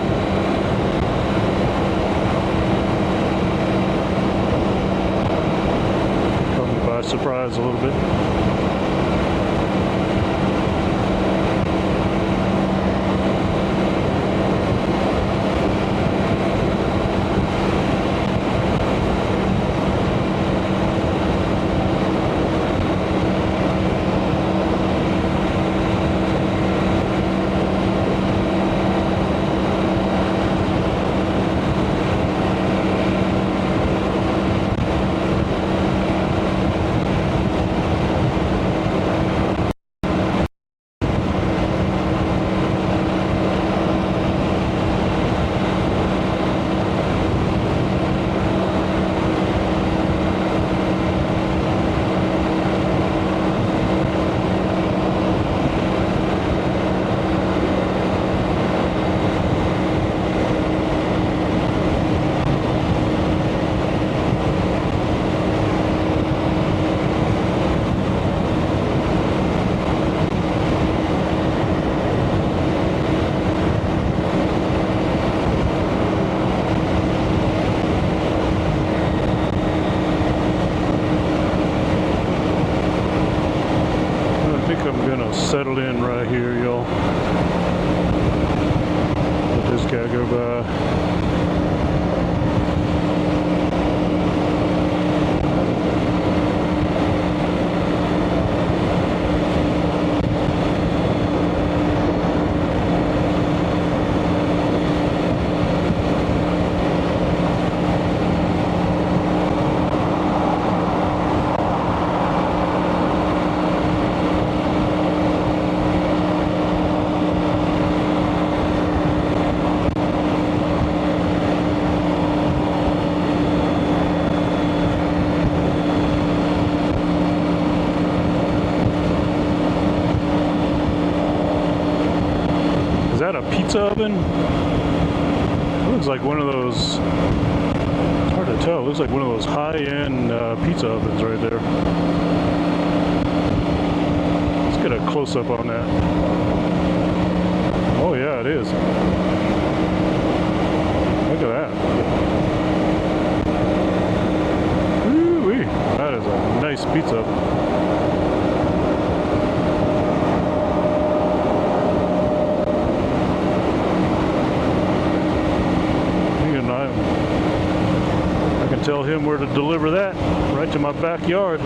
Caught me by surprise a little bit. Settle in right here, y'all. Let this guy go by. Is that a pizza oven? It looks like one of those, it's hard to tell, it looks like one of those high-end pizza ovens right there. Let's get a close-up on that. Oh yeah, it is. Look at that. Woo-wee. That is a nice pizza oven. Tell him where to deliver that, right to my backyard.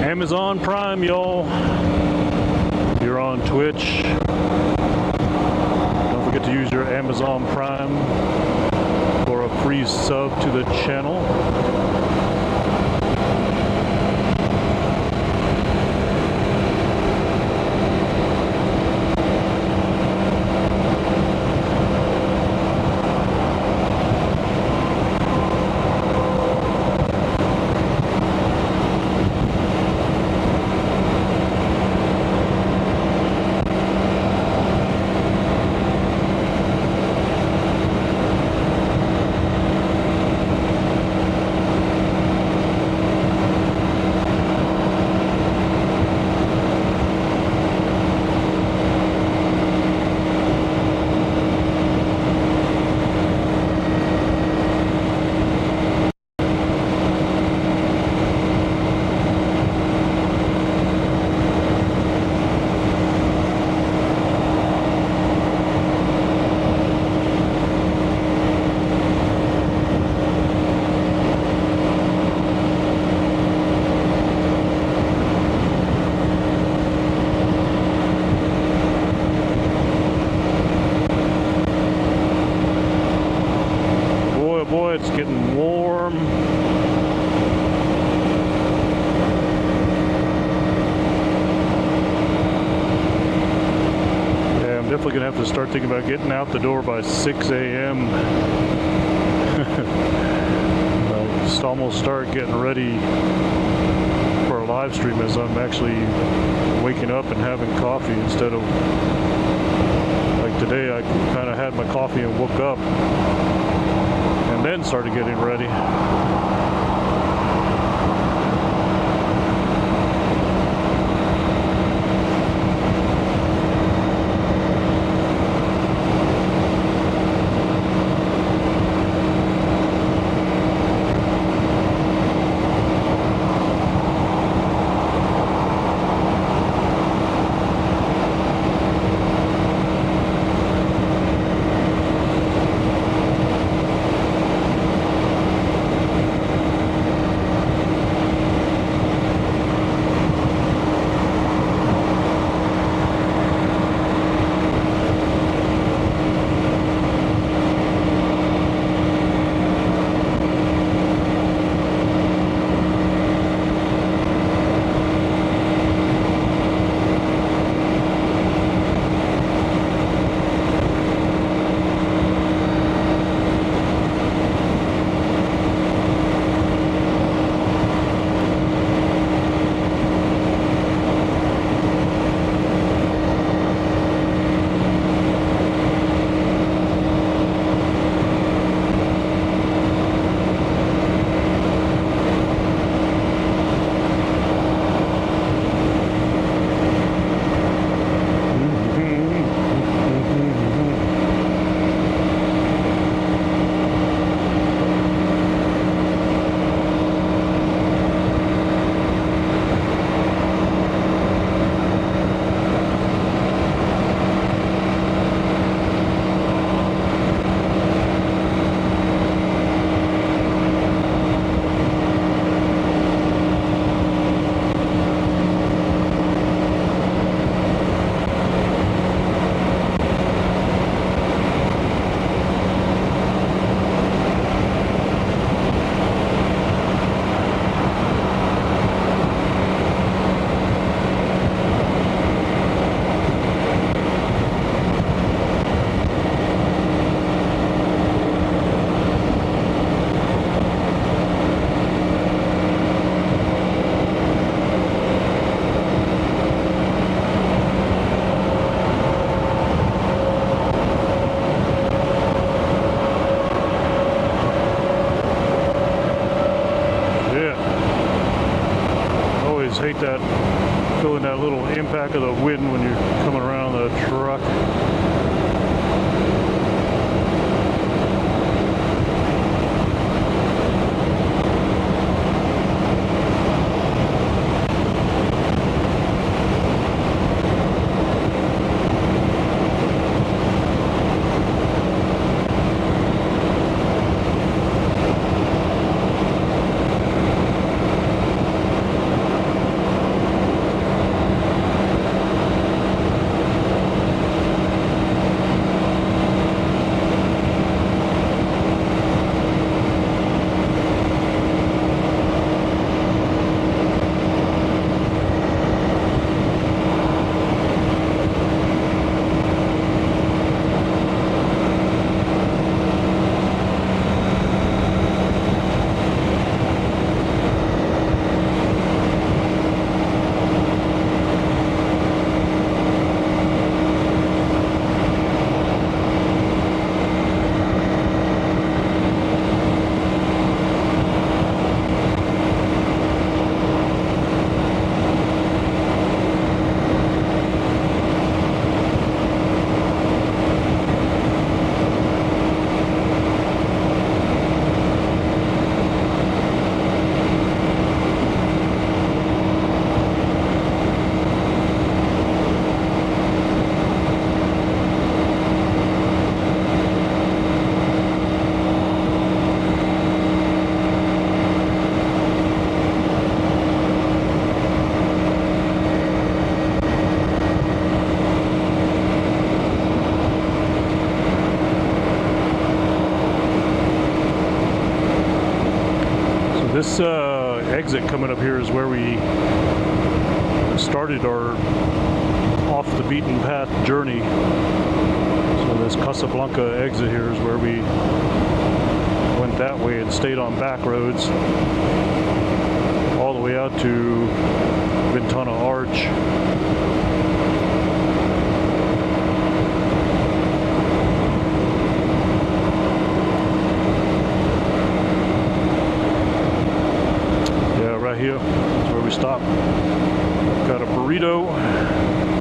Amazon Prime, y'all. If you're on Twitch, don't forget to use your Amazon Prime for a free sub to the channel. It's getting warm. Yeah, I'm definitely gonna have to start thinking about getting out the door by 6 a.m. Just almost start getting ready for a live stream as I'm actually waking up and having coffee instead of like today. I kind of had my coffee and woke up and then started getting ready. Hate that, feeling that little impact of the wind when you're coming around the truck. This exit coming up here is where we started our off the beaten path journey. So this Casablanca exit here is where we went that way and stayed on back roads all the way out to Ventana Arch. Here, that's where we stopped. Got a burrito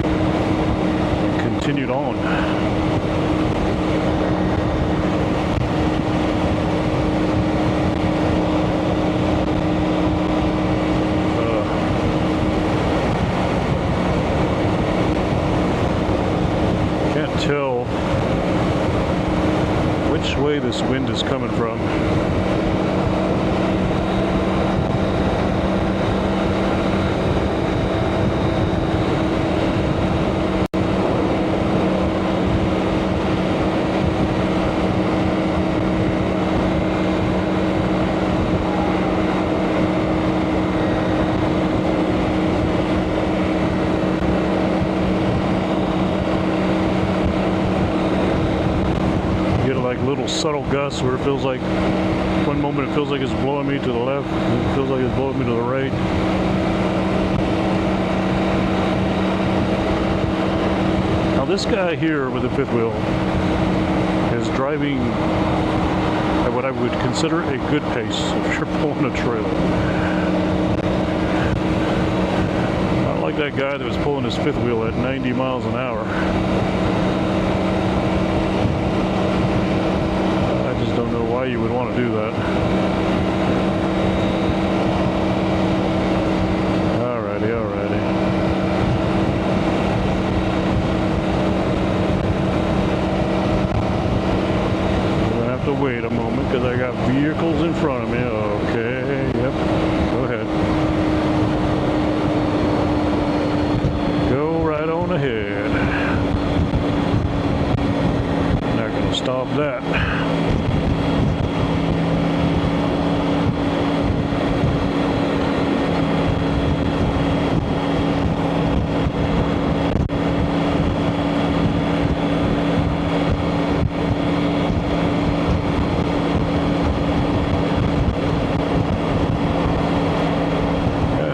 and continued on. Can't tell which way this wind is coming from. Little subtle gusts where it feels like one moment it feels like it's blowing me to the left, and it feels like it's blowing me to the right. Now this guy here with the fifth wheel is driving at what I would consider a good pace if you're pulling a trailer. Not like that guy that was pulling his fifth wheel at 90 miles an hour. Don't know why you would want to do that. Alrighty. I'm gonna have to wait a moment because I got vehicles in front of me. Okay, yep. Go ahead. Go right on ahead. Not gonna stop that.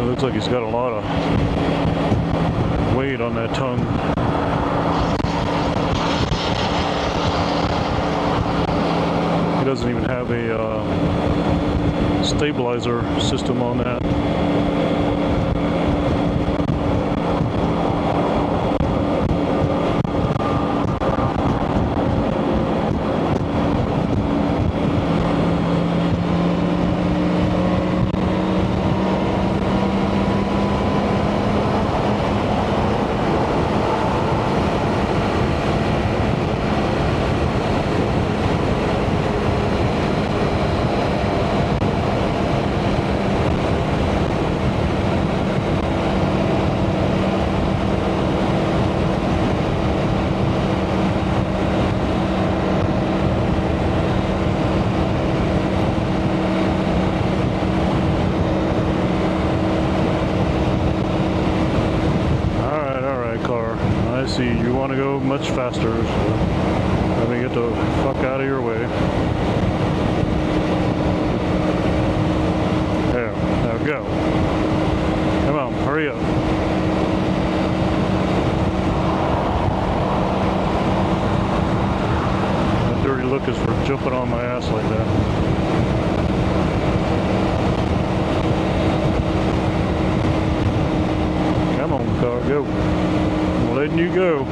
Looks like he's got a lot of weight on that tongue. He doesn't even have a stabilizer system on that. See, you want to go much faster, so let me get the fuck out of your way. There, now go. Come on, hurry up. That dirty look is for jumping on my ass like that. Come on, car, go. I'm letting you go.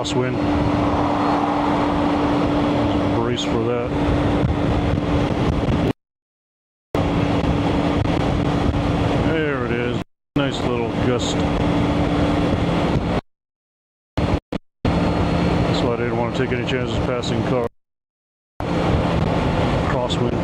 crosswind. Brace for that. There it is. Nice little gust. That's why I didn't want to take any chances passing car. Crosswind.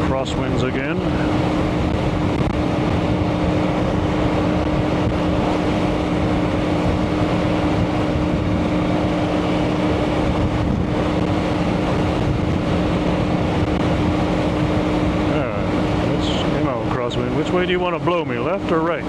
Crosswinds again. Crosswind. Which way do you want to blow me, left or right?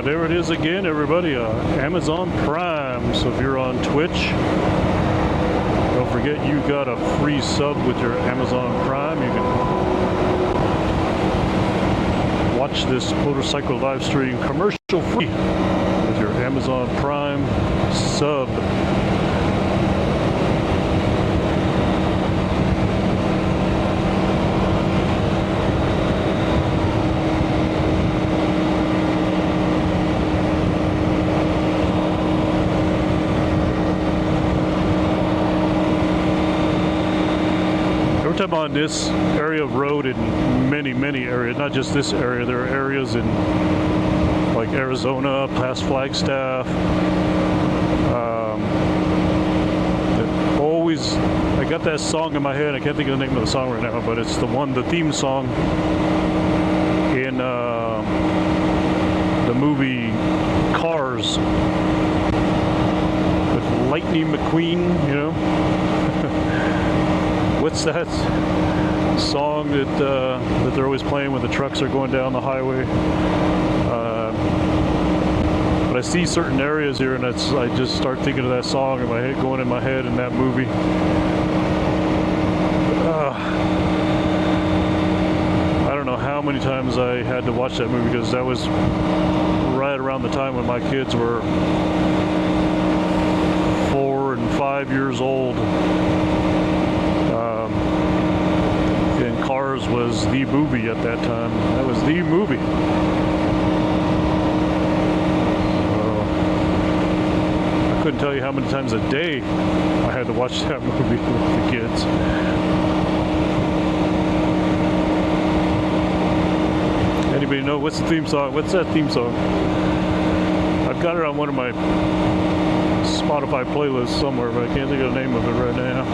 There it is again, everybody, Amazon Prime. So if you're on Twitch, don't forget you got a free sub with your Amazon Prime. You can watch this motorcycle live stream commercial free with your Amazon Prime sub. talking about this area of road in many areas, not just this area. There are areas in like Arizona, past Flagstaff. That always, I got that song in my head. I can't think of the name of the song right now, but it's the theme song in the movie Cars with Lightning McQueen, you know. What's that song that they're always playing when the trucks are going down the highway? But I see certain areas here, and I just start thinking of that song in my head, going in my head in that movie. I don't know how many times I had to watch that movie, because that was right around the time when my kids were 4 and 5 years old. And Cars was the movie at that time. That was the movie. I couldn't tell you how many times a day I had to watch that movie with the kids. Anybody know what's the theme song? What's that theme song? I've got it on one of my Spotify playlists somewhere, but I can't think of the name of it right now.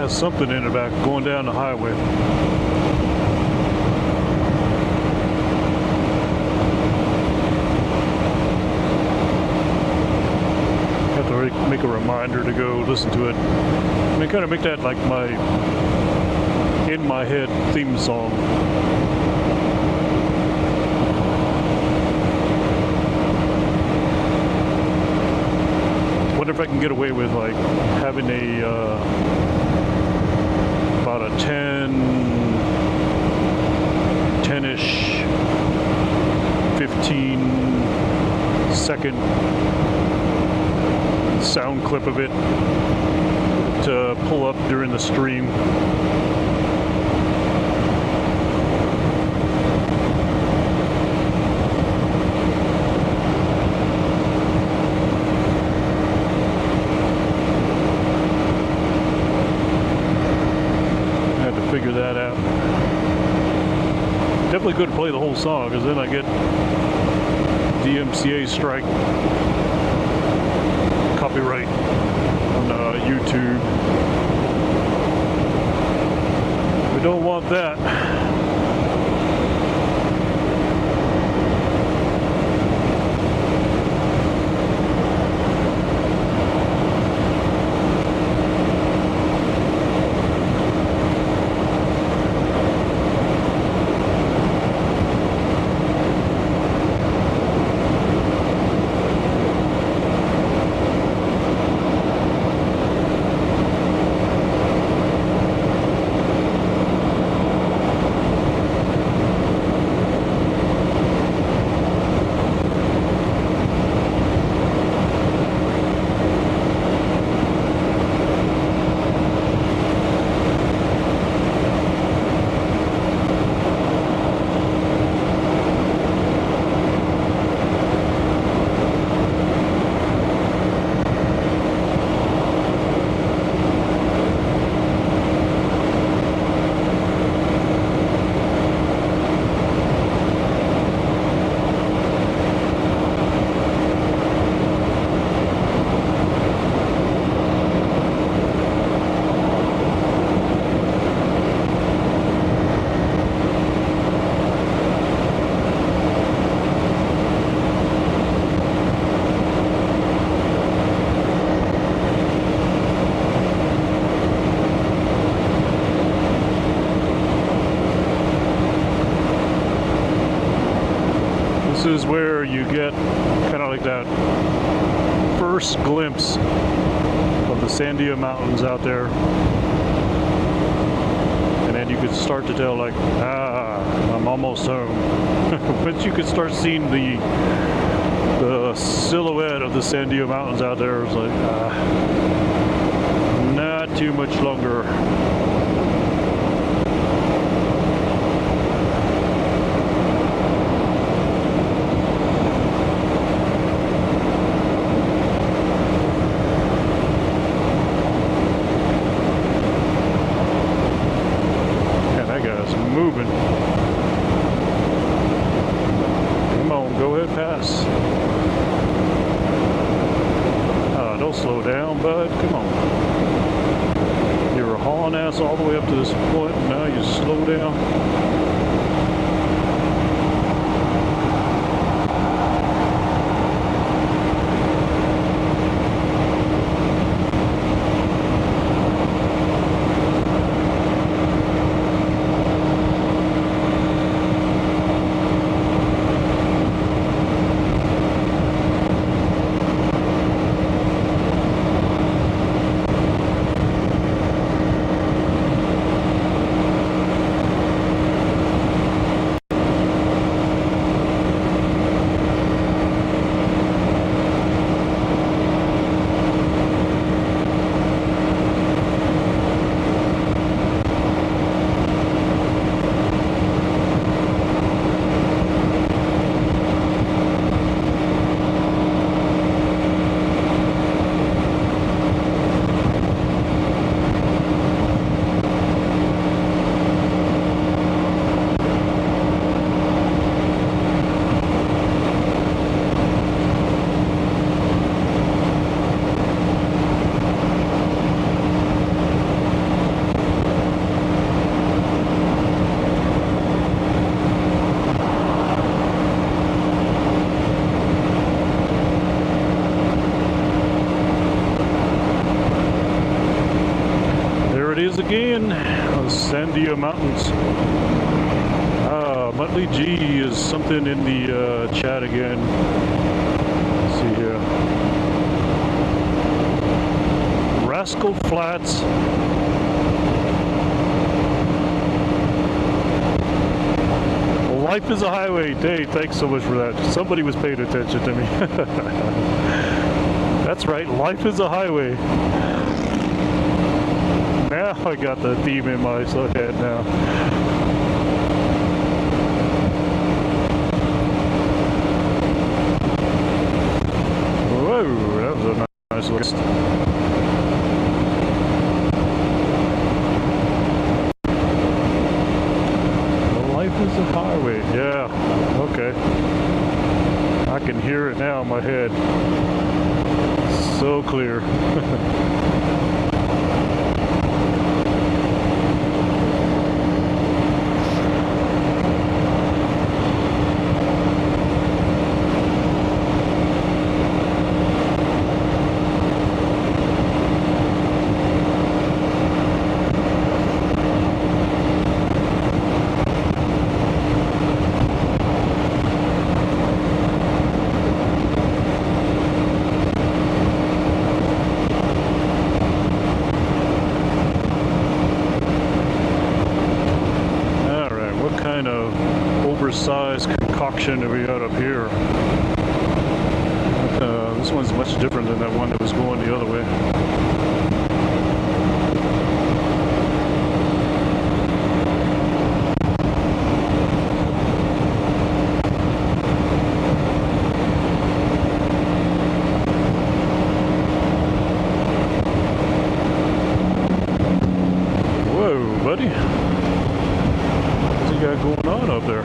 Something in it about going down the highway. Have to make a reminder to go listen to it. I mean, kind of make that like my in my head theme song. Wonder if I can get away with like having about a 10-ish, 15-second sound clip of it to pull up during the stream. Figure that out. Definitely couldn't play the whole song, because then I get DMCA strike, copyright on YouTube. We don't want that. is where you get kind of like that first glimpse of the Sandia Mountains out there. And then you could start to tell, like, I'm almost home. Once you could start seeing the silhouette of the Sandia Mountains out there, it's like, not too much longer. Moving. Come on, go ahead, pass. Don't slow down, bud. Come on. You were hauling ass all the way up to this point, and now you slow down. Again, Sandia Mountains. Muttley G is something in the chat again. Let's see here. Rascal Flats. Life is a highway. Dave, thanks so much for that. Somebody was paying attention to me. That's right, life is a highway. Now I got the theme in my head now. Whoa, that was a nice list. Life is a highway. Yeah, okay. I can hear it now in my head. So clear. Size concoction that we got up here. This one's much different than that one that was going the other way. Whoa, buddy. What's he got going on up there?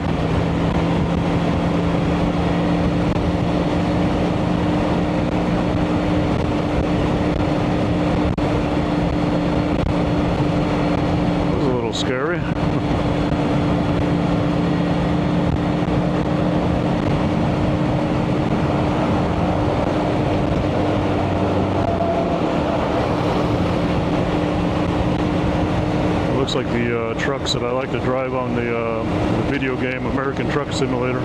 Scary. Looks like the trucks that I like to drive on the video game American Truck Simulator.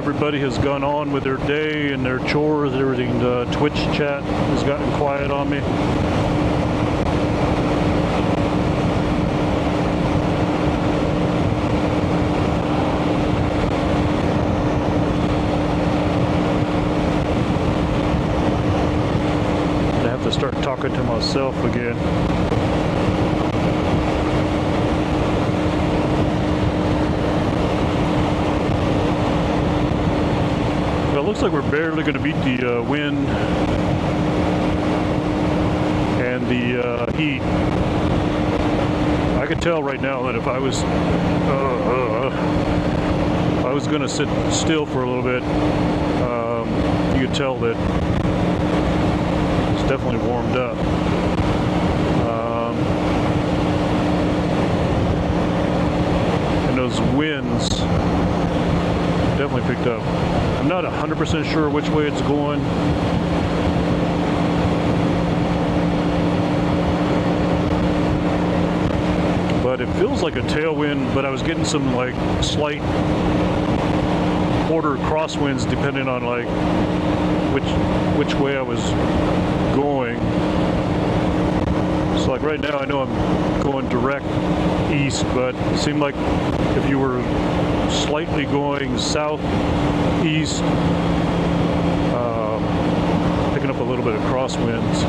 everybody has gone on with their day and their chores and everything. The Twitch chat has gotten quiet on me. I have to start talking to myself again. It looks like we're barely going to beat the wind and the heat. I could tell right now that if I was going to sit still for a little bit, you could tell that it's definitely warmed up. And those winds definitely picked up. I'm not 100% sure which way it's going. But it feels like a tailwind, but I was getting some like slight quarter crosswinds depending on like which way I was going. So like right now I know I'm going direct east, but it seemed like if you were slightly going southeast, picking up a little bit of crosswinds.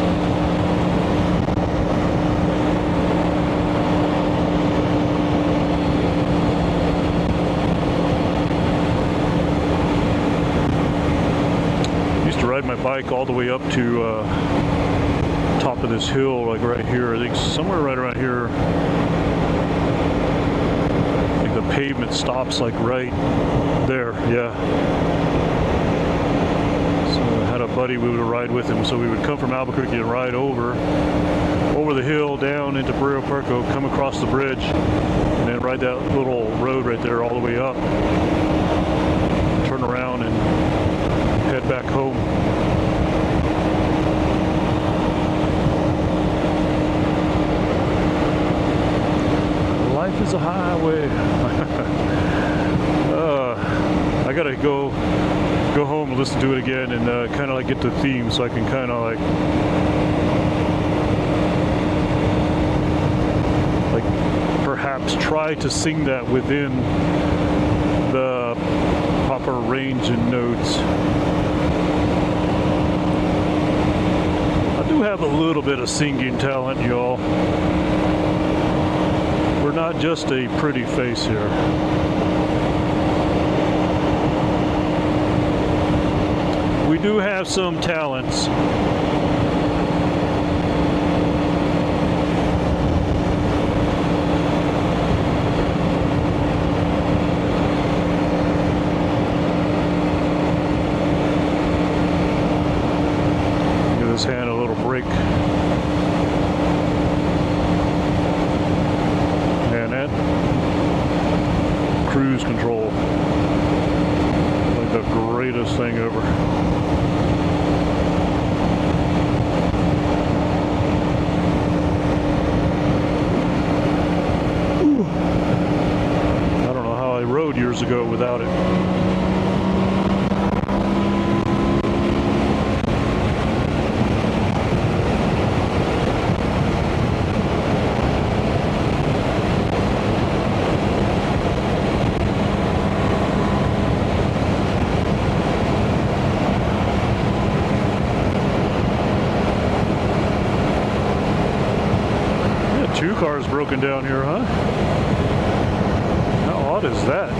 Used to ride my bike all the way up to top of this hill, like right here. I think somewhere right around here. The pavement stops like right there, yeah. So I had a buddy we would ride with him, so we would come from Albuquerque and ride over the hill down into Barrio Puerto, come across the bridge, and then ride that little road right there all the way up, turn around and head back home. Life is a highway. I gotta go home and listen to it again and kind of like get the theme, so I can kind of like perhaps try to sing that within the proper range and notes. I do have a little bit of singing talent, y'all. We're not just a pretty face here. We do have some talents. Give this hand a little break. Cruise control, like the greatest thing ever. Ooh. I don't know how I rode years ago without it. Two cars broken down here, huh? How odd is that?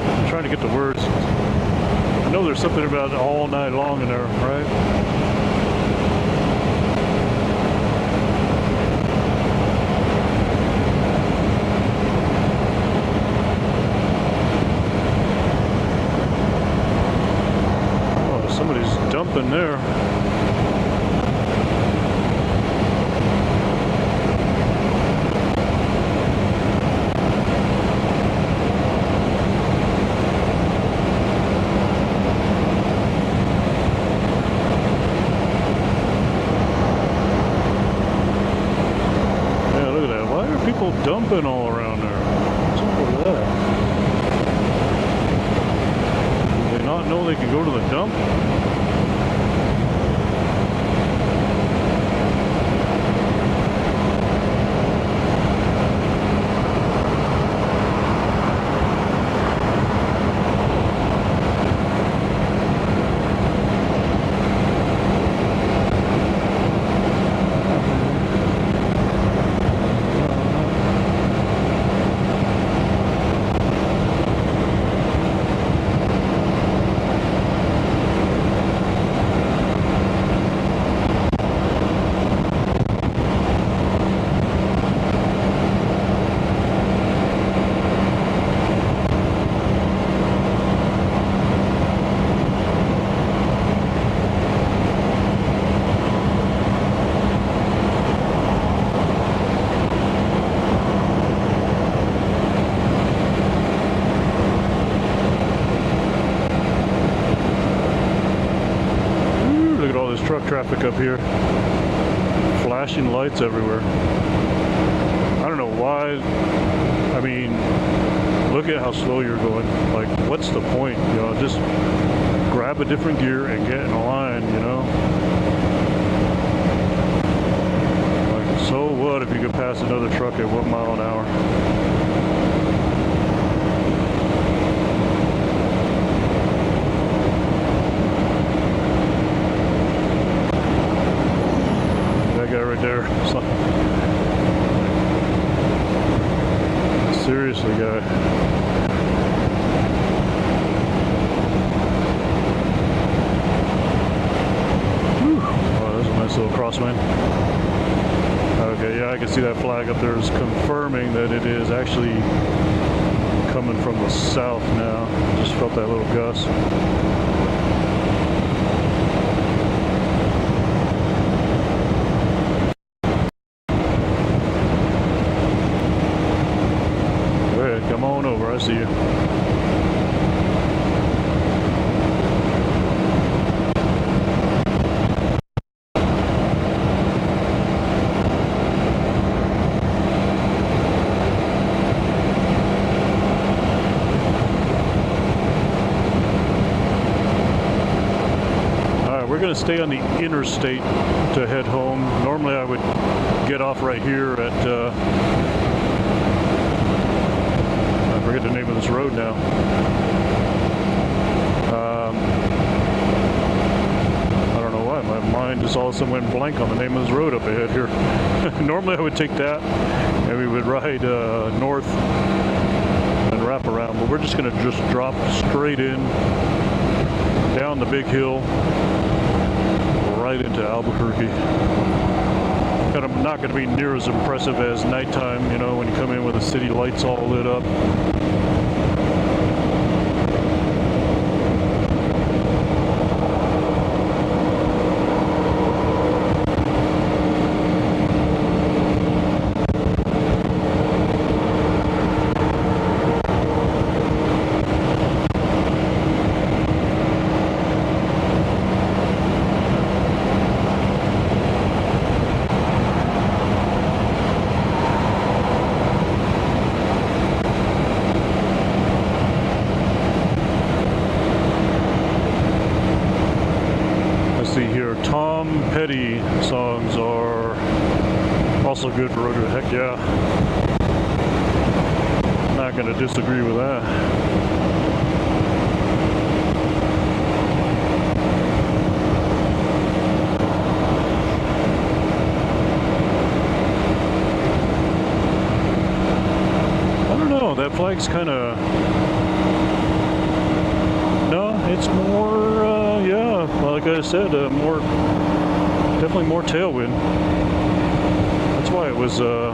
I'm trying to get the words. I know there's something about all night long in there, right? Dumping there. people dumping all around there? What's up with that? Do they not know they can go to the dump? Truck traffic up here, flashing lights everywhere. I don't know why. I mean, look at how slow you're going. Like, what's the point? You know, just grab a different gear and get in a line, you know? Like, so what if you could pass another truck at 1 mile an hour? Right there. Seriously, guy. Whew. Oh, that's a nice little crosswind. Okay, yeah, I can see that flag up there is confirming that it is actually coming from the south now. Just felt that little gust. Come on over, I see you. Alright, we're going to stay on the interstate to head home. Normally I would get off right here at I forget the name of this road now. I don't know why. My mind just all of a sudden went blank on the name of this road up ahead here. Normally I would take that and we would ride north and wrap around, but we're just going to just drop straight in, down the big hill, right into Albuquerque. Kind of not going to be near as impressive as nighttime, you know, when you come in with the city lights all lit up. Tom Petty songs are also good for road trip. Heck yeah. Not going to disagree with that. I don't know, that flag's kind of... No, it's more, yeah, like I said, more, definitely more tailwind. That's why it was a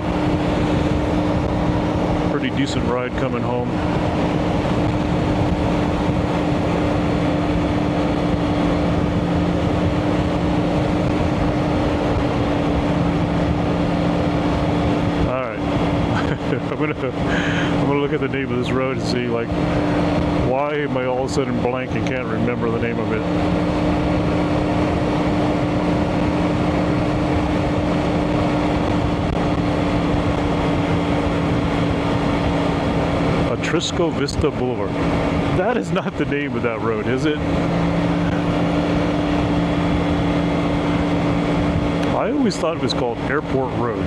pretty decent ride coming home. All right, I'm gonna look at the name of this road and see, like, why am I all of a sudden blank and can't remember the name of it? Trisco Vista Boulevard. That is not the name of that road, is it? I always thought it was called Airport Road.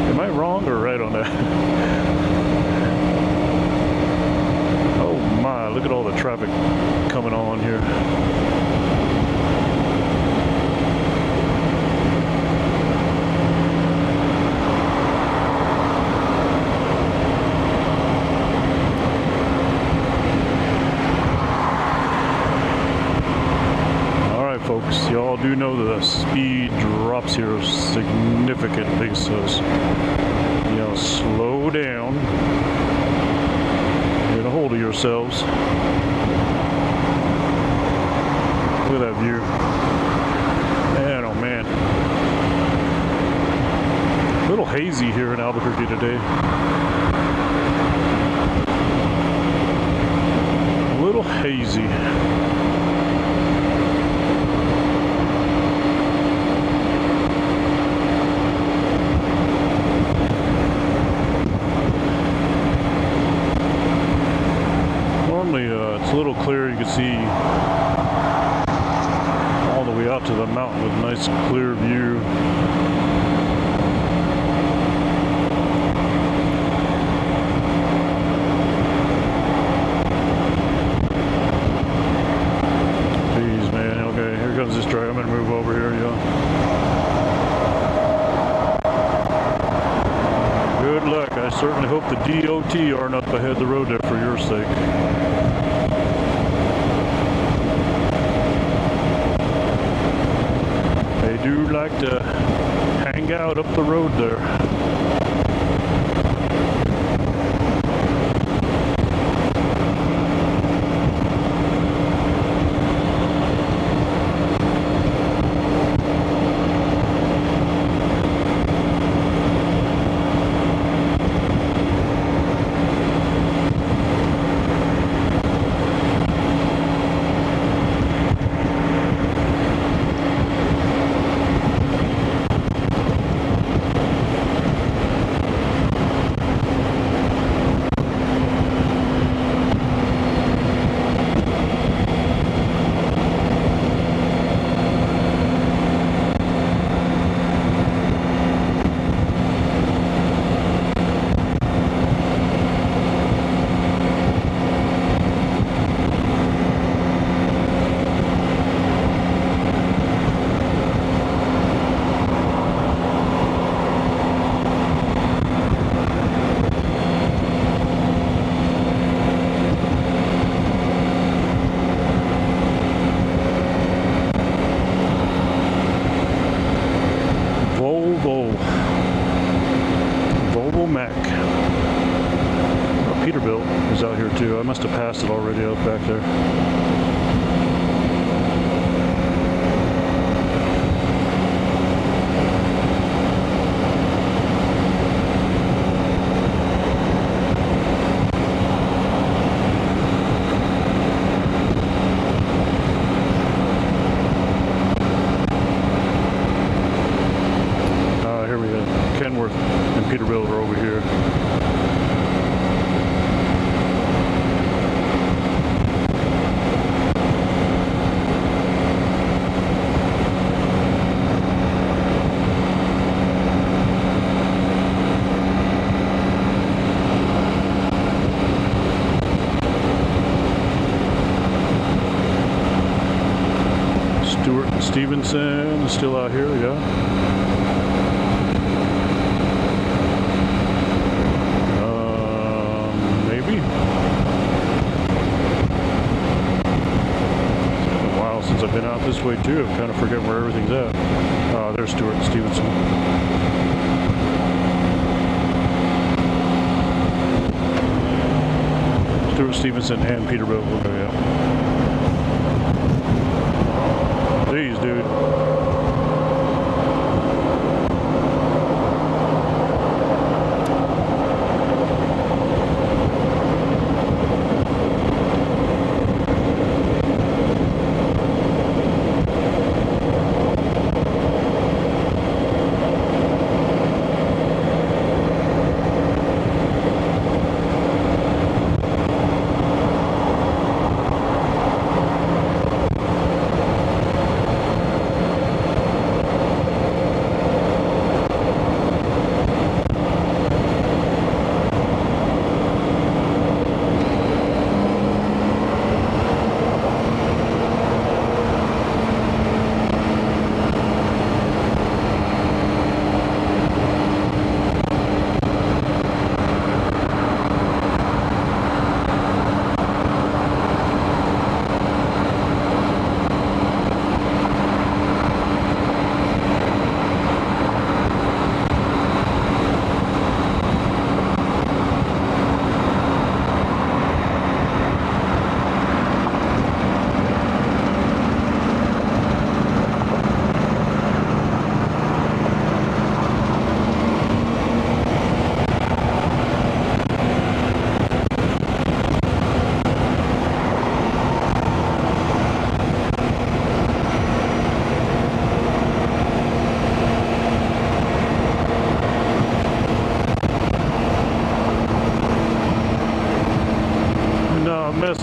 Am I wrong or right on that? Oh my, look at all the traffic coming on here. Folks, y'all do know the speed drops here significantly, so you know, slow down, get a hold of yourselves. Look at that view, man, oh man. A little hazy here in Albuquerque today. A little hazy. It's a little clear. You can see all the way out to the mountain with a nice clear view. Jeez, man. Okay, here comes this truck. I'm gonna move over here, y'all. Good luck. I certainly hope the DOT aren't up ahead of the road there for your sake. They do like to hang out up the road there. Peterbilt is out here too. I must have passed it already out back there. Here we go. Kenworth and Peterbilt are over here. Stevenson is still out here, yeah. Maybe. It's been a while since I've been out this way too. I kind of forget where everything's at. There's Stewart and Stevenson. Stewart, Stevenson, and Peterbilt. Okay, yeah. Jeez, dude.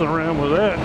messing around with that.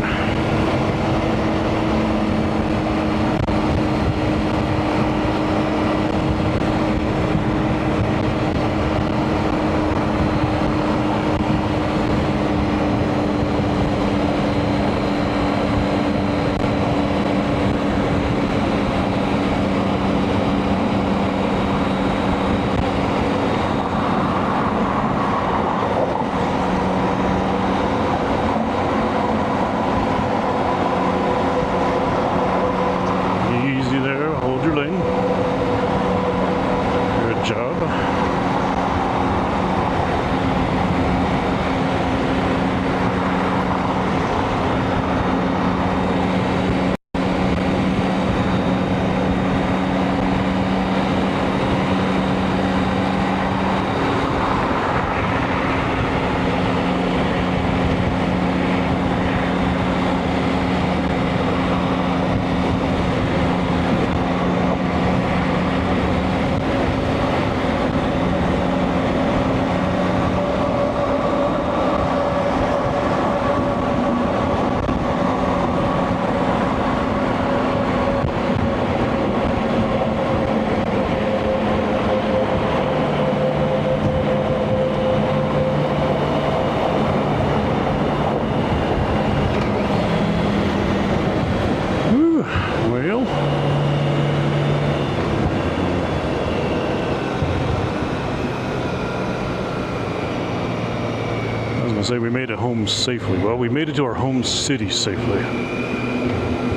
Say we made it home safely. Well, we made it to our home city safely.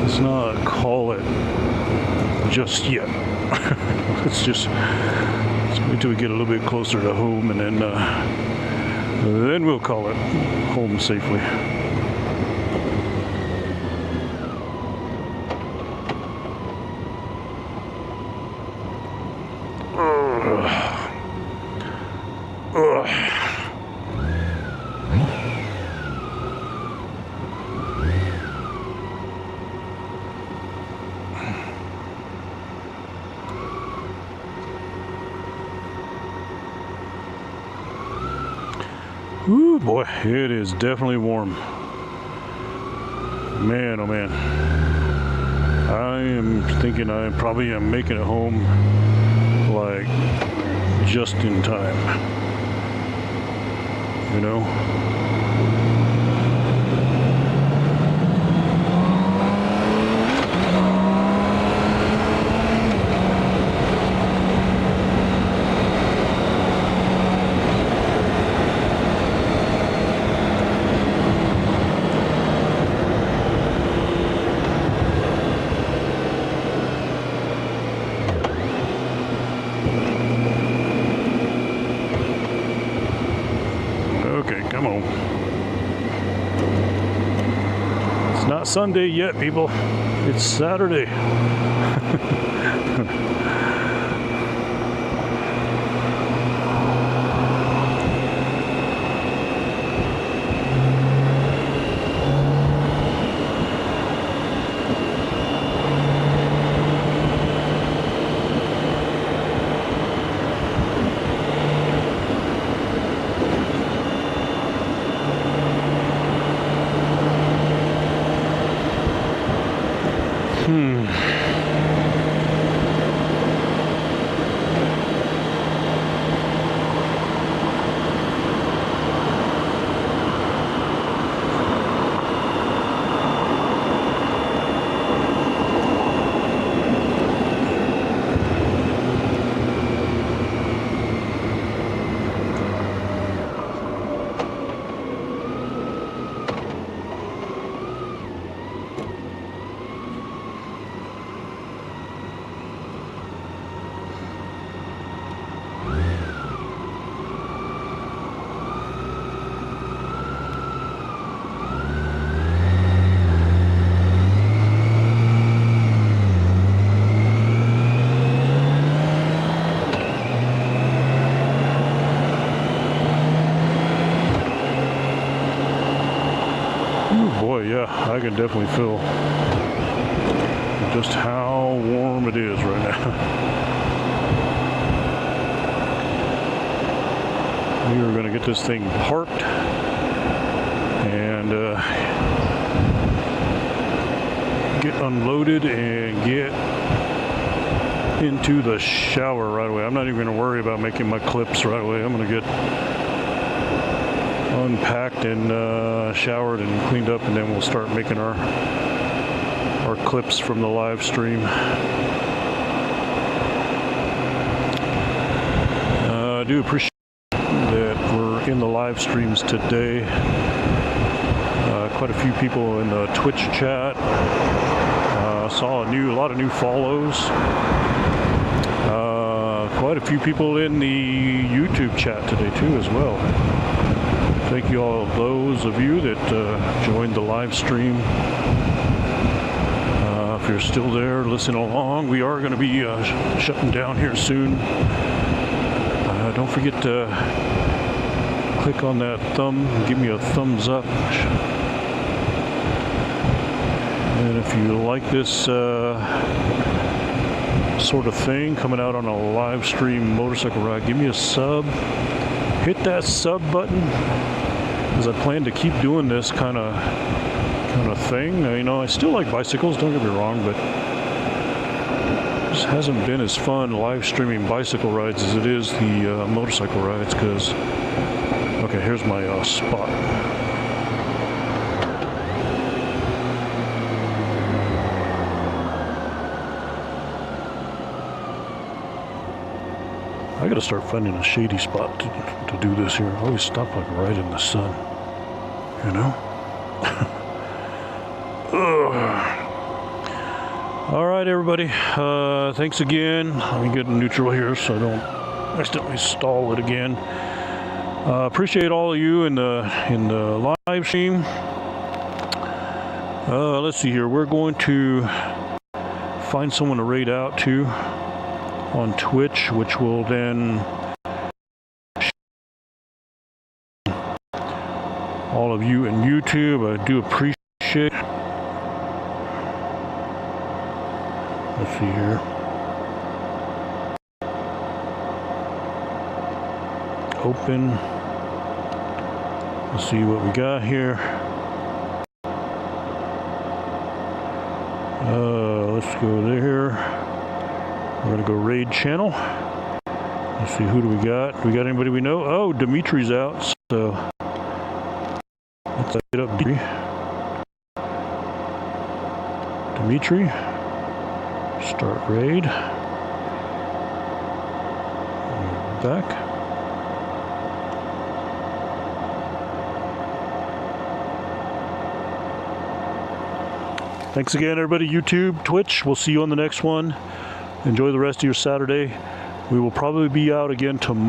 Let's not call it just yet. let's wait till we get a little bit closer to home, and then we'll call it home safely. Ooh, boy, it is definitely warm. Man, oh man. I am thinking I probably am making it home like just in time. You know? Come on. It's not Sunday yet, people. It's Saturday. I can definitely feel just how warm it is right now. We are going to get this thing parked and unloaded and get into the shower right away. I'm not even going to worry about making my clips right away. I'm going to get unpacked and showered and cleaned up, and then we'll start making our clips from the live stream. I do appreciate that we're in the live streams today. Quite a few people in the Twitch chat. Saw a lot of new follows. Quite a few people in the YouTube chat today too as well. Thank you all, those of you that joined the live stream. If you're still there listening along, we are going to be shutting down here soon. Don't forget to click on that thumb, give me a thumbs up. And if you like this sort of thing coming out on a live stream motorcycle ride, give me a sub. Hit that sub button, because I plan to keep doing this kind of thing. You know, I still like bicycles, don't get me wrong, but it just hasn't been as fun live streaming bicycle rides as it is the motorcycle rides. Because, okay, here's my spot. I gotta start finding a shady spot to do this here. I always stop like right in the sun, you know? All right, everybody. Thanks again. Let me get neutral here so I don't accidentally stall it again. Appreciate all of you in the live stream. Let's see here. We're going to find someone to raid out to on Twitch, which will then all of you in YouTube. I do appreciate. Let's see here. Open. Let's see what we got here. Let's go there. We're gonna go raid channel. Let's see, who do we got? Do we got anybody we know? Oh, Dimitri's out, so let's get up Dimitri. Start raid. Back. Thanks again, everybody. YouTube, Twitch. We'll see you on the next one. Enjoy the rest of your Saturday. We will probably be out again tomorrow.